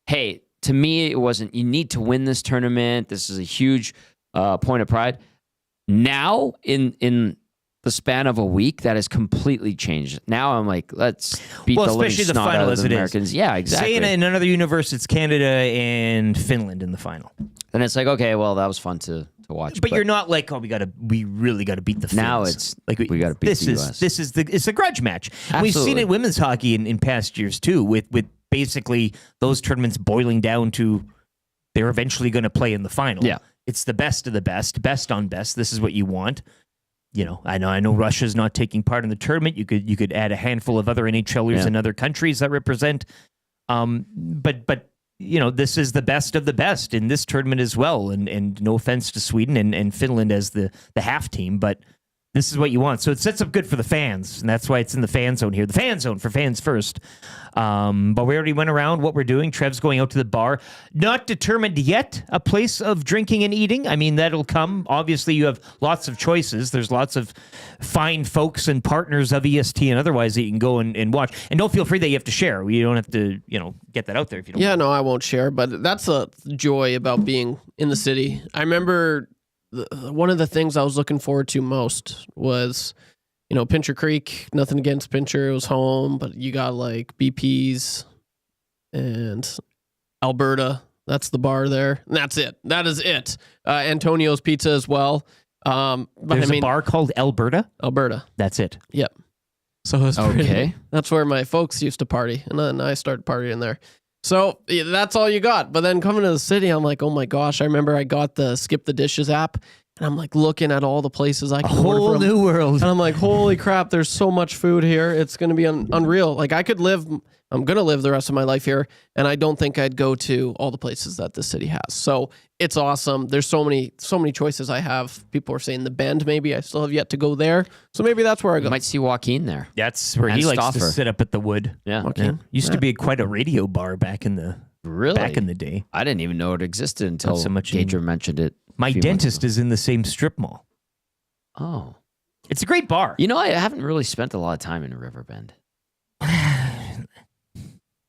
S7: hey, to me, it wasn't, you need to win this tournament. This is a huge point of pride. Now, in the span of a week, that has completely changed. Now I'm like, let's beat the living
S1: especially the
S7: snot
S1: final
S7: out of
S1: as
S7: the
S1: it
S7: Americans.
S1: is.
S7: Yeah, exactly.
S1: Say in another universe, it's Canada and Finland in the final.
S7: Then it's like, okay, well, that was fun to watch.
S1: But you're not like, we really got to beat the Finns.
S7: Now it's like we got to beat the US.
S1: It's a grudge match.
S7: Absolutely.
S1: We've seen it in women's hockey in past years too, with basically those tournaments boiling down to they're eventually going to play in the final.
S7: Yeah,
S1: it's the best of the best on best. This is what you want. I know Russia's not taking part in the tournament. You could add a handful of other NHLers in other countries that represent. But this is the best of the best in this tournament as well. And no offense to Sweden and Finland as the half team, but this is what you want. So it sets up good for the fans, and that's why it's in the fan zone here. The fan zone for Fans First. But we already went around what we're doing. Trev's going out to the bar. Not determined yet a place of drinking and eating. I mean, that'll come. Obviously, you have lots of choices. There's lots of fine folks and partners of EST and otherwise that you can go and watch. And don't feel free that you have to share. You don't have to, get that out there if you don't want.
S3: No, I won't share. But that's a joy about being in the city. I remember one of the things I was looking forward to most was, Pincher Creek. Nothing against Pincher, it was home, but you got like BP's and Alberta. That's the bar there. And that's it. That is it. Antonio's Pizza as well.
S1: There's a bar called Alberta?
S3: Alberta.
S1: That's it.
S3: Yep. So it's
S7: okay.
S3: That's where my folks used to party, and then I started partying there. So that's all you got. But then coming to the city, I'm like, oh my gosh, I remember I got the Skip the Dishes app. And I'm like looking at all the places I can order
S1: whole
S3: from.
S1: new world.
S3: And I'm like, holy crap, there's so much food here. It's going to be unreal. Like I'm going to live the rest of my life here. And I don't think I'd go to all the places that the city has. So it's awesome. There's so many choices I have. People are saying the Bend, maybe I still have yet to go there. So maybe that's where I go.
S7: You might see Joaquin there.
S1: That's where
S7: And
S1: he likes to
S7: Stauffer.
S1: sit up at the wood.
S7: Yeah.
S3: Joaquin?
S1: Used to be quite a radio bar back in the day.
S7: I didn't even know it existed until
S1: Not so much
S7: Gager mentioned it.
S1: My dentist is in the same strip mall.
S7: Oh.
S1: It's a great bar.
S7: You know, I haven't really spent a lot of time in Riverbend.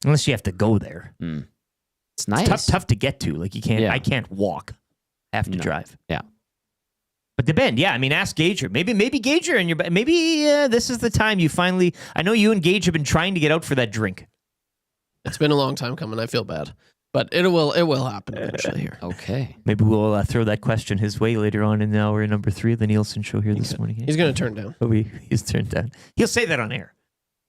S1: Unless you have to go there.
S7: It's nice.
S1: It's tough to get to. Like you can't. I can't walk. I have to drive.
S7: Yeah.
S1: But the Bend, yeah. I mean, ask Gager. Maybe Gager and maybe this is the time you finally. I know you and Gage have been trying to get out for that drink.
S3: It's been a long time coming. I feel bad, but it will happen eventually here.
S7: Okay.
S1: Maybe we'll throw that question his way later on in hour number 3 of the Nielsen Show here this morning.
S3: He's going to turn down.
S1: Oh, he's turned down. He'll say that on air.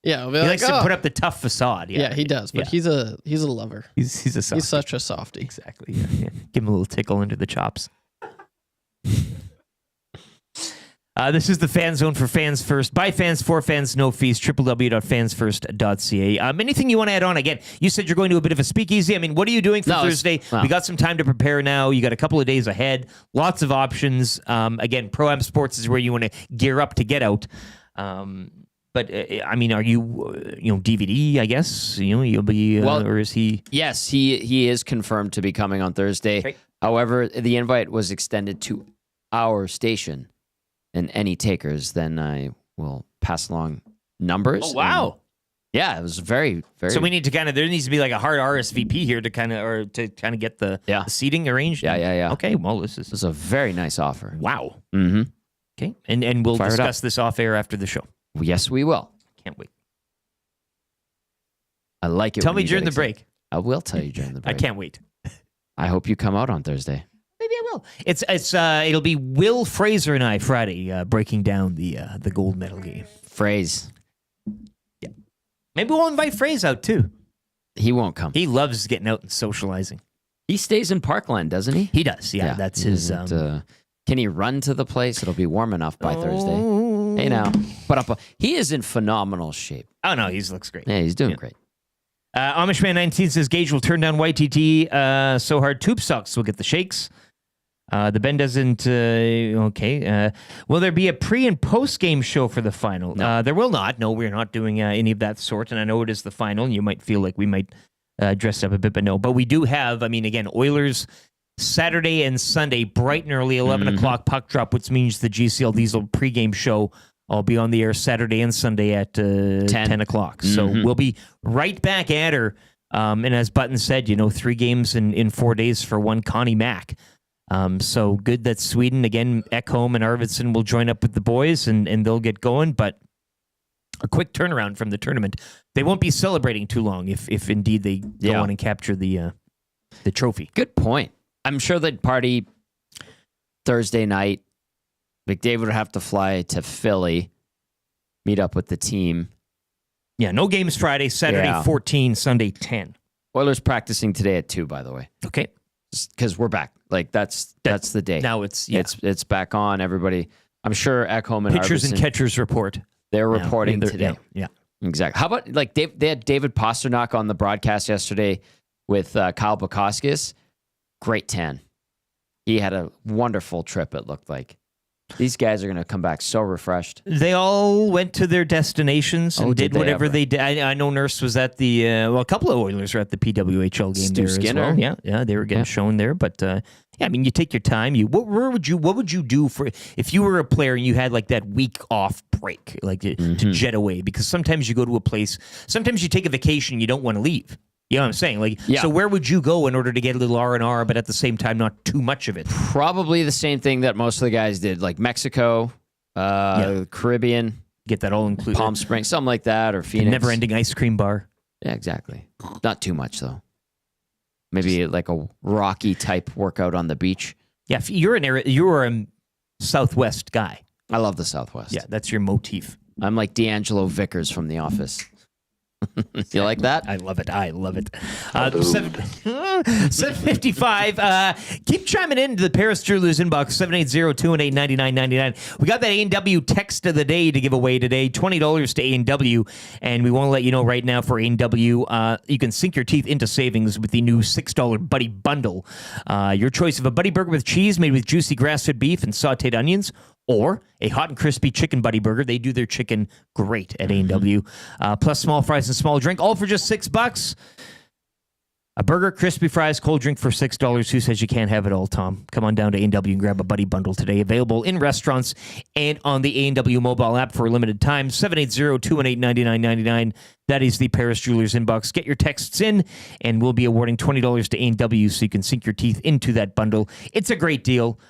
S3: Yeah,
S1: he likes to put up the tough facade.
S3: Yeah, he does. But he's a lover.
S1: He's a softie.
S3: He's such a softie.
S1: Exactly. Yeah. Give him a little tickle under the chops. This is the Fan Zone for Fans First. By fans, for fans, no fees. www.fansfirst.ca. Anything you want to add on? Again, you said you're going to a bit of a speakeasy. I mean, what are you doing for Thursday? We got some time to prepare now. You got a couple of days ahead. Lots of options. Again, Pro-Am Sports is where you want to gear up to get out. But I mean, are you, DVD? I guess you'll be. Or is he?
S7: Yes, he is confirmed to be coming on Thursday.
S1: Okay.
S7: However, the invite was extended to our station, and any takers, then I will pass along numbers.
S1: Oh wow!
S7: Yeah, it was very, very.
S1: So we need to there needs to be like a hard RSVP here to kind of get the seating arranged.
S7: Yeah.
S1: Okay, well this
S7: is a very nice offer.
S1: Wow.
S7: Mm-hmm.
S1: Okay, and we'll discuss this off air after the show.
S7: Yes, we will.
S1: Can't wait.
S7: I like it.
S1: Tell me during the break.
S7: I will tell you during the break.
S1: I can't wait.
S7: I hope you come out on Thursday.
S1: Maybe I will. It'll be Will Fraser and I Friday breaking down the gold medal game.
S7: Phrase.
S1: Yeah. Maybe we'll invite Fraser out too.
S7: He won't come.
S1: He loves getting out and socializing.
S7: He stays in Parkland, doesn't he?
S1: He does. Yeah. That's his.
S7: Can he run to the place? It'll be warm enough by Thursday. Hey now, he is in phenomenal shape.
S1: Oh no, he looks great.
S7: Yeah, he's doing great.
S1: Amishman 19 says Gage will turn down YTT so hard tube socks will get the shakes. The Ben doesn't. Okay. Will there be a pre and post game show for the final?
S7: No.
S1: There will not. No, we're not doing any of that sort. And I know it is the final. And you might feel like we might dress up a bit, but no. But we do have. I mean, again, Oilers Saturday and Sunday, bright and early, 11 o'clock puck drop, which means the GCL Diesel pregame show. I'll be on the air Saturday and Sunday at 10 o'clock. So we'll be right back at her. And as Button said, 3 games in 4 days for one Connie Mack. So good that Sweden, again, Ekholm and Arvidsson will join up with the boys and they'll get going. But a quick turnaround from the tournament. They won't be celebrating too long if indeed they go on and capture the trophy.
S7: Good point. I'm sure they'd party Thursday night. McDavid would have to fly to Philly, meet up with the team.
S1: Yeah, no games Friday, Saturday 14, Sunday 10.
S7: Oilers practicing today at 2, by the way.
S1: Okay.
S7: Because we're back. Like that's the day.
S1: Now it's
S7: it's back on. Everybody. I'm sure Ekholm and
S1: pitchers
S7: Arvidsson,
S1: and catchers report.
S7: They're reporting today.
S1: Yeah.
S7: Exactly. How about they had David Pasternak on the broadcast yesterday with Kyle Bukauskas. Great tan. He had a wonderful trip, it looked like. These guys are going to come back so refreshed.
S1: They all went to their destinations and did whatever they did. I know Nurse was at the, a couple of Oilers were at the PWHL game
S7: Stu
S1: there
S7: Skinner.
S1: as well. Yeah, they were getting shown there. But, I mean, you take your time. What would you do for, if you were a player and you had like that week off break, like to jet away? Because sometimes you go to a place, sometimes you take a vacation, you don't want to leave. You know what I'm saying? So where would you go in order to get a little R&R, but at the same time, not too much of it?
S7: Probably the same thing that most of the guys did, like Mexico, Caribbean.
S1: Get that all included.
S7: Palm Springs, something like that, or Phoenix.
S1: A never-ending ice cream bar.
S7: Yeah, exactly. Not too much, though. Maybe like a Rocky-type workout on the beach.
S1: Yeah, you're a Southwest guy.
S7: I love the Southwest.
S1: Yeah, that's your motif.
S7: I'm like D'Angelo Vickers from The Office. You like that?
S1: I love it. 7:55. Keep chiming into the Paris Jewelers inbox, 780-218-9999. We got that A&W text of the day to give away today, $20 to A&W. And we want to let you know right now for A&W, you can sink your teeth into savings with the new $6 Buddy Bundle. Your choice of a Buddy Burger with cheese made with juicy grass-fed beef and sauteed onions, or a hot and crispy chicken buddy burger. They do their chicken great at A&W. Plus small fries and small drink, all for just $6. A burger, crispy fries, cold drink for $6. Who says you can't have it all, Tom? Come on down to A&W and grab a buddy bundle today. Available in restaurants and on the A&W mobile app for a limited time. 780-218-9999. That is the Paris Jewelers inbox. Get your texts in, and we'll be awarding $20 to A&W so you can sink your teeth into that bundle. It's a great deal.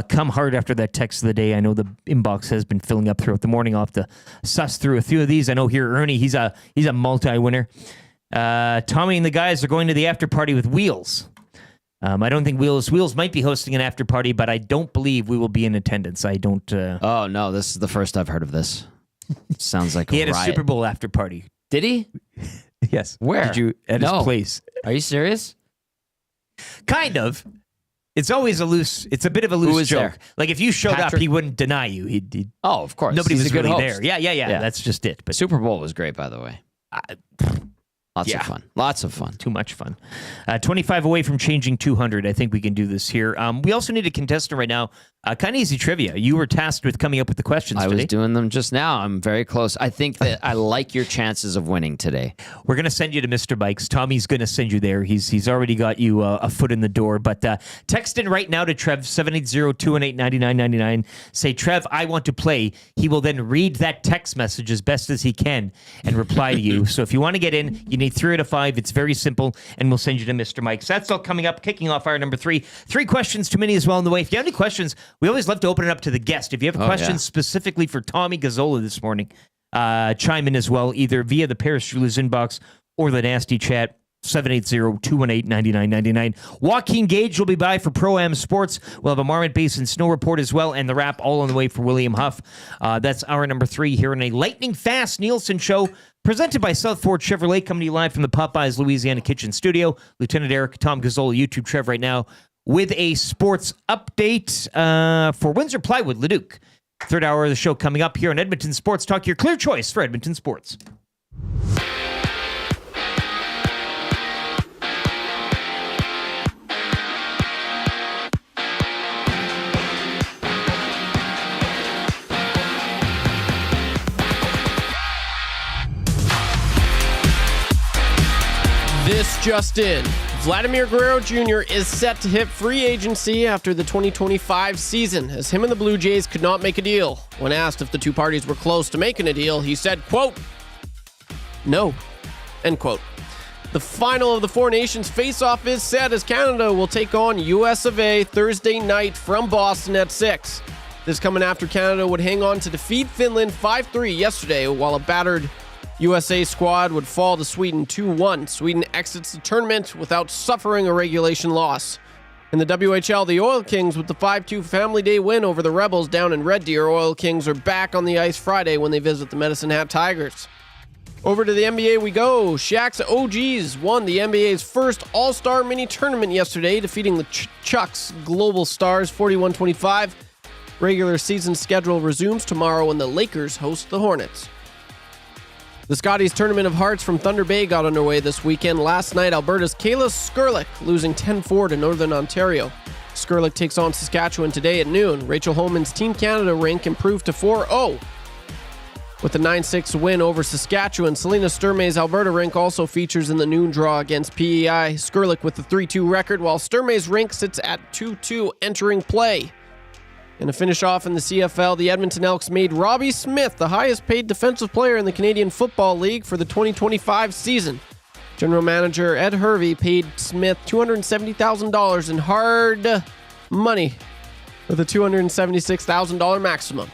S1: Come hard after that text of the day. I know the inbox has been filling up throughout the morning. I'll have to suss through a few of these. I know here Ernie, he's a multi-winner. Tommy and the guys are going to the after party with Wheels. I don't think Wheels might be hosting an after party, but I don't believe we will be in attendance. I don't.
S7: Oh no, this is the first I've heard of this. Sounds like
S1: he had
S7: riot.
S1: a Super Bowl after party.
S7: Did he?
S1: Yes.
S7: Where?
S1: Did you at his place?
S7: Are you serious?
S1: Kind of. It's always it's a bit of a loose joke.
S7: There?
S1: Like if you showed
S7: Patrick?
S1: up, he wouldn't deny you. He'd
S7: Oh, of course.
S1: nobody
S7: He's
S1: was
S7: a good
S1: really
S7: host.
S1: there. Yeah. That's just it. But
S7: Super Bowl was great, by the way. Lots of fun. Lots of fun.
S1: Too much fun. 25 away from changing 200. I think we can do this here. We also need a contestant right now. Kind of easy trivia. You were tasked with coming up with the questions
S7: I
S1: today.
S7: was doing them just now. I'm very close. I think that I like your chances of winning today.
S1: We're going to send you to Mr. Bikes. Tommy's going to send you there. He's already got you a foot in the door. But text in right now to Trev, 780-218-9999. Say, Trev, I want to play. He will then read that text message as best as he can and reply to you. So if you want to get in, you need 3 out of 5. It's very simple, and we'll send you to Mr. Mike's. That's all coming up, kicking off hour number 3. 3 questions too many as well on the way. If you have any questions, we always love to open it up to the guest. If you have questions specifically for Tommy Gazzola this morning, chime in as well, either via the Paris Jewelers inbox or the nasty chat, 780-218-9999. Joaquin Gage will be by for Pro-Am Sports. We'll have a Marmot Basin Snow Report as well, and the wrap all on the way for William Huff. That's hour number 3 here in a lightning-fast Nielsen Show, presented by South Fort Chevrolet, coming to you live from the Popeyes Louisiana Kitchen Studio. Lieutenant Eric, Tom Gazzola, YouTube Trev right now, with a sports update for Windsor Plywood, Leduc. Third hour of the show coming up here on Edmonton Sports Talk, your clear choice for Edmonton sports.
S3: This just in. Vladimir Guerrero Jr. is set to hit free agency after the 2025 season, as him and the Blue Jays could not make a deal. When asked if the two parties were close to making a deal, he said, quote, "No," end quote. The final of the Four Nations face-off is set as Canada will take on US of A Thursday night from Boston at 6. This coming after Canada would hang on to defeat Finland 5-3 yesterday, while a battered USA squad would fall to Sweden 2-1. Sweden exits the tournament without suffering a regulation loss. In the WHL, the Oil Kings with the 5-2 Family Day win over the Rebels down in Red Deer. Oil Kings are back on the ice Friday when they visit the Medicine Hat Tigers. Over to the NBA we go. Shaq's OGs won the NBA's first All-Star mini tournament yesterday, defeating the Chucks Global Stars 41-25. Regular season schedule resumes tomorrow when the Lakers host the Hornets. The Scotties Tournament of Hearts from Thunder Bay got underway this weekend. Last night, Alberta's Kayla Skurlik losing 10-4 to Northern Ontario. Skurlik takes on Saskatchewan today at noon. Rachel Holman's Team Canada rank improved to 4-0. With a 9-6 win over Saskatchewan, Selena Sturmay's Alberta rink also features in the noon draw against PEI. Skurlik with the 3-2 record, while Sturmay's rink sits at 2-2 entering play. And to finish off in the CFL, the Edmonton Elks made Robbie Smith the highest paid defensive player in the Canadian Football League for the 2025 season. General Manager Ed Hervey paid Smith $270,000 in hard money with a $276,000 maximum.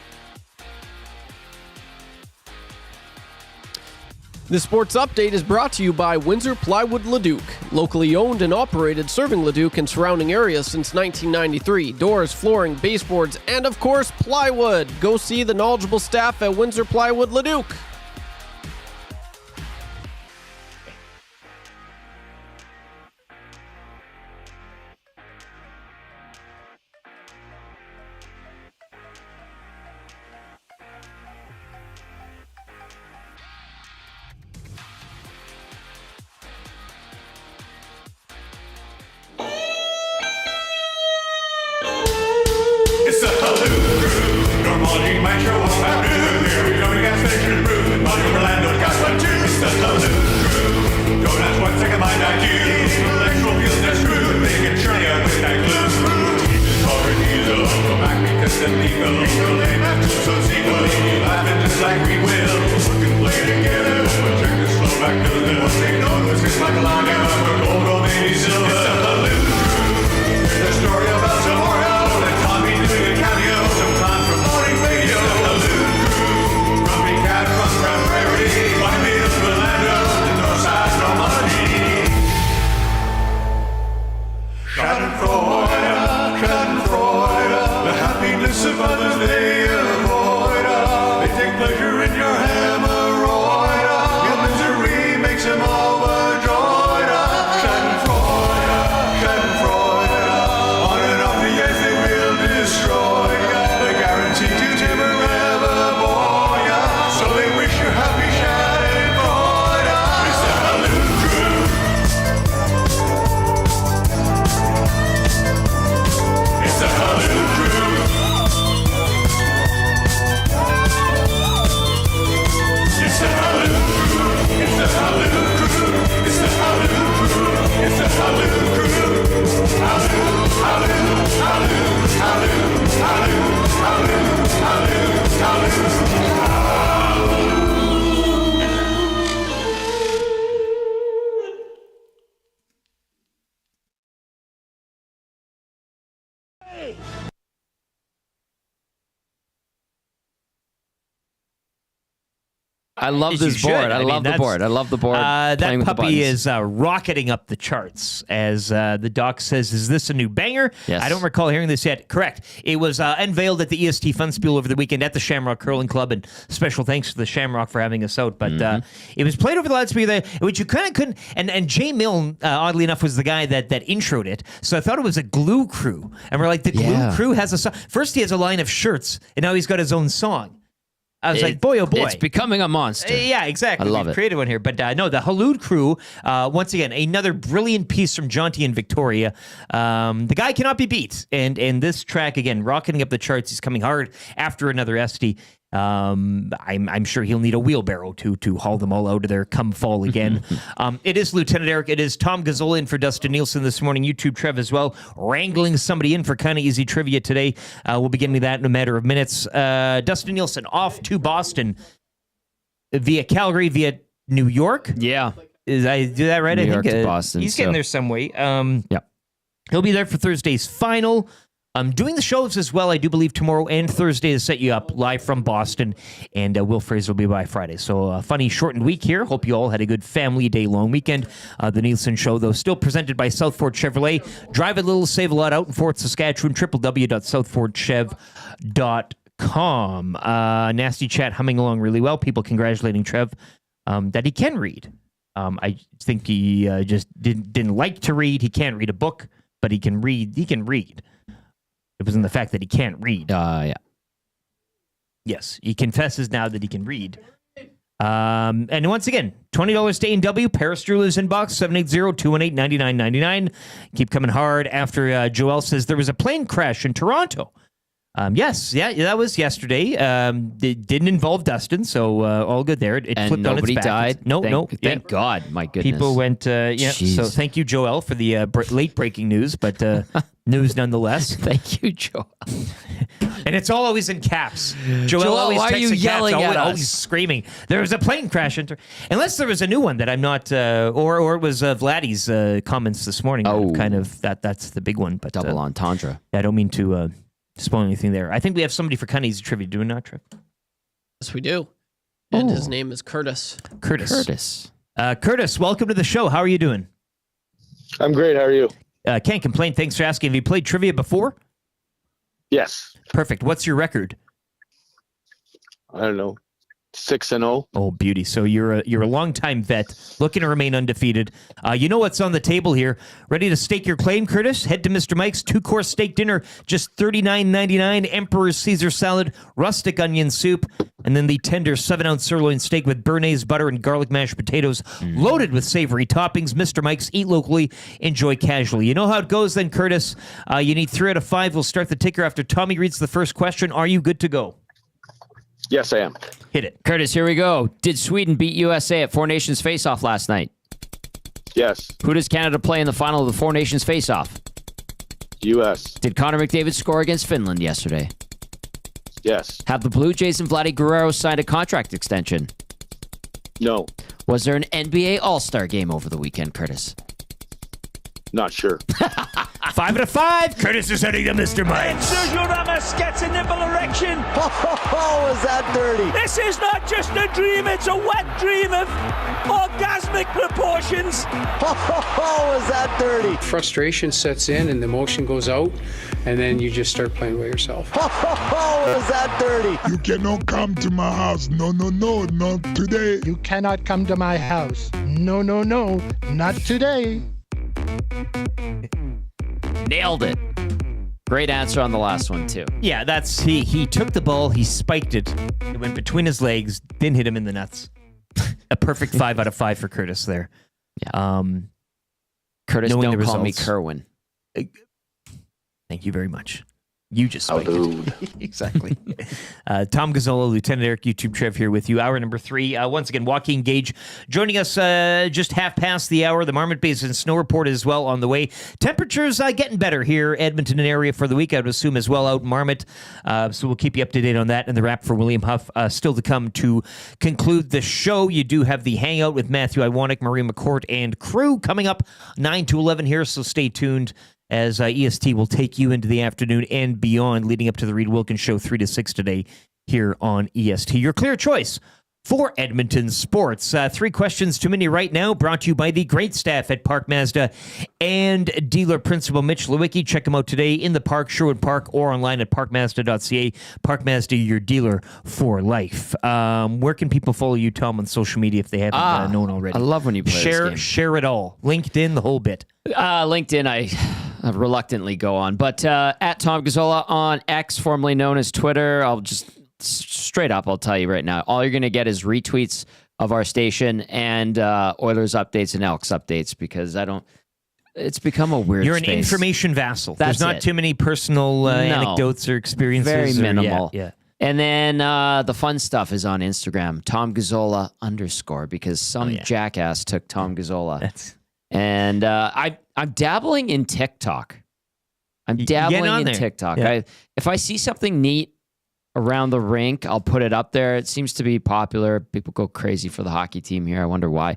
S3: This sports update is brought to you by Windsor Plywood Leduc, locally owned and operated, serving Leduc and surrounding areas since 1993. Doors, flooring, baseboards, and of course, plywood. Go see the knowledgeable staff at Windsor Plywood Leduc.
S4: Money might show up at noon. Here we go, we got station brew. Money Orlando got 1, 2. It's the Loon Crew. Don't ask what second mind I do. Intellectual feels that screw. They can churn you with that glue. Keep his hard diesel. Go back because the legal. Your name after so sequel. Laughing just like we will. We can play together. Check this flow back to the middle. Say no, this is like a line. We're gold or maybe silver. It's the Loon Crew. Here's the story about tomorrow. And Tommy doing a cameo. Sometime from morning radio. The Loon Crew. Grumpy cat from Grand Prairie. White Meals, Orlando. The north side, no money. Schadenfreude, Schadenfreude. The happiness of others they avoid. They take pleasure in your hemorrhoid. Your misery makes them overjoyed. Schadenfreude, Schadenfreude. On and off the ice they will destroy. They're guaranteed to never ever bore ya. So they wish you happy Schadenfreude. It's the Loon Crew. It's the Loon Crew. It's the Loon Crew. It's the Loon Crew. It's the Loon Crew. It's the Loon Crew. Halloo, halloo, halloo, halloo, halloo, halloo, halloo.
S7: I love
S1: As you
S7: this board.
S1: should.
S7: I love the
S1: that's-
S7: board. I love the board.
S1: That
S7: playing with the
S1: puppy
S7: buttons.
S1: is rocketing up the charts. As the doc says, is this a new banger?
S7: Yes.
S1: I don't recall hearing this yet. Correct. It was unveiled at the EST Fun Spiel over the weekend at the Shamrock Curling Club, and special thanks to the Shamrock for having us out. But it was played over the loudspeaker there, which you kind of couldn't. And Jay Milne, oddly enough, was the guy that introed it. So I thought it was a Glue Crew, and we're like, the Glue Crew has a song. First, he has a line of shirts, and now he's got his own song. I was like, boy, oh boy.
S7: It's becoming a monster.
S1: Yeah, exactly.
S7: I love
S1: We've
S7: it.
S1: created one here. But no, the Halud Crew, once again, another brilliant piece from Jonty and Victoria. The guy cannot be beat. And this track, again, rocketing up the charts. He's coming hard after another Esty. I'm sure he'll need a wheelbarrow to haul them all out of there come fall again. It is Lieutenant Eric. It is Tom Gazzola in for Dustin Nielsen this morning. YouTube Trev as well, wrangling somebody in for kind of easy trivia today. We'll be getting to that in a matter of minutes. Dustin Nielsen off to Boston via Calgary, via New York.
S7: Yeah.
S1: Is I do that right?
S7: New
S1: I
S7: York
S1: think
S7: to Boston,
S1: he's getting
S7: so-
S1: there some way.
S7: Yep.
S1: He'll be there for Thursday's final. I'm doing the shows as well, I do believe, tomorrow and Thursday to set you up live from Boston. And Will Fraser will be by Friday. So a funny shortened week here. Hope you all had a good family day long weekend. The Nielsen Show, though, still presented by Southford Chevrolet. Drive a little, save a lot out in Fort Saskatchewan. www.southfordchev.com. Nasty chat humming along really well. People congratulating Trev that he can read. I think he just didn't like to read. He can't read a book, but he can read. He can read. It was in the fact that he can't read.
S7: Yeah.
S1: Yes, he confesses now that he can read. And once again, $20 to A&W, Paris Jewelers inbox, 780-218-9999. Keep coming hard after Joel says there was a plane crash in Toronto. Yes, that was yesterday. It didn't involve Dustin, so all good there. It
S7: And
S1: flipped on its
S7: nobody
S1: back.
S7: died?
S1: No.
S7: Thank God. My goodness.
S1: People went,
S7: Jeez.
S1: so thank you, Joel, for the late breaking news, but news nonetheless.
S7: Thank you, Joel.
S1: And it's all always in caps. Joel always
S7: why are
S1: texts
S7: you
S1: in caps,
S7: yelling at
S1: always
S7: us?
S1: screaming. There was a plane crash. Unless there was a new one that I'm not, or it was Vladdy's comments this morning.
S7: Oh.
S1: Kind of, that's the big one. But
S7: Double entendre.
S1: I don't mean to spoil anything there. I think we have somebody for kind of easy trivia. Do we not, Trev?
S3: Yes, we do. And his name is Curtis.
S1: Curtis, welcome to the show. How are you doing?
S13: I'm great. How are you?
S1: Can't complain. Thanks for asking. Have you played trivia before?
S13: Yes.
S1: Perfect. What's your record?
S13: I don't know. 6-0.
S1: Oh, beauty. So you're a longtime vet, looking to remain undefeated. You know what's on the table here. Ready to stake your claim, Curtis? Head to Mr. Mike's 2-course steak dinner, just $39.99. Emperor's Caesar salad, rustic onion soup, and then the tender 7-ounce sirloin steak with béarnaise butter and garlic mashed potatoes, loaded with savory toppings. Mr. Mike's, eat locally, enjoy casually. You know how it goes then, Curtis. You need 3 out of 5. We'll start the ticker after Tommy reads the first question. Are you good to go?
S13: Yes, I am.
S1: Hit it.
S7: Curtis, here we go. Did Sweden beat USA at Four Nations Face-Off last night?
S13: Yes.
S7: Who does Canada play in the final of the Four Nations Face-Off?
S13: U.S.
S7: Did Connor McDavid score against Finland yesterday?
S13: Yes.
S7: Have the Blue Jays and Vladdy Guerrero signed a contract extension?
S13: No.
S7: Was there an NBA All-Star game over the weekend, Curtis?
S13: Not sure.
S1: 5 out of 5. Curtis is heading to Mr. Mike.
S14: Sergio Ramos gets a nipple erection.
S15: Oh, is that dirty?
S14: This is not just a dream, it's a wet dream of orgasmic proportions.
S15: Oh, is that dirty?
S16: Frustration sets in and the emotion goes out, and then you just start playing by yourself.
S15: Oh, is that dirty?
S17: You cannot come to my house. No, not today.
S18: You cannot come to my house. No, not today.
S7: Nailed it. Great answer on the last one, too.
S1: Yeah, that's he took the ball, he spiked it. It went between his legs, didn't hit him in the nuts. A perfect 5 out of 5 for Curtis there.
S7: Yeah. Curtis,
S1: knowing
S7: don't
S1: the
S7: call me
S1: results.
S7: Kerwin.
S1: Thank you very much. You just spiked
S13: dude.
S1: it. Exactly. Tom Gazzola, Lieutenant Eric, YouTube Trev here with you. Hour number 3. Once again, Joaquin Gage joining us just half past the hour. The Marmot Basin snow report as well on the way. Temperatures getting better here, Edmonton and area for the week, I would assume as well out in Marmot. So we'll keep you up to date on that. And the wrap for William Huff still to come to conclude the show. You do have the hangout with Matthew Iwanek, Marie McCourt, and crew coming up 9 to 11 here, so stay tuned as EST will take you into the afternoon and beyond, leading up to the Reed Wilkins Show 3 to 6 today here on EST. Your clear choice for Edmonton sports. 3 questions too many right now, brought to you by the great staff at Park Mazda and dealer principal Mitch Lewicki. Check him out today in the park, Sherwood Park, or online at parkmazda.ca. Park Mazda, your dealer for life. Where can people follow you, Tom, on social media if they haven't known already?
S7: I love when you play this game.
S1: Share it all. LinkedIn, the whole bit.
S7: LinkedIn, I reluctantly go on. But at Tom Gazzola on X, formerly known as Twitter, I'll just straight up, I'll tell you right now, all you're going to get is retweets of our station and Oilers updates and Elks updates, because it's become a weird
S1: You're an
S7: space.
S1: information vassal.
S7: That's
S1: There's not
S7: it.
S1: too many personal anecdotes or experiences.
S7: Very minimal.
S1: Yeah.
S7: And then the fun stuff is on Instagram, Tom Gazzola _ because some jackass took Tom Gazzola. And I'm dabbling in TikTok. I'm dabbling in TikTok.
S1: Yeah.
S7: If I see something neat around the rink, I'll put it up there. It seems to be popular. People go crazy for the hockey team here. I wonder why.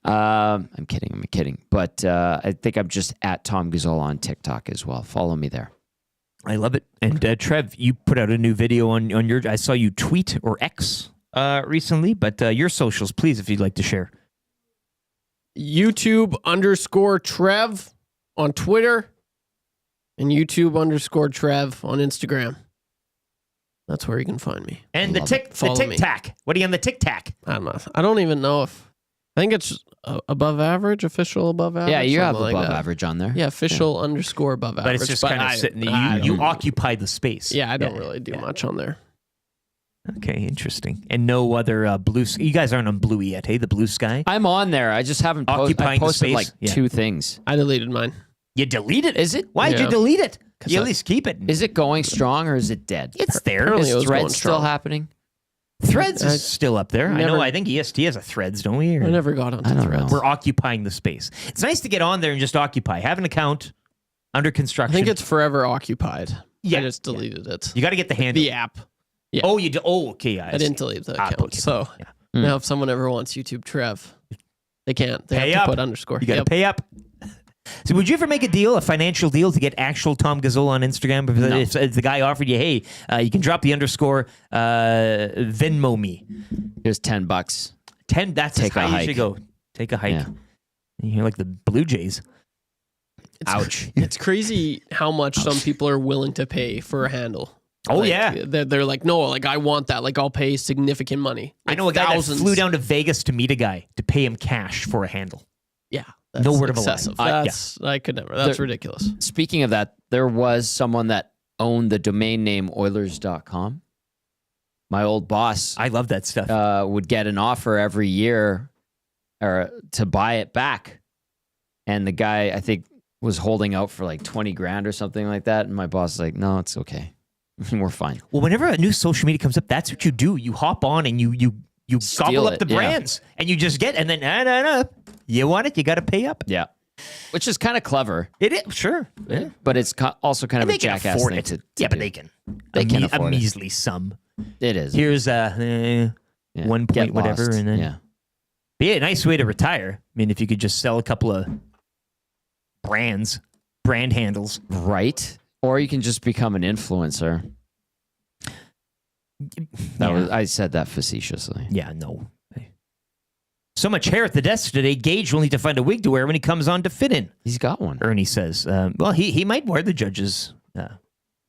S7: I'm kidding. But I think I'm just at Tom Gazzola on TikTok as well. Follow me there.
S1: I love it. And Trev, you put out a new video on your. I saw you tweet or X recently, but your socials, please, if you'd like to share.
S3: YouTube _ Trev on Twitter and YouTube _ Trev on Instagram. That's where you can find me.
S1: And the Tic Tac. What are you on the Tic Tac?
S3: I don't even know if. I think it's above average, official above average.
S7: Yeah, you have
S3: something
S7: above
S3: like that.
S7: average on there.
S3: Yeah, official _ above average.
S1: But it's just kind of sitting there. You occupy the space.
S3: Yeah, I don't really do much on there.
S1: Okay, interesting. And no other blue. You guys aren't on Blue yet, hey? The Blue Sky.
S7: I'm on there. I just haven't
S1: Occupying the
S7: posted
S1: space?
S7: like
S1: Yeah.
S7: 2 things.
S3: I deleted mine.
S1: You deleted it?
S7: Is it?
S1: Why'd you delete it? You at least keep it.
S7: Is it going strong or is it dead?
S1: It's there.
S3: Apparently it was going
S7: Threads still
S3: strong.
S7: happening?
S1: Threads is still up there.
S3: Never-
S1: I think EST has a Threads, don't we? Or-
S3: I never got onto Threads.
S1: We're occupying the space. It's nice to get on there and just occupy. Have an account under
S3: I
S1: construction.
S3: think it's forever occupied.
S1: Yeah,
S3: I just deleted it.
S1: You got to get the handle.
S3: The app. Yeah.
S1: Oh, you do. Oh, okay.
S3: I didn't delete the account.
S1: okay.
S3: So now if someone ever wants YouTube Trev, they can't. They
S1: Pay
S3: have
S1: up.
S3: to put _
S1: You got to pay up. So would you ever make a financial deal to get actual Tom Gazzola on Instagram? Because if the guy offered you, hey, you can drop the _ Venmo me.
S7: Here's $10.
S1: 10, that's
S7: Take
S1: as high
S7: a
S1: as you
S7: hike.
S1: go. Take a hike.
S7: Yeah.
S1: You're like the Blue Jays. Ouch.
S3: It's crazy how much some people are willing to pay for a handle.
S1: Oh,
S3: Like,
S1: yeah.
S3: They're like, no, like I want that. Like I'll pay significant money.
S1: I
S3: Like,
S1: know a guy
S3: thousands.
S1: that flew down to Vegas to meet a guy to pay him cash for a handle.
S3: Yeah.
S1: No word of a lie.
S3: excessive. I could never. That's ridiculous.
S7: Speaking of that, there was someone that owned the domain name Oilers.com. My old boss.
S1: I love that stuff.
S7: Would get an offer every year or to buy it back. And the guy, I think, was holding out for like 20 grand or something like that. And my boss was like, no, it's okay. We're fine.
S1: Well, whenever a new social media comes up, that's what you do. You hop on and you gobble up the brands and you just get, and then you want it, you got to pay up.
S7: Yeah. Which is kind of clever.
S1: It is, sure. Yeah.
S7: But it's also kind of a jackass thing to
S1: but
S7: do.
S1: they can.
S7: They can
S1: a
S7: afford it.
S1: measly sum.
S7: It is.
S1: Here's 1 point
S7: Get
S1: whatever,
S7: lost.
S1: and then But yeah, nice way to retire. I mean, if you could just sell a couple of brand handles,
S7: right? Or you can just become an influencer. I said that facetiously.
S1: Yeah, no. So much hair at the desk today. Gage will need to find a wig to wear when he comes on to fit in.
S7: He's got one.
S1: Ernie says. Well, he might wear the judge's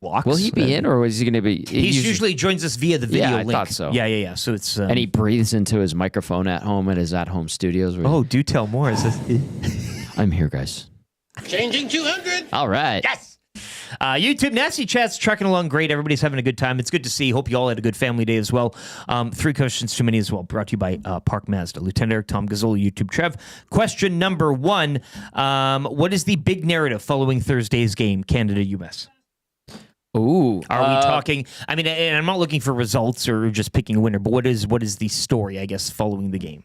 S1: walks.
S7: Will he be in, or is he going to be?
S1: He usually joins us via the video link.
S7: I thought so.
S1: Yeah. So it's
S7: and he breathes into his microphone at home at his at-home studios.
S1: Oh, do tell more. Is this?
S7: I'm here, guys.
S18: Changing 200.
S7: All right.
S1: Yes. YouTube Nasty Chat's trucking along great. Everybody's having a good time. It's good to see. Hope you all had a good family day as well. 3 questions too many as well. Brought to you by Park Mazda. Lieutenant Eric, Tom Gazzola, YouTube Trev. Question number 1. What is the big narrative following Thursday's game, Canada-US?
S7: Ooh.
S1: Are we talking? I mean, and I'm not looking for results or just picking a winner, but what is the story, I guess, following the game?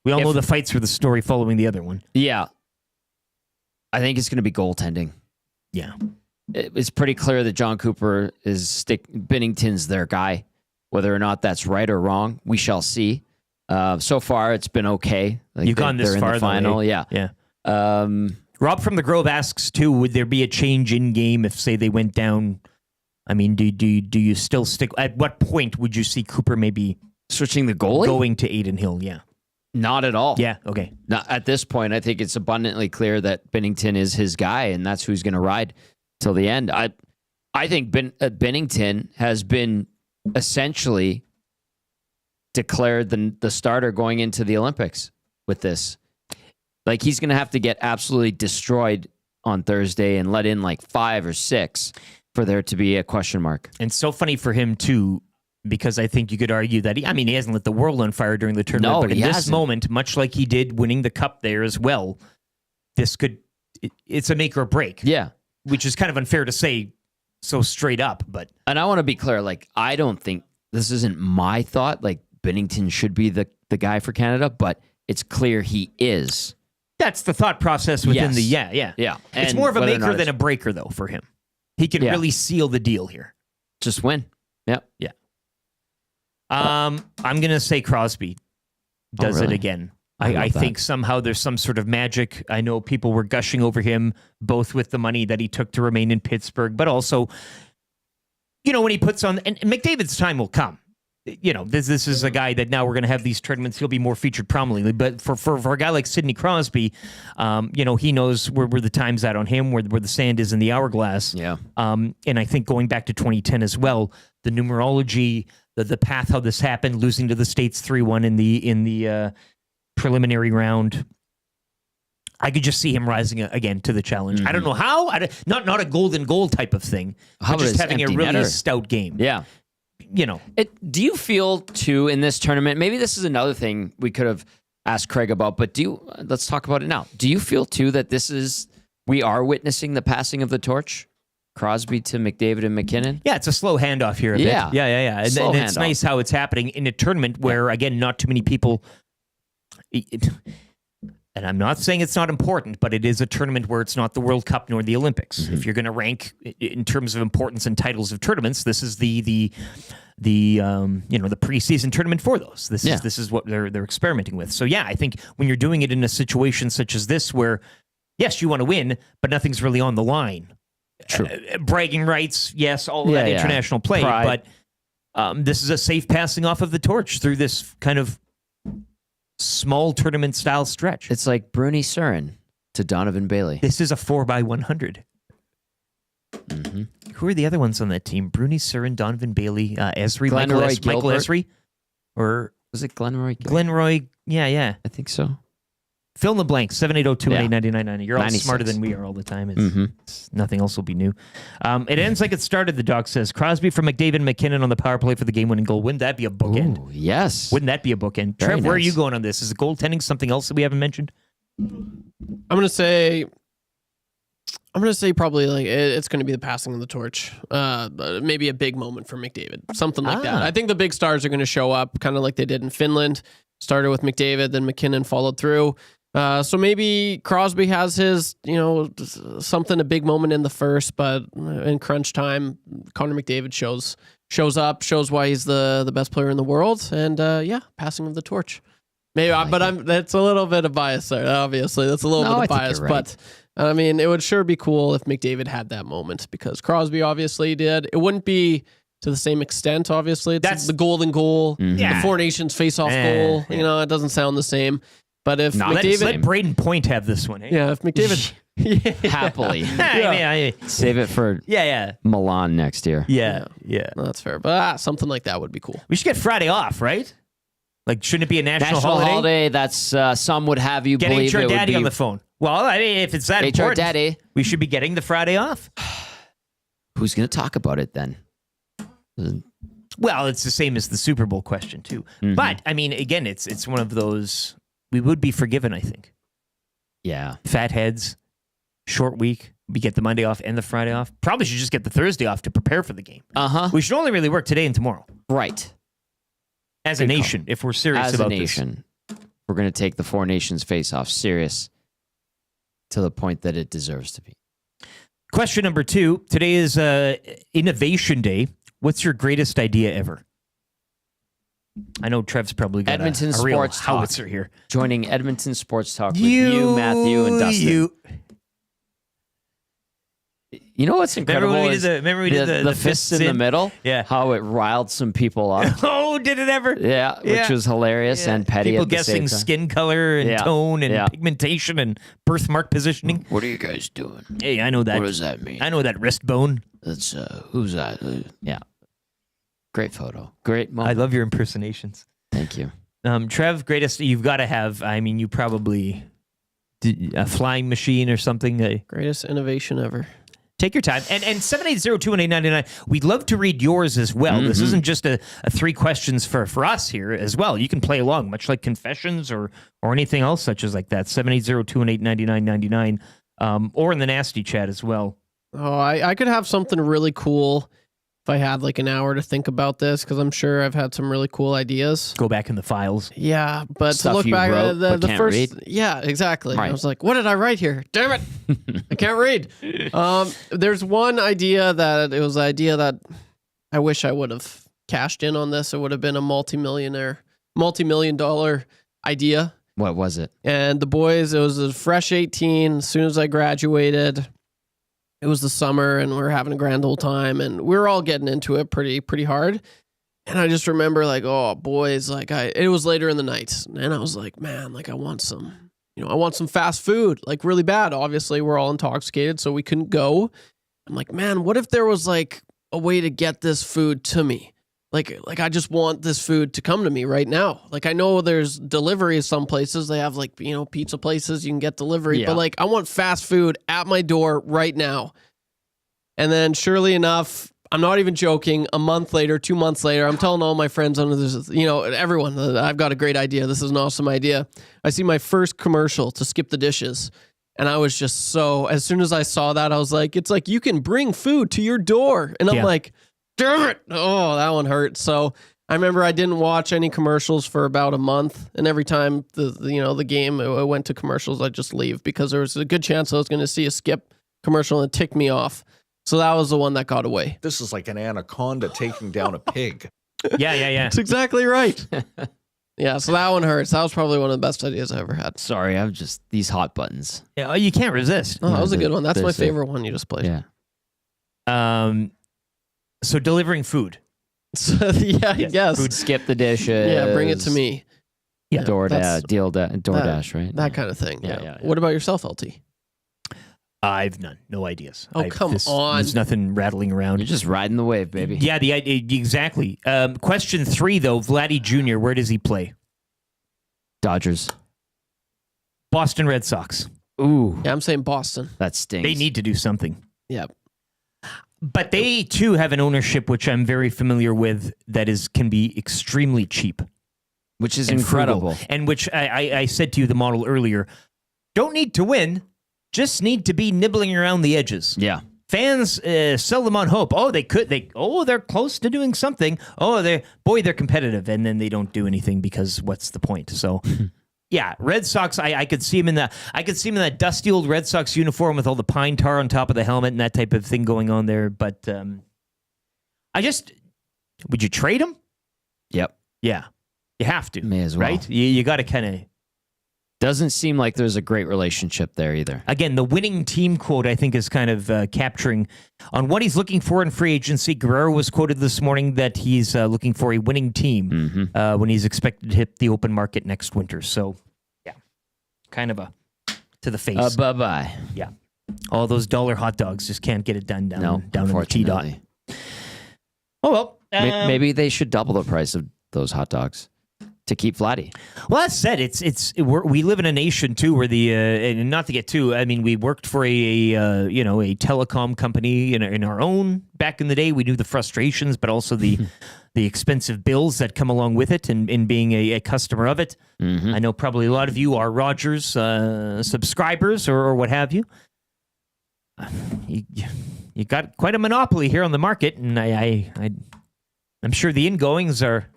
S1: We all know the fights were the story following the other one.
S7: Yeah. I think it's going to be goaltending.
S1: Yeah.
S7: It's pretty clear that John Cooper is Binnington's their guy. Whether or not that's right or wrong, we shall see. So far, it's been okay.
S1: You've gone this far,
S7: in the final. Yeah.
S1: Rob from the Grove asks too: would there be a change in game if, say, they went down? I mean, do you still stick? At what point would you see Cooper maybe
S7: switching the goalie,
S1: going to Aiden Hill? Yeah.
S7: Not at all.
S1: Yeah, okay.
S7: Not at this point, I think it's abundantly clear that Binnington is his guy, and that's who's going to ride till the end. I think Binnington has been essentially declared the starter going into the Olympics with this. Like, he's going to have to get absolutely destroyed on Thursday and let in like 5 or 6 for there to be a question mark.
S1: And so funny for him, too, because I think you could argue that he hasn't lit the world on fire during the tournament, but in this moment, much like he did winning the cup there as well, it's a make or break.
S7: Yeah.
S1: Which is kind of unfair to say so straight up, but.
S7: And I want to be clear, like, I don't think, this isn't my thought, like, Binnington should be the guy for Canada, but it's clear he is.
S1: That's the thought process within
S7: Yeah.
S1: It's more of a maker than a breaker, though, for him. He can really seal the deal here.
S7: Just win. Yep.
S1: Yeah. I'm going to say Crosby does it again. I think somehow there's some sort of magic. I know people were gushing over him, both with the money that he took to remain in Pittsburgh, but also, when he puts on, and McDavid's time will come. This is a guy that now we're going to have these tournaments. He'll be more featured prominently. But for a guy like Sidney Crosby, he knows where the time's at on him, where the sand is in the hourglass.
S7: Yeah.
S1: And I think going back to 2010 as well, the numerology, the path how this happened, losing to the States 3-1 in the preliminary round. I could just see him rising again to the challenge. Mm-hmm. I don't know how. Not a golden goal type of thing. But just having a really stout game.
S7: Yeah. Do you feel too in this tournament? Maybe this is another thing we could have asked Craig about, but let's talk about it now. Do you feel too that we are witnessing the passing of the torch? Crosby to McDavid and McKinnon?
S1: Yeah, it's a slow handoff here a bit. Yeah. And it's nice how it's happening in a tournament where, again, not too many people... And I'm not saying it's not important, but it is a tournament where it's not the World Cup nor the Olympics. Mm-hmm. If you're going to rank in terms of importance and titles of tournaments, this is the preseason tournament for those. This is what they're experimenting with. So yeah, I think when you're doing it in a situation such as this, where yes, you want to win, but nothing's really on the line.
S7: True.
S1: Bragging rights, yes, all of that international play,
S7: Pride.
S1: But this is a safe passing off of the torch through this kind of small tournament style stretch.
S7: It's like Bruni Surin to Donovan Bailey.
S1: This is a 4x100.
S7: Mm-hmm.
S1: Who are the other ones on that team? Bruni Surin, Donovan Bailey, Esri, Michael Esri, or
S7: was it Glenroy?
S1: Glenroy, yeah.
S7: I think so.
S1: Fill in the blank, 780-218-9990. You're all 96. Smarter than we are all the time. It's nothing else will be new. It ends like it started, the doc says. Crosby for McDavid and McKinnon on the power play for the game-winning goal. Wouldn't that be a bookend?
S7: Ooh, yes.
S1: Wouldn't that be a bookend?
S7: Very
S1: Trev, where are
S7: nice.
S1: you going on this? Is the goaltending something else that we haven't mentioned?
S3: I'm going to say I'm going to say probably like it's going to be the passing of the torch. Maybe a big moment for McDavid, something like that. I think the big stars are going to show up, kind of like they did in Finland. Started with McDavid, then McKinnon followed through. So maybe Crosby has his, a big moment in the first, but in crunch time, Connor McDavid shows up, shows why he's the best player in the world, and passing of the torch. Maybe, that's a little bit of bias there. Obviously, that's a little bit of bias, right. But I mean, it would sure be cool if McDavid had that moment because Crosby obviously did. It wouldn't be to the same extent. Obviously, it's the golden goal, the Four Nations face-off goal. It doesn't sound the same. But if McDavid,
S1: let Braden Point have this one. Eh?
S3: Yeah, if McDavid
S7: happily save it for Milan next year.
S1: Yeah.
S3: No, that's fair. But something like that would be cool.
S1: We should get Friday off, right? Like, shouldn't it be a national
S7: holiday? That's some would have you
S1: getting
S7: believe
S1: HR
S7: it would
S1: Daddy
S7: be
S1: on the phone. Well, I mean, if it's that
S7: HR
S1: important,
S7: Daddy,
S1: we should be getting the Friday off.
S7: Who's going to talk about it then?
S1: Well, it's the same as the Super Bowl question too. Mm-hmm. But I mean, again, it's one of those we would be forgiven. I think.
S7: Yeah.
S1: Fat heads, short week. We get the Monday off and the Friday off. Probably should just get the Thursday off to prepare for the game. We should only really work today and tomorrow.
S7: Right.
S1: As a nation, if we're serious about this.
S7: We're going to take the Four Nations face-off serious to the point that it deserves to be.
S1: Question number 2. Today is Innovation Day. What's your greatest idea ever? I know Trev's probably got
S7: Edmonton
S1: a real
S7: Sports
S1: howitzer
S7: Talk.
S1: here.
S7: Joining Edmonton Sports Talk with you, Matthew, and Dustin. You know what's incredible?
S1: Remember we did the
S7: fists in the middle?
S1: Yeah.
S7: How it riled some people up.
S1: Oh, did it ever?
S7: Yeah, which was hilarious and petty
S1: People
S7: at the
S1: guessing
S7: same time.
S1: skin color and tone and pigmentation and birthmark positioning.
S7: What are you guys doing?
S1: Hey, I know that.
S7: What does that mean?
S1: I know that wrist bone.
S7: That's who's that? Yeah. Great photo. Great moment.
S1: I love your impersonations.
S7: Thank you.
S1: Trev, greatest you've got to have. I mean, you probably did a flying machine or something.
S3: Greatest innovation ever.
S1: Take your time. And 780-218-99, we'd love to read yours as well. Mm-hmm. This isn't just a 3 questions for us here as well. You can play along, much like confessions or anything else such as like that. 780-218-9999, or in the nasty chat as well.
S3: Oh, I could have something really cool if I had like an hour to think about this, because I'm sure I've had some really cool ideas.
S1: Go back in the files.
S3: Yeah, but
S7: Stuff
S3: to look
S7: you
S3: back
S7: wrote,
S3: at the
S7: can't
S3: first,
S7: read.
S3: Yeah, exactly.
S7: Right.
S3: I was like, what did I write here? Damn it, I can't read. There's one idea that it was an idea that I wish I would have cashed in on this. It would have been a multi-million-dollar idea.
S7: What was it?
S3: And the boys, it was a fresh 18. As soon as I graduated, it was the summer and we were having a grand old time and we were all getting into it pretty hard. And I just remember like, oh boys, like it was later in the night and I was like, man, like I want some fast food, like really bad. Obviously we're all intoxicated, so we couldn't go. I'm like, man, what if there was like a way to get this food to me? Like I just want this food to come to me right now. Like I know there's delivery some places. They have like, pizza places you can get delivery. But like I want fast food at my door right now. And then surely enough, I'm not even joking, a month later, 2 months later, I'm telling all my friends, everyone, I've got a great idea. This is an awesome idea. I see my first commercial to skip the dishes. And I was just as soon as I saw that, I was like, it's like you can bring food to your door. And I'm like, damn it. Oh, that one hurt. So I remember I didn't watch any commercials for about a month. And every time the game went to commercials, I'd just leave because there was a good chance I was going to see a skip commercial and it ticked me off. So that was the one that got away.
S19: This is like an anaconda taking down a pig.
S1: Yeah.
S3: That's exactly right. Yeah, so that one hurts. That was probably one of the best ideas I ever had.
S7: Sorry, I'm just these hot buttons.
S1: Yeah, you can't resist.
S3: Oh, that was a good one. That's my favorite one you just played.
S7: Yeah.
S1: So delivering food.
S3: I guess.
S7: Food, skip the dishes.
S3: Yeah, bring it to me.
S7: Yeah, DoorDash, right?
S3: That kind of thing.
S7: Yeah.
S3: What about yourself, LT?
S1: I've no ideas.
S3: Oh, come on.
S1: There's nothing rattling around.
S7: You're just riding the wave, baby.
S1: Yeah, exactly. Question 3, though. Vladdy Jr., where does he play?
S7: Dodgers.
S1: Boston Red Sox.
S7: Ooh.
S3: Yeah, I'm saying Boston.
S7: That stings.
S1: They need to do something.
S3: Yeah.
S1: But they, too, have an ownership, which I'm very familiar with, that can be extremely cheap.
S7: Which is
S1: and
S7: incredible.
S1: Frugal, and which I said to you the model earlier, don't need to win. just need to be nibbling around the edges.
S7: Yeah.
S1: Fans sell them on hope. Oh, they're close to doing something. Oh, they're competitive, and then they don't do anything because what's the point? So, yeah, Red Sox. I could see him in that dusty old Red Sox uniform with all the pine tar on top of the helmet and that type of thing going on there. But would you trade him?
S7: Yep.
S1: Yeah, you have to.
S7: May as well.
S1: Right? You got to kind of.
S7: Doesn't seem like there's a great relationship there either.
S1: Again, the winning team quote, I think, is kind of capturing on what he's looking for in free agency. Guerrero was quoted this morning that he's looking for a winning team when he's expected to hit the open market next winter. So, yeah, kind of a to the face.
S7: Bye-bye.
S1: Yeah. All those dollar hot dogs just can't get it done down in the T-dot. Oh, well.
S7: Maybe they should double the price of those hot dogs to keep Vladdy.
S1: Well, that said, we live in a nation too where and not to get too. I mean, we worked for a telecom company in our own back in the day. We knew the frustrations, but also the expensive bills that come along with it, and in being a customer of it. I know probably a lot of you are Rogers subscribers or what have you. You got quite a monopoly here on the market, and I'm sure the ingoings are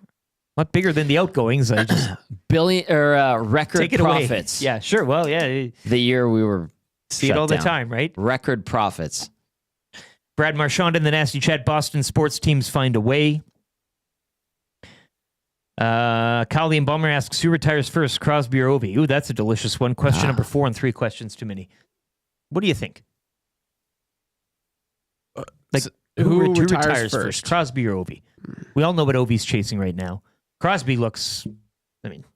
S1: a lot bigger than the outgoings. I just
S7: record profits.
S1: Away. Yeah, sure. Well, yeah.
S7: The year we were
S1: see it all the time, right?
S7: Record profits.
S1: Brad Marchand in the Nasty Chat. Boston sports teams find a way. Kyle the Embalmer asks, who retires first, Crosby or Ovi? Ooh, that's a delicious one. Question number 4 and 3 questions too many. What do you think? Who retires first, Crosby or Ovi? We all know what Ovi's chasing right now. Crosby looks,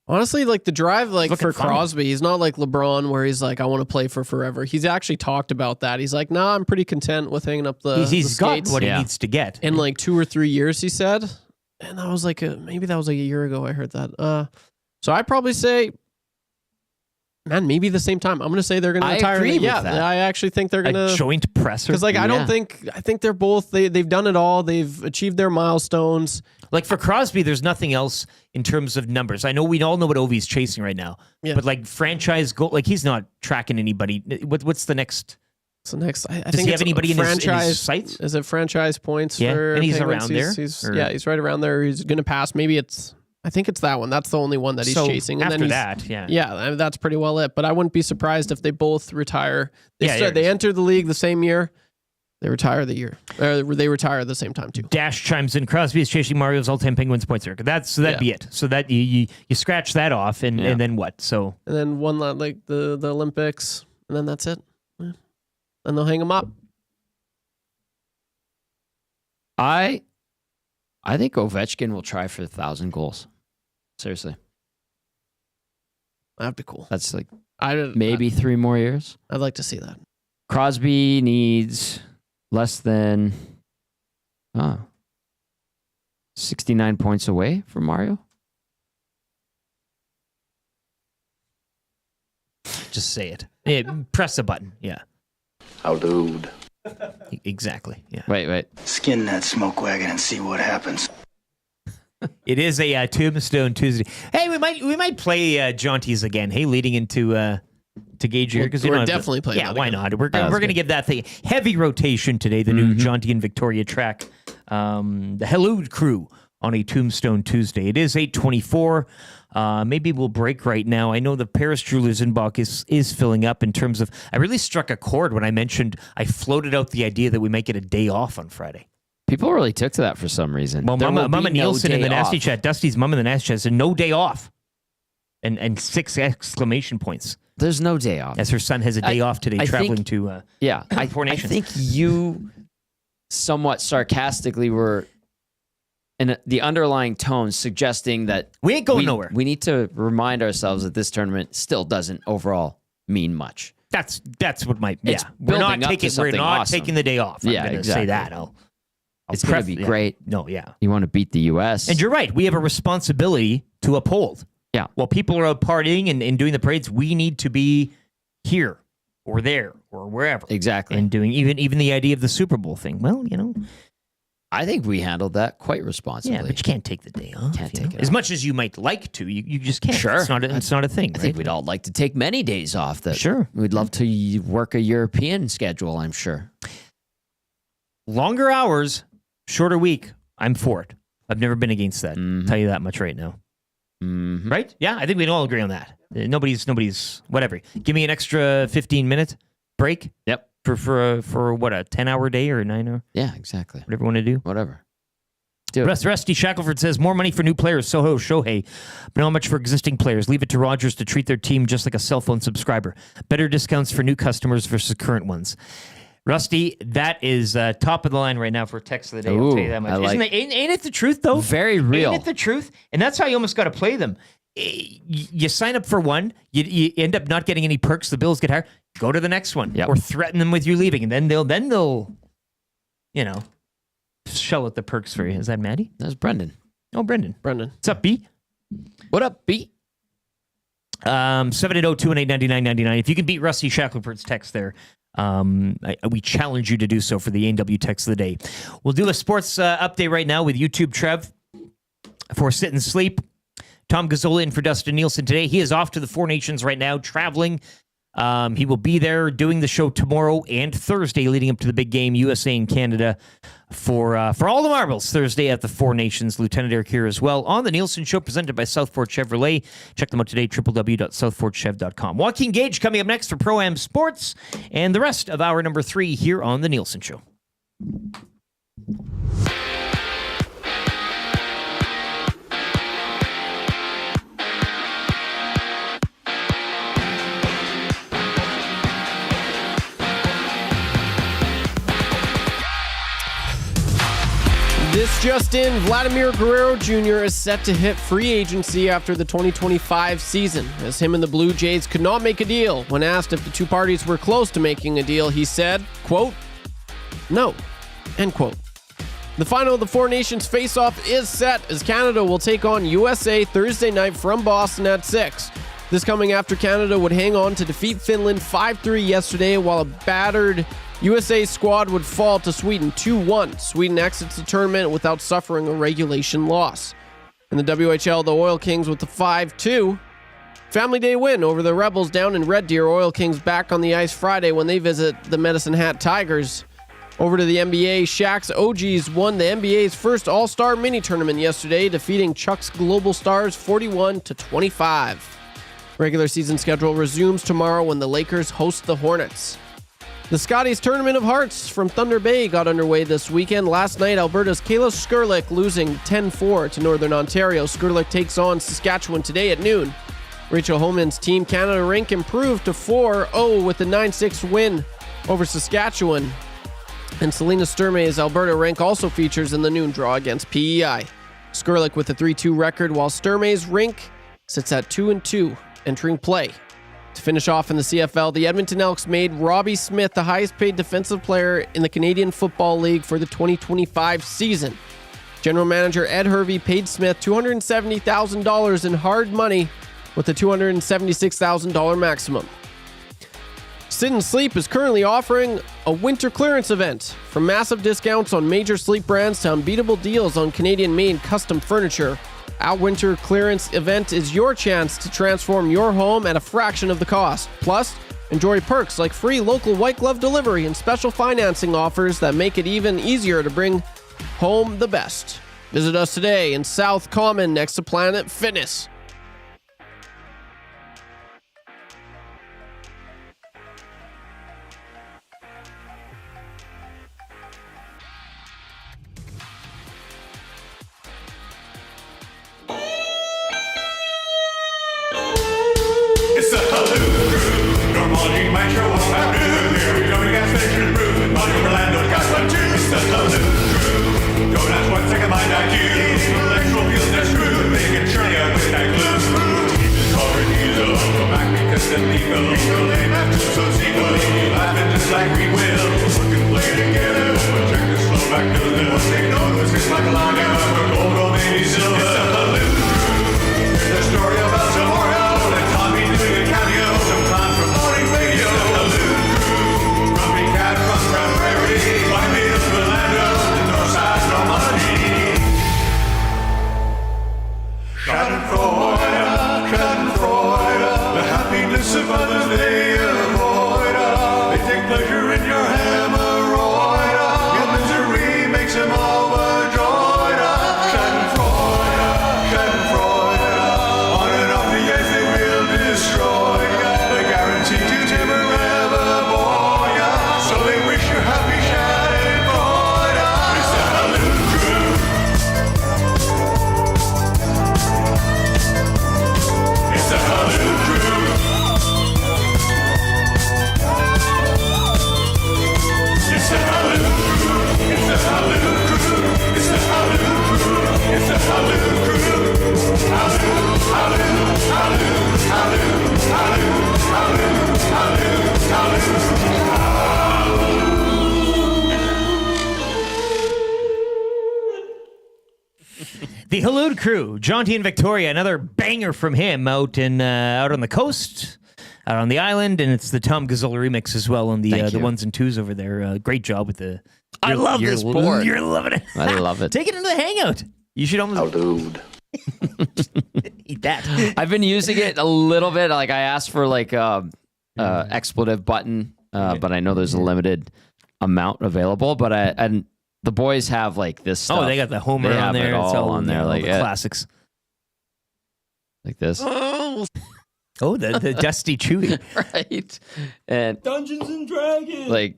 S3: honestly, like the drive, like for
S1: fun.
S3: Crosby, he's not like LeBron where he's like, I want to play for forever. He's actually talked about that. He's like, nah, I'm pretty content with hanging up the
S1: He's
S3: the
S1: got
S3: skates.
S1: what he needs to get.
S3: In like 2 or 3 years, he said. And that was like, maybe that was like a year ago I heard that. So I'd probably say, man, maybe the same time. I'm going to say they're going to retire.
S7: Agree with that.
S3: I actually think they're going to.
S1: A joint presser?
S3: Because I think they're both, they've done it all. They've achieved their milestones.
S1: Like for Crosby, there's nothing else in terms of numbers. I know we all know what Ovi's chasing right now.
S3: Yeah.
S1: But like franchise goal, like he's not tracking anybody. What's the next?
S3: So next, I
S1: Does
S3: think
S1: he have anybody in his sights?
S3: Is it franchise points?
S1: Yeah,
S3: for
S1: and he's
S3: Penguins?
S1: around there.
S3: He's right around there. He's going to pass. Maybe I think it's that one. That's the only one that he's chasing. And
S1: after
S3: then
S1: yeah,
S3: that's pretty well it. But I wouldn't be surprised if they both retire. They enter the league the same year. They retire the year. They retire at the same time too.
S1: Dash chimes in. Crosby is chasing Mario's all-time Penguins points record. That'd be it. So that you scratch that off, and then what? So
S3: and then one like the Olympics, and then that's it. Yeah. And they'll hang them up.
S7: I think Ovechkin will try for 1,000 goals. Seriously,
S3: that'd be cool.
S7: That's like maybe 3 more years.
S3: I'd like to see that.
S7: Crosby needs less than 69 points away from Mario.
S1: Just say it. Press a button. Yeah.
S9: How dude.
S1: Exactly. Yeah.
S7: Wait.
S9: Skin that smoke wagon and see what happens.
S1: It is a Tombstone Tuesday. Hey, we might play Jaunties again. Hey, leading into to Gage here because
S3: we're definitely playing.
S1: Yeah, why not? We're going to give that thing heavy rotation today. The new Jaunty and Victoria track, the Hello Crew on a Tombstone Tuesday. It is 8:24. Maybe we'll break right now. I know the Paris Jewelers inbox is filling up in terms of. I really struck a chord when I floated out the idea that we might get a day off on Friday.
S7: People really took to that for some reason.
S1: Well, Mama Nielsen in the Nasty Chat, Dusty's mom in the Nasty Chat said no day off, and 6 exclamation points.
S7: There's no day off.
S1: As her son has a day off today, traveling to Four Nations.
S7: I think you somewhat sarcastically were in the underlying tone suggesting that
S1: we ain't going nowhere.
S7: We need to remind ourselves that this tournament still doesn't overall mean much.
S1: That's what my
S7: we're not
S1: taking the day off. I'm gonna say that.
S7: It's going to be great.
S1: No, yeah.
S7: You want to beat the U.S.
S1: And you're right. We have a responsibility to uphold.
S7: Yeah.
S1: While people are out partying and doing the parades, we need to be here or there or wherever.
S7: Exactly.
S1: And doing even the idea of the Super Bowl thing. Well,
S7: I think we handled that quite responsibly.
S1: Yeah, but you can't take the day off.
S7: Can't take it
S1: as
S7: off.
S1: much as you might like to. You just can't.
S7: Sure.
S1: It's not a thing.
S7: I think we'd all like to take many days off.
S1: Sure.
S7: We'd love to work a European schedule, I'm sure.
S1: Longer hours, shorter week. I'm for it. I've never been against that. Tell you that much right now.
S7: Mm-hmm.
S1: Right? Yeah, I think we can all agree on that. Nobody's whatever. Give me an extra 15-minute break.
S7: Yep.
S1: For what, a 10-hour day or a 9-hour?
S7: Yeah, exactly.
S1: Whatever you want to do.
S7: Whatever. Do it.
S1: Rusty Shackelford says, more money for new players, Soho, Shohei, but not much for existing players. Leave it to Rogers to treat their team just like a cell phone subscriber. Better discounts for new customers versus current ones. Rusty, that is top of the line right now for text of the day. I'll tell you that much. Ain't it the truth, though?
S7: Very real.
S1: Ain't it the truth? And that's how you almost got to play them. You sign up for one, you end up not getting any perks, the bills get higher, go to the next one, or threaten them with you leaving, and then they'll shell out the perks for you. Is that Maddie?
S7: That's Brendan.
S1: Oh, Brendan.
S3: Brendan.
S1: What's up, B?
S7: What up, B?
S1: 780-218-9999. If you can beat Rusty Shackelford's text there, we challenge you to do so for the A&W text of the day. We'll do a sports update right now with YouTube Trev for Sit and Sleep. Tom Gazzola in for Dustin Nielsen today. He is off to the Four Nations right now, traveling. He will be there doing the show tomorrow and Thursday, leading up to the big game, USA and Canada, for all the marbles Thursday at the Four Nations. Lieutenant Eric here as well on the Nielsen Show, presented by Southport Chevrolet. Check them out today, www.southportchev.com. Joaquin Gage coming up next for Pro-Am Sports and the rest of hour number 3 here on the Nielsen Show.
S3: This just in, Vladimir Guerrero Jr. is set to hit free agency after the 2025 season, as him and the Blue Jays could not make a deal. When asked if the two parties were close to making a deal, he said, quote, "No," end quote. The final of the Four Nations face-off is set, as Canada will take on USA Thursday night from Boston at 6. This coming after Canada would hang on to defeat Finland 5-3 yesterday, while a battered USA squad would fall to Sweden 2-1. Sweden exits the tournament without suffering a regulation loss. In the WHL, the Oil Kings with the 5-2 Family Day win over the Rebels down in Red Deer. Oil Kings back on the ice Friday when they visit the Medicine Hat Tigers. Over to the NBA, Shaq's OGs won the NBA's first All-Star mini-tournament yesterday, defeating Chuck's Global Stars 41-25. Regular season schedule resumes tomorrow when the Lakers host the Hornets. The Scotties Tournament of Hearts from Thunder Bay got underway this weekend. Last night, Alberta's Kayla Skurlik losing 10-4 to Northern Ontario. Skurlik takes on Saskatchewan today at noon. Rachel Homan's Team Canada rink improved to 4-0 with a 9-6 win over Saskatchewan. And Selena Sturmay's Alberta rink also features in the noon draw against PEI. Skurlik with a 3-2 record, while Sturmay's rink sits at 2-2 entering play. To finish off in the CFL, the Edmonton Elks made Robbie Smith the highest paid defensive player in the Canadian Football League for the 2025 season. General Manager Ed Hervey paid Smith $270,000 in hard money with a $276,000 maximum. Sit and Sleep is currently offering a winter clearance event. From massive discounts on major sleep brands to unbeatable deals on Canadian-made custom furniture, our winter clearance event is your chance to transform your home at a fraction of the cost. Plus, enjoy perks like free local white glove delivery and special financing offers that make it even easier to bring home the best. Visit us today in South Common next to Planet Fitness.
S4: It's the Halloo Crew. Normally might show up at noon. Here we go, we got station brew. Money Orlando got one too. It's the Halloo Crew. Don't ask what second mind I do. Intellectual feels they're screwed. They can churn you with that glue. Keep his car and he's go back because the legal. Legal name after so sequel. Laughing just like we will. Looking play together. Check the slow back to the what they know. It's like a line of gold or maybe silver. It's the Halloo Crew. The story about tomorrow. Tommy doing a cameo, sometime from morning radio. Halloo Crew, Grumpy Cat from Grand Prairie, White Meals, Orlando, the North Side, North
S1: The Halud Crew, Jonty and Victoria, another banger from him out on the coast, out on the island, and it's the Tom Gazzola remix as well on the ones and twos over there. Great job with the.
S7: I love this board.
S1: You're loving it.
S7: I love it.
S1: Take it into the hangout. You should almost eat that.
S7: I've been using it a little bit. Like I asked for like expletive button, but I know there's a limited amount available. But and the boys have like this stuff.
S1: Oh, they got the Homer on there.
S7: It's all on there, like
S1: the classics,
S7: like this.
S1: Oh, the Dusty Chewy,
S7: right? And
S14: Dungeons and Dragons,
S7: like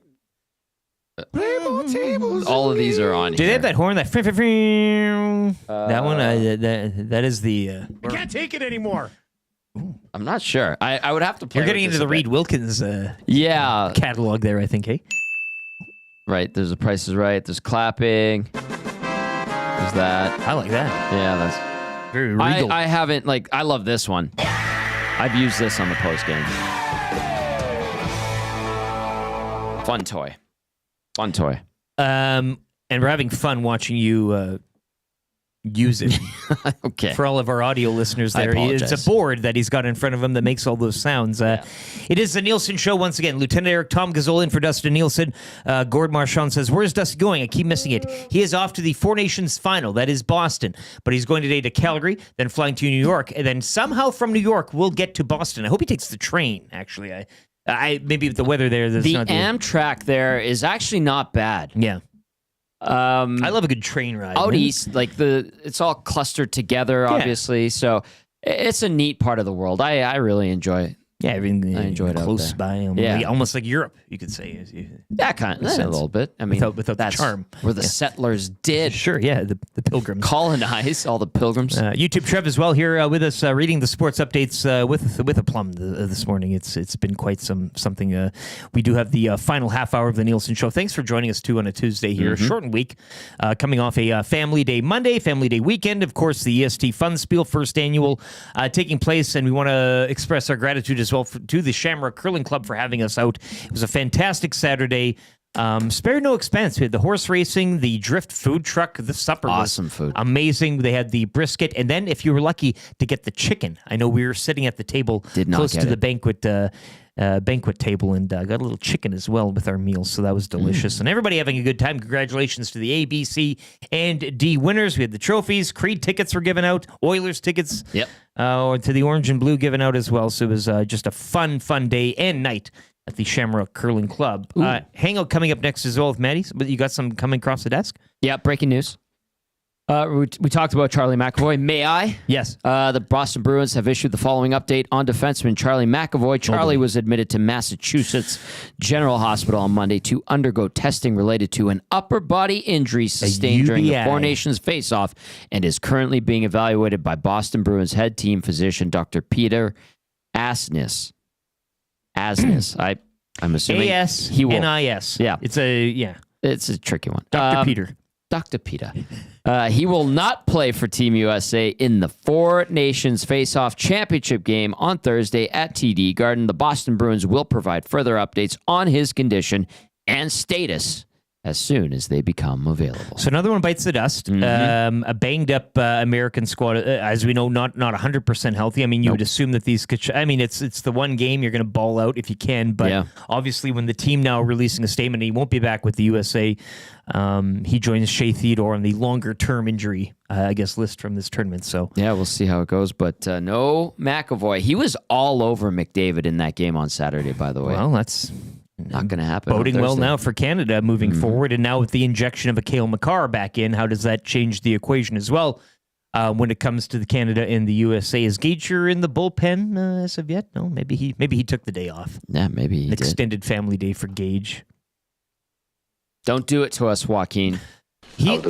S7: all of these are on.
S1: Do they have that horn? That that one? That is the.
S18: I can't take it anymore.
S7: I'm not sure. I would have to play.
S1: You're getting into the Reed Wilkins catalog there, I think, hey?
S7: Right. There's the Price is Right. There's clapping. There's that.
S1: I like that.
S7: Yeah, that's
S1: very regal.
S7: I haven't, like, I love this one. I've used this on the post game. Fun toy. Fun toy.
S1: And we're having fun watching you use it.
S7: Okay.
S1: For all of our audio listeners there, it's a board that he's got in front of him that makes all those sounds. It is the Nielson Show once again. Lieutenant Eric Tom Gazzola in for Dustin Nielsen. Gord Marchand says, where's Dusty going? I keep missing it. He is off to the Four Nations final. That is Boston. But he's going today to Calgary, then flying to New York, and then somehow from New York we'll get to Boston. I hope he takes the train, actually. I maybe with the weather there.
S7: The Amtrak there is actually not bad.
S1: Yeah. I love a good train ride.
S7: Out east, like it's all clustered together, obviously. So it's a neat part of the world. I really enjoy it.
S1: Yeah, everything
S7: I enjoy it
S1: close by. Almost like Europe, you could say.
S7: Yeah, kind of a little bit. I mean,
S1: without the charm,
S7: where the settlers did.
S1: Sure, yeah, the pilgrims
S7: colonize all the pilgrims.
S1: YouTube Trev as well here with us, reading the sports updates with a plum this morning. It's been quite something. We do have the final half hour of the Nielsen Show. Thanks for joining us too on a Tuesday here, shortened week, coming off a Family Day Monday, Family Day weekend. Of course, the EST Fun Spiel first annual taking place, and we want to express our gratitude as well to the Shamrock Curling Club for having us out. It was a fantastic Saturday. Spared no expense. We had the horse racing, the drift food truck, the supper.
S7: Awesome
S1: was
S7: food.
S1: Amazing. They had the brisket, and then if you were lucky to get the chicken, I know we were sitting at the table close to the banquet table and got a little chicken as well with our meals, so that was delicious. And everybody having a good time. Congratulations to the A, B, C, and D winners. We had the trophies. Creed tickets were given out. Oilers tickets.
S7: Yep.
S1: To the orange and blue given out as well. So it was just a fun day and night at the Shamrock Curling Club. Hangout coming up next as well with Maddie. But you got some coming across the desk?
S7: Yeah, breaking news. We talked about Charlie McAvoy. May I?
S1: Yes.
S7: The Boston Bruins have issued the following update on defenseman Charlie McAvoy. Charlie was admitted to Massachusetts General Hospital on Monday to undergo testing related to an upper body injury sustained during the Four Nations face-off and is currently being evaluated by Boston Bruins head team physician Dr. Peter Asnis. I'm assuming
S1: A-S-N-I-S.
S7: Yeah.
S1: It's a
S7: tricky one.
S1: Dr. Peter.
S7: Dr. Peter. He will not play for Team USA in the Four Nations Face-Off Championship game on Thursday at TD Garden. The Boston Bruins will provide further updates on his condition and status as soon as they become available.
S1: So another one bites the dust. A banged-up American squad, as we know, not 100% healthy. I mean, you would assume that these could... it's the one game you're going to ball out if you can, but obviously when the team now releasing a statement, he won't be back with the USA. He joins Shea Theodore on the longer-term injury, list from this tournament. So
S7: yeah, we'll see how it goes. But no McAvoy. He was all over McDavid in that game on Saturday, by the way.
S1: Well, that's...
S7: not going to happen.
S1: Boding well now for Canada moving forward. And now with the injection of a Cale Makar back in, how does that change the equation as well when it comes to the Canada and the USA? Is Gage in the bullpen as of yet? No, maybe he took the day off.
S7: Yeah, maybe he
S1: An extended family day for Gage.
S7: Don't do it to us, Joaquin.
S1: He'll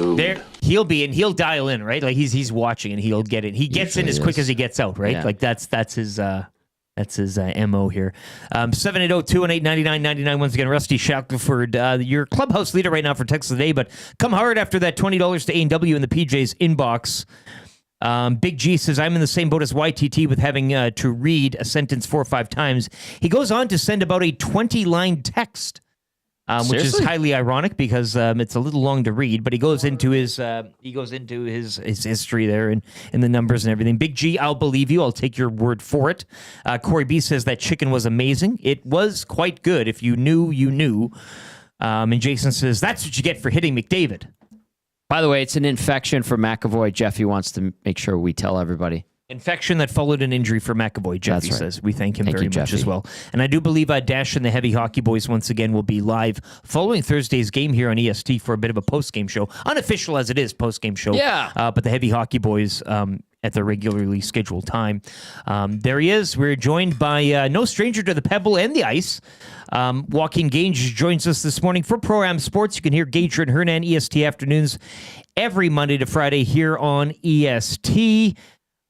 S1: be in. He'll dial in, right? Like he's watching and he'll get it. He gets in as quick as he gets out, right?
S7: Yeah.
S1: Like that's his... That's his MO here. 780-218-9999. Once again, Rusty Shackelford, your clubhouse leader right now for text of the day, but come hard after that $20 to A&W in the PJ's inbox. Big G says, I'm in the same boat as YTT with having to read a sentence 4 or 5 times. He goes on to send about a 20-line text. which is
S7: Seriously?
S1: highly ironic because it's a little long to read. But he goes into his history there and the numbers and everything. Big G, I'll believe you. I'll take your word for it. Corey B says that chicken was amazing. It was quite good. If you knew, you knew. And Jason says that's what you get for hitting McDavid.
S7: By the way, it's an infection for McAvoy. Jeffy wants to make sure we tell everybody.
S1: Infection that followed an injury for McAvoy, Jeffy says. We thank him very much as well. And I do believe Dash and the Heavy Hockey Boys once again will be live following Thursday's game here on EST for a bit of a post-game show. Unofficial as it is, post-game show.
S7: Yeah.
S1: But the Heavy Hockey Boys at the regularly scheduled time. There he is. We're joined by no stranger to the Pebble and the ice. Joaquin Gage joins us this morning for Pro-Am Sports. You can hear Gage and Hernan EST afternoons every Monday to Friday here on EST.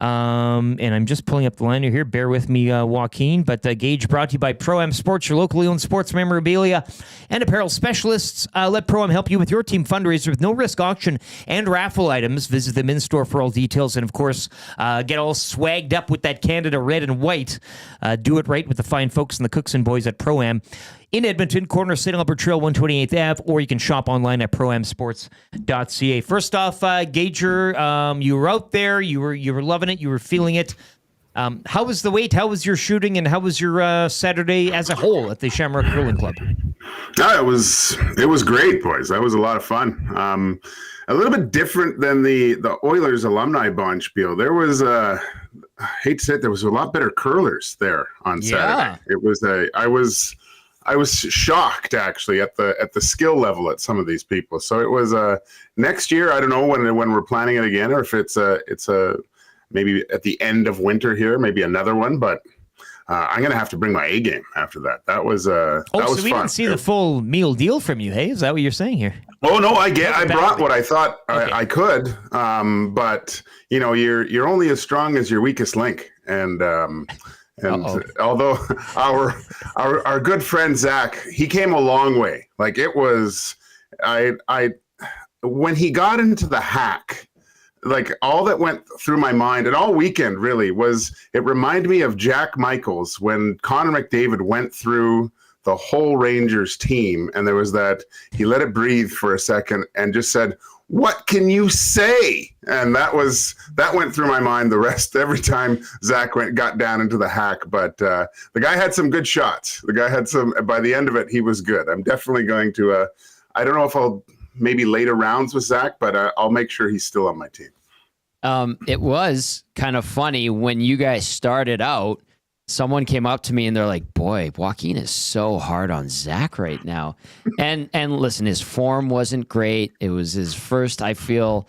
S1: And I'm just pulling up the liner here. Bear with me, Joaquin. But Gage brought to you by Pro-Am Sports, your locally owned sports memorabilia and apparel specialists. Let Pro-Am help you with your team fundraiser with no-risk auction and raffle items. Visit them in-store for all details. And, of course, get all swagged up with that Canada red and white. Do it right with the fine folks and the Cookson boys at Pro-Am. In Edmonton, corner St. Albert Trail, 128th Ave, or you can shop online at proamsports.ca. First off, Gager, you were out there, you were loving it, you were feeling it. How was the wait? How was your shooting, and how was your Saturday as a whole at the Shamrock Curling Club?
S20: It was great, boys. That was a lot of fun. A little bit different than the Oilers alumni bunch spiel. There was I hate to say it, there was a lot better curlers there on Saturday. It was I was shocked actually at the skill level at some of these people. So it was next year. I don't know when we're planning it again, or if it's maybe at the end of winter here, maybe another one. But I'm gonna have to bring my A game after that. That was that was
S1: so we
S20: fun.
S1: didn't see the full meal deal from you, hey? Is that what you're saying here?
S20: Oh no, I brought what I thought I could. But you know, you're only as strong as your weakest link, and although our good friend Zach, he came a long way. Like it was, when he got into the hack, like all that went through my mind and all weekend really was, it reminded me of Jack Michaels when Connor McDavid went through the whole Rangers team, and there was that he let it breathe for a second and just said, "What can you say?" And that went through my mind the rest every time Zach got down into the hack. But the guy had some good shots. The guy had some. By the end of it, he was good. I'm definitely going to. I don't know if I'll maybe later rounds with Zach, but I'll make sure he's still on my team.
S7: It was kind of funny when you guys started out. Someone came up to me and they're like, "Boy, Joaquin is so hard on Zach right now." And listen, his form wasn't great. It was his first, I feel,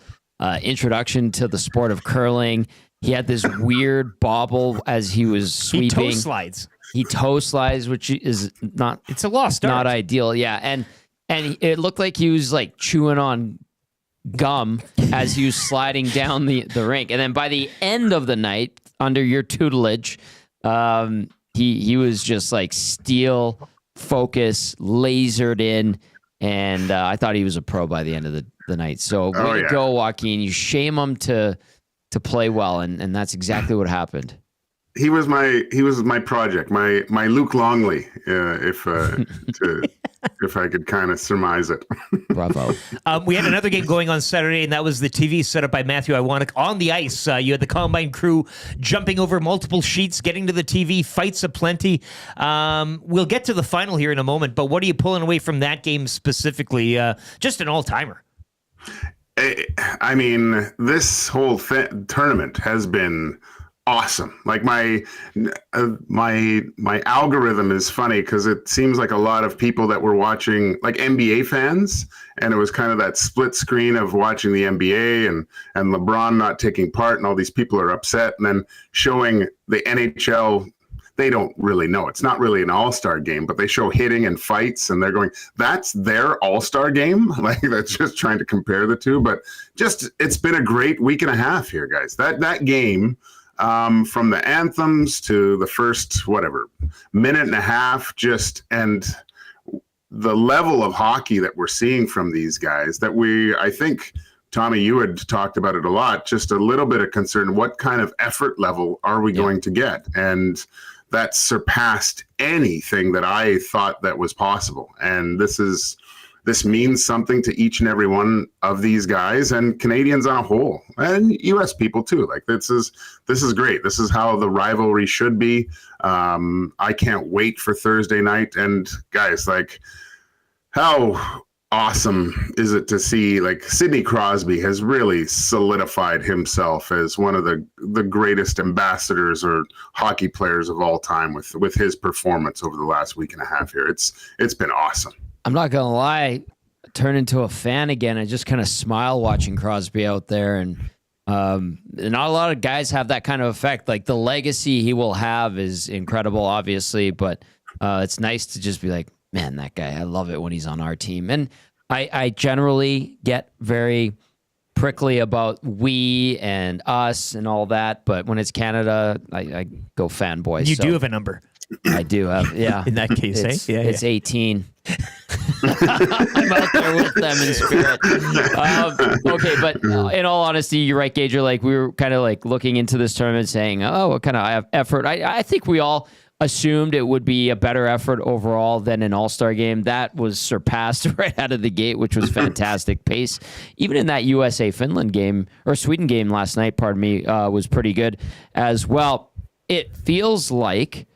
S7: introduction to the sport of curling. He had this weird bobble as he was sweeping. He toe slides, which is not.
S1: It's a lost art.
S7: Not ideal, yeah. And it looked like he was like chewing on gum as he was sliding down the rink. And then by the end of the night, under your tutelage, he was just like steel focus, lasered in, and I thought he was a pro by the end of the night. So way to go, Joaquin. You shame him to play well, and that's exactly what happened.
S20: He was my project, my Luke Longley, if I could kind of surmise it.
S7: Bravo.
S1: We had another game going on Saturday, and that was the TV set up by Matthew Iwanek on the ice. You had the Combine crew jumping over multiple sheets, getting to the TV, fights aplenty. We'll get to the final here in a moment, but what are you pulling away from that game specifically? Just an all-timer.
S20: I mean, this whole tournament has been awesome. Like my algorithm is funny because it seems like a lot of people that were watching, like NBA fans, and it was kind of that split screen of watching the NBA and LeBron not taking part, and all these people are upset, and then showing the NHL. They don't really know. It's not really an all-star game, but they show hitting and fights, and they're going, that's their all-star game? Like, that's just trying to compare the two. But just, it's been a great week and a half here, guys. That game, from the anthems to the first, minute and a half, and the level of hockey that we're seeing from these guys that I think, Tommy, you had talked about it a lot, just a little bit of concern. What kind of effort level are we going to get? And that surpassed anything that I thought that was possible. And this means something to each and every one of these guys and Canadians on a whole, and U.S. people too. Like this is great. This is how the rivalry should be. I can't wait for Thursday night. And guys, like, how awesome is it to see, like, Sidney Crosby has really solidified himself as one of the greatest ambassadors or hockey players of all time with his performance over the last week and a half here. It's been awesome.
S7: I'm not going to lie, I turned into a fan again. I just kind of smile watching Crosby out there. And not a lot of guys have that kind of effect. Like, the legacy he will have is incredible, obviously. But it's nice to just be like, man, that guy, I love it when he's on our team. And I generally get very prickly about we and us and all that. But when it's Canada, I go fanboy.
S1: You do have a number.
S7: I do have, yeah.
S1: In that case,
S7: it's 18. I'm out there with them in spirit. Okay, but in all honesty, you're right, Gage. Like, we were kind of like looking into this tournament saying, oh, what kind of effort? I think we all assumed it would be a better effort overall than an all-star game. That was surpassed right out of the gate, which was fantastic pace. Even in that USA-Finland game, or Sweden game last night, was pretty good as well. It feels like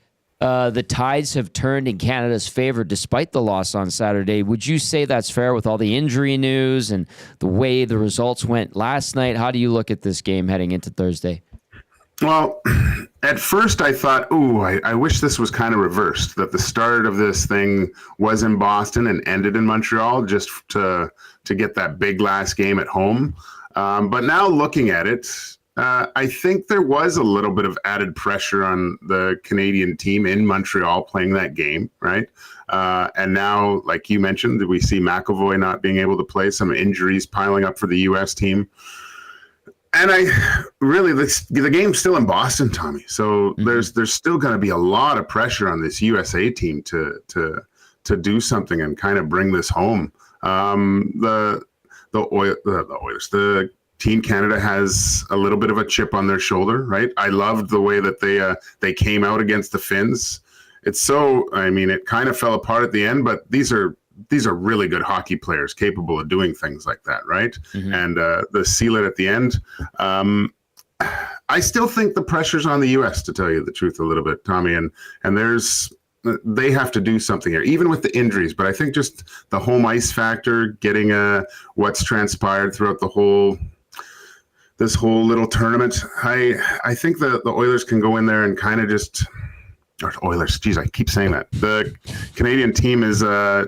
S7: the tides have turned in Canada's favor despite the loss on Saturday. Would you say that's fair with all the injury news and the way the results went last night? How do you look at this game heading into Thursday?
S20: Well, at first I thought, I wish this was kind of reversed, that the start of this thing was in Boston and ended in Montreal, just to get that big last game at home. But now looking at it, I think there was a little bit of added pressure on the Canadian team in Montreal playing that game, right? And now, like you mentioned, we see McAvoy not being able to play, some injuries piling up for the U.S. team. And the game's still in Boston, Tommy. So there's still going to be a lot of pressure on this USA team to do something and kind of bring this home. The Oilers, the Team Canada has a little bit of a chip on their shoulder, right? I loved the way that they came out against the Finns. It kind of fell apart at the end, but these are really good hockey players capable of doing things like that, right? Mm-hmm. And the seal it at the end. I still think the pressure's on the U.S., to tell you the truth a little bit, Tommy, and they have to do something here, even with the injuries. But I think just the home ice factor, getting what's transpired throughout this whole little tournament, I think the Oilers can go in there and kind of Oilers, geez, I keep saying that. The Canadian team is they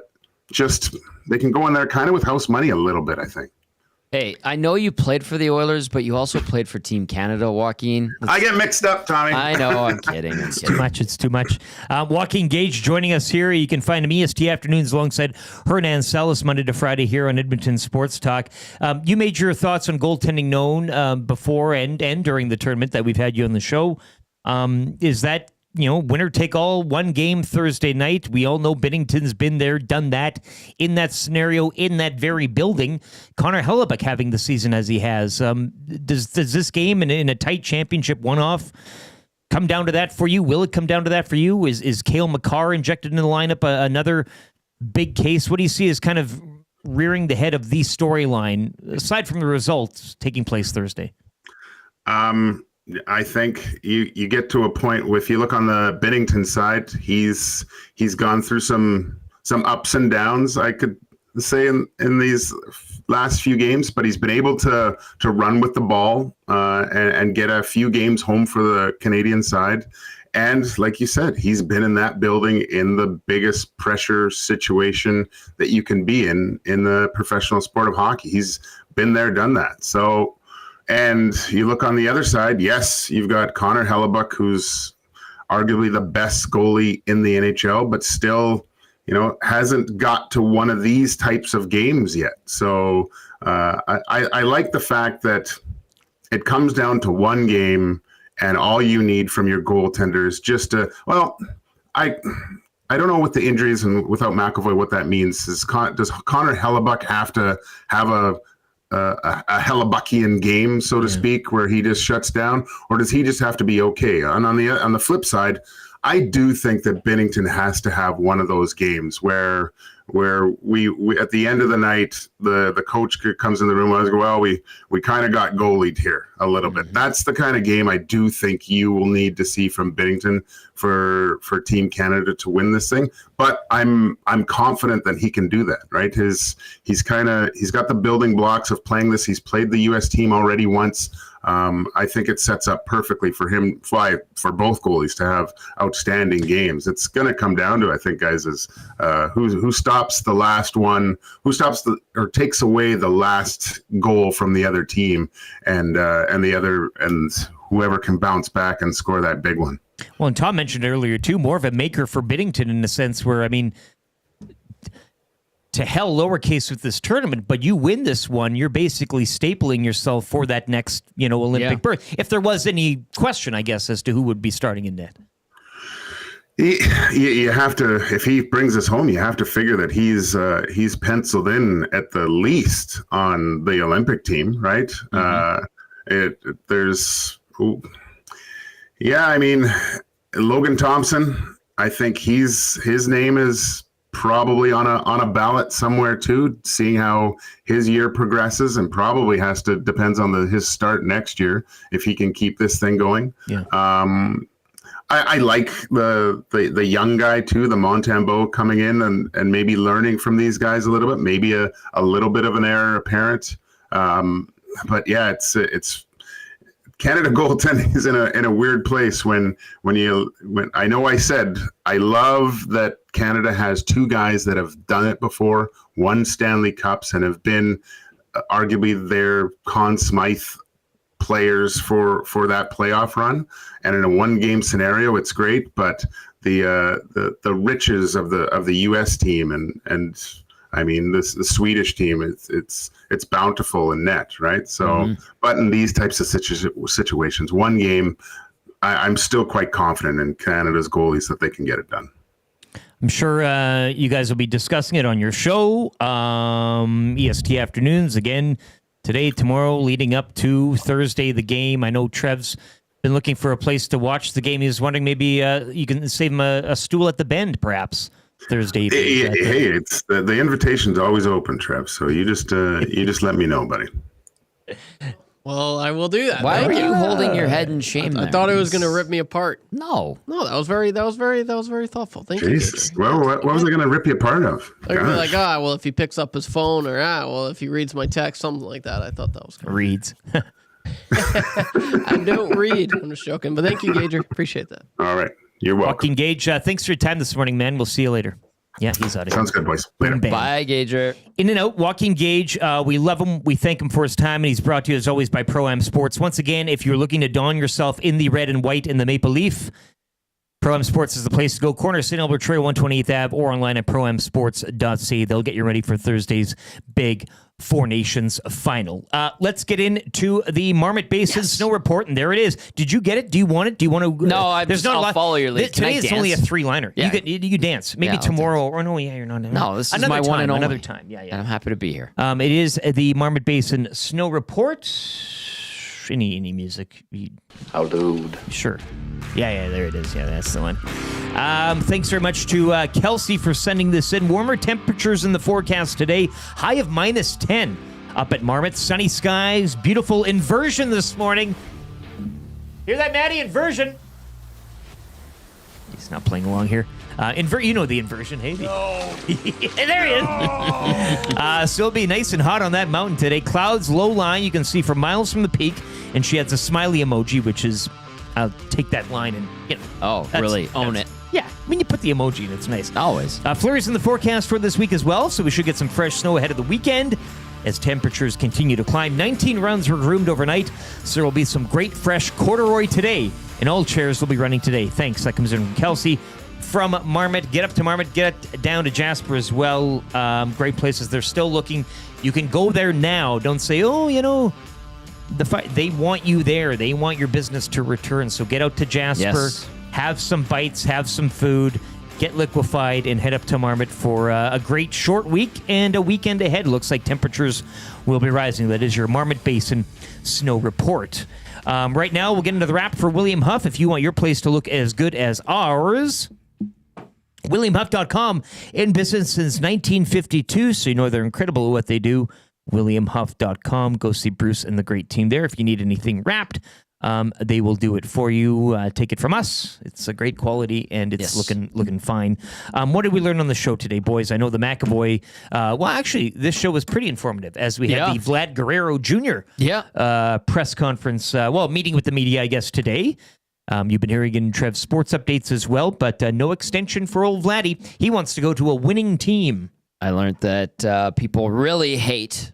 S20: can go in there kind of with house money a little bit, I think.
S7: Hey, I know you played for the Oilers, but you also played for Team Canada, Joaquin.
S20: I get mixed up, Tommy.
S7: I know, I'm kidding.
S1: It's too much. Joaquin Gage joining us here. You can find him EST Afternoons alongside Hernan Salas Monday to Friday here on Edmonton Sports Talk. You made your thoughts on goaltending known before and during the tournament that we've had you on the show. Is that, winner take all, one game Thursday night? We all know Binnington's been there, done that, in that scenario, in that very building. Connor Hellebuyck having the season as he has. Does this game in a tight championship one-off come down to that for you? Will it come down to that for you? Is Cale Makar injected in the lineup another big case? What do you see as kind of rearing the head of the storyline, aside from the results taking place Thursday?
S20: I think you get to a point if you look on the Binnington side, he's gone through some ups and downs, I could say, in these last few games, but he's been able to run with the ball and get a few games home for the Canadian side. And like you said, he's been in that building in the biggest pressure situation that you can be in the professional sport of hockey. He's been there, done that. So, and you look on the other side, yes, you've got Connor Hellebuyck, who's arguably the best goalie in the NHL, but still, hasn't got to one of these types of games yet. So I like the fact that it comes down to one game, and all you need from your goaltenders just I don't know with the injuries and without McAvoy what that means. Does Connor Hellebuyck have to have a Hellebuckian game, so to speak, where he just shuts down, or does he just have to be okay? And on the flip side, I do think that Binnington has to have one of those games where we at the end of the night, the coach comes in the room and goes, well, we kind of got goalied here a little bit. That's the kind of game I do think you will need to see from Binnington for Team Canada to win this thing. But I'm confident that he can do that, right? He's got the building blocks of playing this. He's played the U.S. team already once. I think it sets up perfectly for him, for both goalies to have outstanding games. It's going to come down to, I think, guys, is who stops the last one, or takes away the last goal from the other team, and whoever can bounce back and score that big one.
S1: Well, and Tom mentioned earlier too, more of a maker for Binnington in a sense where, I mean, to hell lowercase with this tournament, but you win this one, you're basically stapling yourself for that next, Olympic berth. If there was any question, I guess, as to who would be starting in net.
S20: You have to, if he brings us home, you have to figure that he's penciled in at the least on the Olympic team, right? I mean, Logan Thompson, I think his name is probably on a ballot somewhere too, seeing how his year progresses, and probably depends on his start next year if he can keep this thing going.
S1: Yeah.
S20: I like the young guy too, the Montembeault coming in and maybe learning from these guys a little bit, maybe a little bit of an heir apparent. But yeah, it's Canada goaltending is in a weird place when I know I said I love that Canada has two guys that have done it before, won Stanley Cups, and have been arguably their Conn Smythe players for that playoff run. And in a one-game scenario, it's great, but the riches of the U.S. team and I mean, the Swedish team, it's bountiful in net, right? So, but in these types of situations, one game, I'm still quite confident in Canada's goalies that they can get it done.
S1: I'm sure you guys will be discussing it on your show, EST Afternoons, again, today, tomorrow, leading up to Thursday, the game. I know Trev's been looking for a place to watch the game. He was wondering maybe you can save him a stool at the Bend, perhaps. Thursday evening.
S20: Hey, it's the invitation's always open, Trev. So you just let me know, buddy.
S3: Well, I will do that.
S7: Why are you holding your head in shame?
S3: I thought it was going to rip me apart.
S7: No,
S3: that was very thoughtful. Thank
S20: Jesus.
S3: you.
S20: Well, what was I going to rip you apart of?
S3: Like, well, if he picks up his phone, or if he reads my text, something like that. I thought that was kind
S1: reads.
S3: I don't read. I'm just joking, but thank you, Gager. Appreciate that.
S20: All right. You're welcome.
S1: Joaquin Gage, thanks for your time this morning, man. We'll see you later. Yeah, he's out of here.
S20: Sounds good, boys. Later.
S7: Bye, Gager.
S1: In and out, Joaquin Gage. We love him. We thank him for his time, and he's brought to you, as always, by Pro-Am Sports. Once again, if you're looking to don yourself in the red and white in the maple leaf, Pro-Am Sports is the place to go. Corner St. Albert Trail, 128th Ave, or online at proamsports.ca. They'll get you ready for Thursday's big Four Nations final. Let's get into the Marmot Basin Snow Report, and there it is. Did you get it? Do you want it? Do you want to?
S7: No, I'll follow your lead.
S1: Today it's only a three-liner.
S7: Yeah.
S1: You dance. Maybe tomorrow. Or no, you're not.
S7: No, this is
S1: another
S7: my
S1: time,
S7: one and only.
S1: Another time. Yeah.
S7: And I'm happy to be here.
S1: It is the Marmot Basin Snow Report. Any music?
S9: How dude?
S1: Sure. Yeah, there it is. Yeah, that's the one. Thanks very much to Kelsey for sending this in. Warmer temperatures in the forecast today. High of -10 up at Marmot. Sunny skies. Beautiful inversion this morning. Hear that, Maddie? Inversion. He's not playing along here. You know the inversion, hey? No. There he is. So it'll be nice and hot on that mountain today. Clouds, low lying. You can see for miles from the peak. And she has a smiley emoji, which is, I'll take that line and,
S7: really? Own it.
S1: Yeah. I mean, you put the emoji and it's nice.
S7: Always.
S1: Flurries in the forecast for this week as well. So we should get some fresh snow ahead of the weekend as temperatures continue to climb. 19 runs were groomed overnight. So there will be some great fresh corduroy today. And all chairs will be running today. Thanks. That comes in from Kelsey. From Marmot, get up to Marmot, get down to Jasper as well. Great places. They're still looking. You can go there now. Don't say, they want you there. They want your business to return. So get out to Jasper, have some bites, have some food, get liquefied, and head up to Marmot for a great short week and a weekend ahead. Looks like temperatures will be rising. That is your Marmot Basin snow report. Right now, we'll get into the wrap for William Huff. If you want your place to look as good as ours, WilliamHuff.com, in business since 1952, so you know they're incredible at what they do. WilliamHuff.com. Go see Bruce and the great team there. If you need anything wrapped, they will do it for you. Take it from us. It's a great quality, and it's looking fine. What did we learn on the show today, boys? I know the McAvoy. Well, actually, this show was pretty informative as we had the Vlad Guerrero Jr. Press conference. Meeting with the media, I guess, today. You've been hearing in Trev's sports updates as well, but no extension for old Vladdy. He wants to go to a winning team.
S7: I learned that people really hate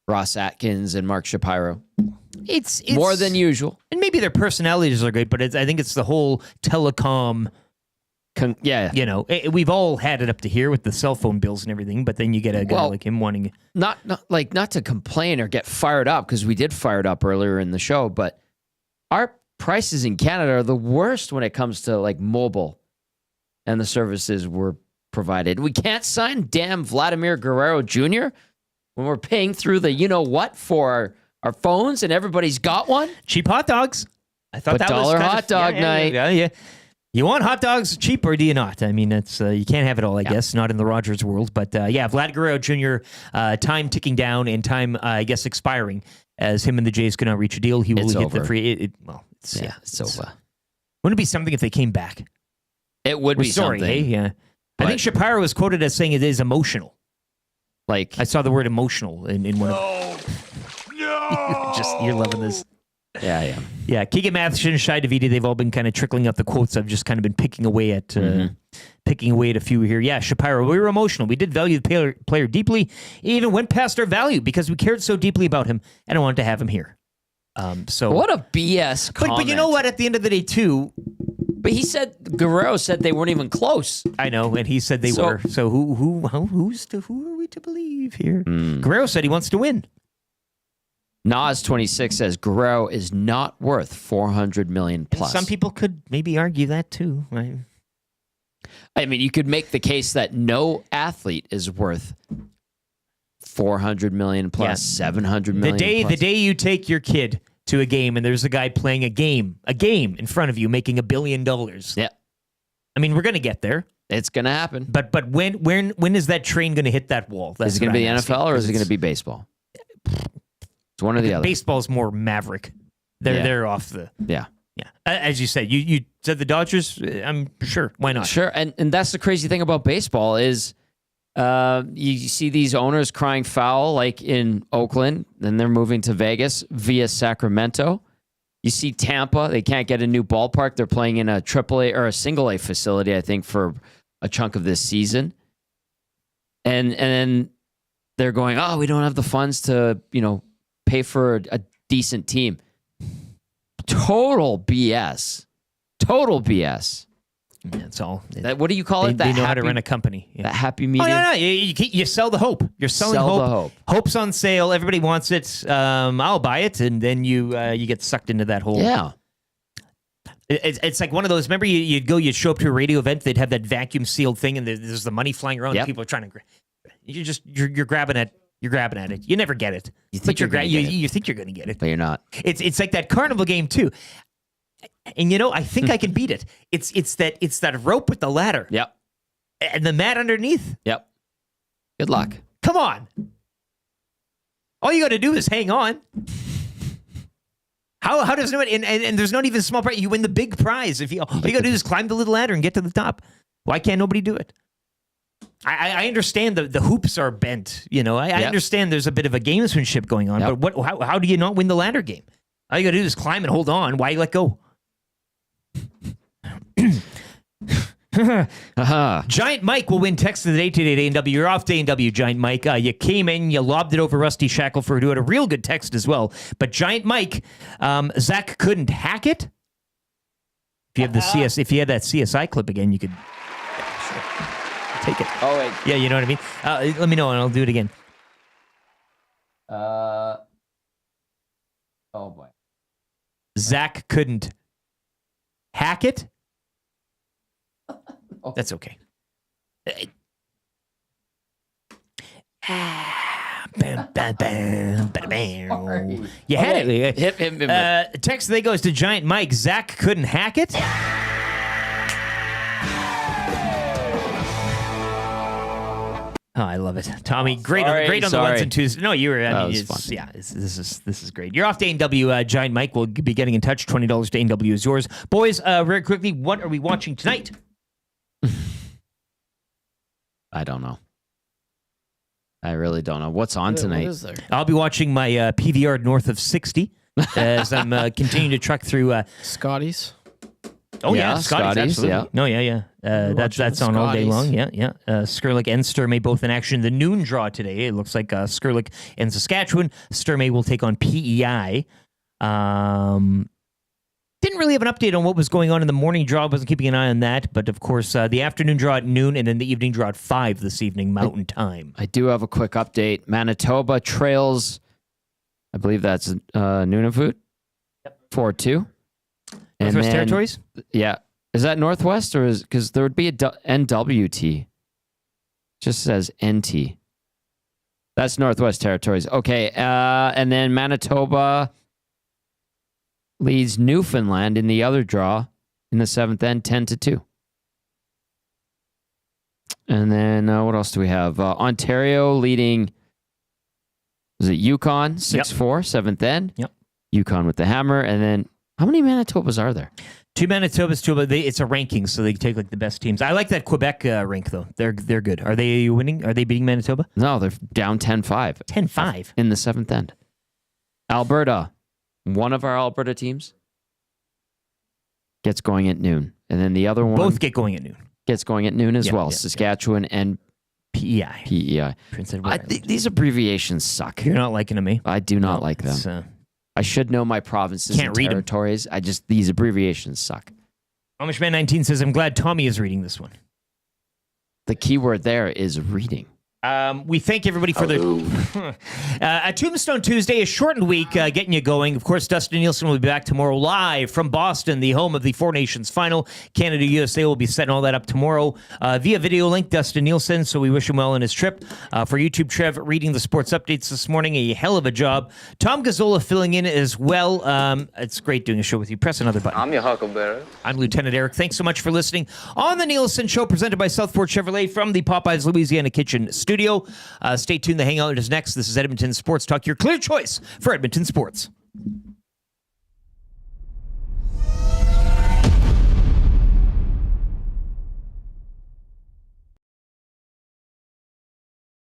S7: Ross Atkins and Mark Shapiro.
S1: It's
S7: more than usual.
S1: And maybe their personalities are good, but I think it's the whole telecom. You know, we've all had it up to here with the cell phone bills and everything, but then you get a guy like him wanting...
S7: Not to complain or get fired up, because we did fire it up earlier in the show, but our prices in Canada are the worst when it comes to like mobile and the services we're provided. We can't sign damn Vladimir Guerrero Jr. when we're paying through the you-know-what for our phones and everybody's got one.
S1: Cheap hot dogs. I thought that was
S7: $1 hot dog night.
S1: Yeah. You want hot dogs cheap or do you not? I mean, it's you can't have it all, I guess, not in the Rogers world. But Vlad Guerrero Jr., time ticking down and time, I guess, expiring. As him and the Jays cannot reach a deal, he will get the free... It's over. Wouldn't it be something if they came back?
S7: It would be something.
S1: Hey? Yeah. I think Shapiro was quoted as saying it is emotional.
S7: Like,
S1: I saw the word emotional in one of... No! You're loving this.
S7: Yeah, I am.
S1: Yeah, Keegan Matheson, Shai Davidi, they've all been kind of trickling up the quotes. I've just kind of been picking away at a few here. Yeah, Shapiro, we were emotional. We did value the player deeply. He even went past our value because we cared so deeply about him, and I wanted to have him here. So
S7: what a BS comment.
S1: But you know what? At the end of the day, too...
S7: But Guerrero said they weren't even close.
S1: I know, and he said they were. So who are we to believe here? Guerrero said he wants to win.
S7: Nas26 says Guerrero is not worth $400 million plus.
S1: And some people could maybe argue that too. Right?
S7: I mean, you could make the case that no athlete is worth $400 million plus, $700 million.
S1: The day you take your kid to a game and there's a guy playing a game in front of you making $1 billion.
S7: Yeah.
S1: I mean, we're going to get there.
S7: It's going to happen.
S1: But when is that train going to hit that wall?
S7: Is it going to be the NFL or is it going to be baseball? It's one or the other.
S1: Baseball's more maverick. They're off the...
S7: Yeah.
S1: As you said, you said the Dodgers, I'm sure. Why not?
S7: Sure. And that's the crazy thing about baseball is you see these owners crying foul like in Oakland, then they're moving to Vegas via Sacramento. You see Tampa, they can't get a new ballpark. They're playing in a AAA or a single A facility, I think, for a chunk of this season. And then they're going, we don't have the funds to, pay for a decent team. Total BS.
S1: That's all.
S7: What do you call it?
S1: They know how to run a company. Yeah.
S7: That happy medium?
S1: No. You sell the hope. You're selling hope. Hope's on sale. Everybody wants it. I'll buy it. And then you get sucked into that whole...
S7: Yeah.
S1: It's like one of those... Remember you'd show up to a radio event, they'd have that vacuum sealed thing and there's the money flying around and people are trying to... You're grabbing at it. You never get it.
S7: You think you're going
S1: to get it.
S7: But you're not.
S1: It's like that carnival game too. And I think I can beat it. It's that rope with the ladder.
S7: Yep.
S1: And the mat underneath.
S7: Yep. Good luck.
S1: Come on. All you got to do is hang on. How does no one, and there's not even a small prize. You win the big prize. All you got to do is climb the little ladder and get to the top. Why can't nobody do it? I understand the hoops are bent. I understand there's a bit of a gamesmanship going on. But how do you not win the ladder game? All you got to do is climb and hold on. Why let go? Giant Mike will win text of the day today at A&W. You're off to A&W, Giant Mike. You came in, you lobbed it over Rusty Shackelford, who had a real good text as well. But Giant Mike, Zach couldn't hack it. If you had that CSI clip again, you could take it.
S7: Oh wait,
S1: yeah, you know what I mean. Let me know and I'll do it again.
S7: Oh boy,
S1: Zach couldn't hack it. That's okay. Bam, bam, bam, bam, bam. You had it.
S7: Hip.
S1: Text today goes to Giant Mike. Zach couldn't hack it. Oh, I love it, Tommy. Great on the ones and twos. No, you were. I mean, this is great. You're off to A&W. Giant Mike will be getting in touch. $20 to A&W is yours, boys. Very quickly, what are we watching tonight?
S7: I don't know. I really don't know. What's on tonight?
S3: What is there?
S1: I'll be watching my PVR north of 60 as I'm continuing to truck through
S3: Scotties.
S1: Oh yeah, Scotties, absolutely.
S7: Yeah.
S1: No, yeah. That's on all day long. Yeah. Skurlik and Sturmey both in action. The noon draw today. It looks like Skurlik and Saskatchewan. Sturmey will take on PEI. Didn't really have an update on what was going on in the morning draw. I wasn't keeping an eye on that. But, of course, the afternoon draw at noon and then the evening draw at 5 this evening, Mountain Time.
S7: I do have a quick update. Manitoba trails, I believe that's Nunavut, 4-2.
S1: Northwest Territories?
S7: Yeah. Is that Northwest or is... Because there would be a NWT. Just says NT. That's Northwest Territories. Okay. And then Manitoba... leads Newfoundland in the other draw in the 7th end, 10-2. And then what else do we have? Ontario leading, was it Yukon, 6-4, 7th end?
S1: Yep.
S7: Yukon with the hammer. And then how many Manitobas are there?
S1: 2 Manitobas, but it's a ranking, so they take like the best teams. I like that Quebec rank, though. They're good. Are they winning? Are they beating Manitoba?
S7: No, they're down 10-5.
S1: 10-5?
S7: In the 7th end. Alberta. One of our Alberta teams gets going at noon. And then the other one...
S1: Both get going at noon.
S7: Gets going at noon as well. Saskatchewan and PEI.
S1: Prince Edward
S7: these abbreviations suck.
S1: You're not liking them, eh?
S7: I do not like them. I should know my provinces
S1: Can't
S7: and
S1: read
S7: territories. These abbreviations suck.
S1: Amishman 19 says, I'm glad Tommy is reading this one.
S7: The key word there is reading.
S1: We thank everybody for a Tombstone Tuesday, a shortened week, getting you going. Of course, Dustin Nielson will be back tomorrow live from Boston, the home of the Four Nations final. Canada, USA will be setting all that up tomorrow via video link. Dustin Nielson, so we wish him well on his trip. For YouTube, Trev reading the sports updates this morning, a hell of a job. Tom Gazzola filling in as well. It's great doing a show with you. Press another button.
S8: I'm your huckleberry.
S1: I'm Lieutenant Eric. Thanks so much for listening on the Nielson Show, presented by Southport Chevrolet from the Popeyes Louisiana Kitchen Studio. Stay tuned. The Hangout is next. This is Edmonton Sports Talk, your clear choice for Edmonton sports.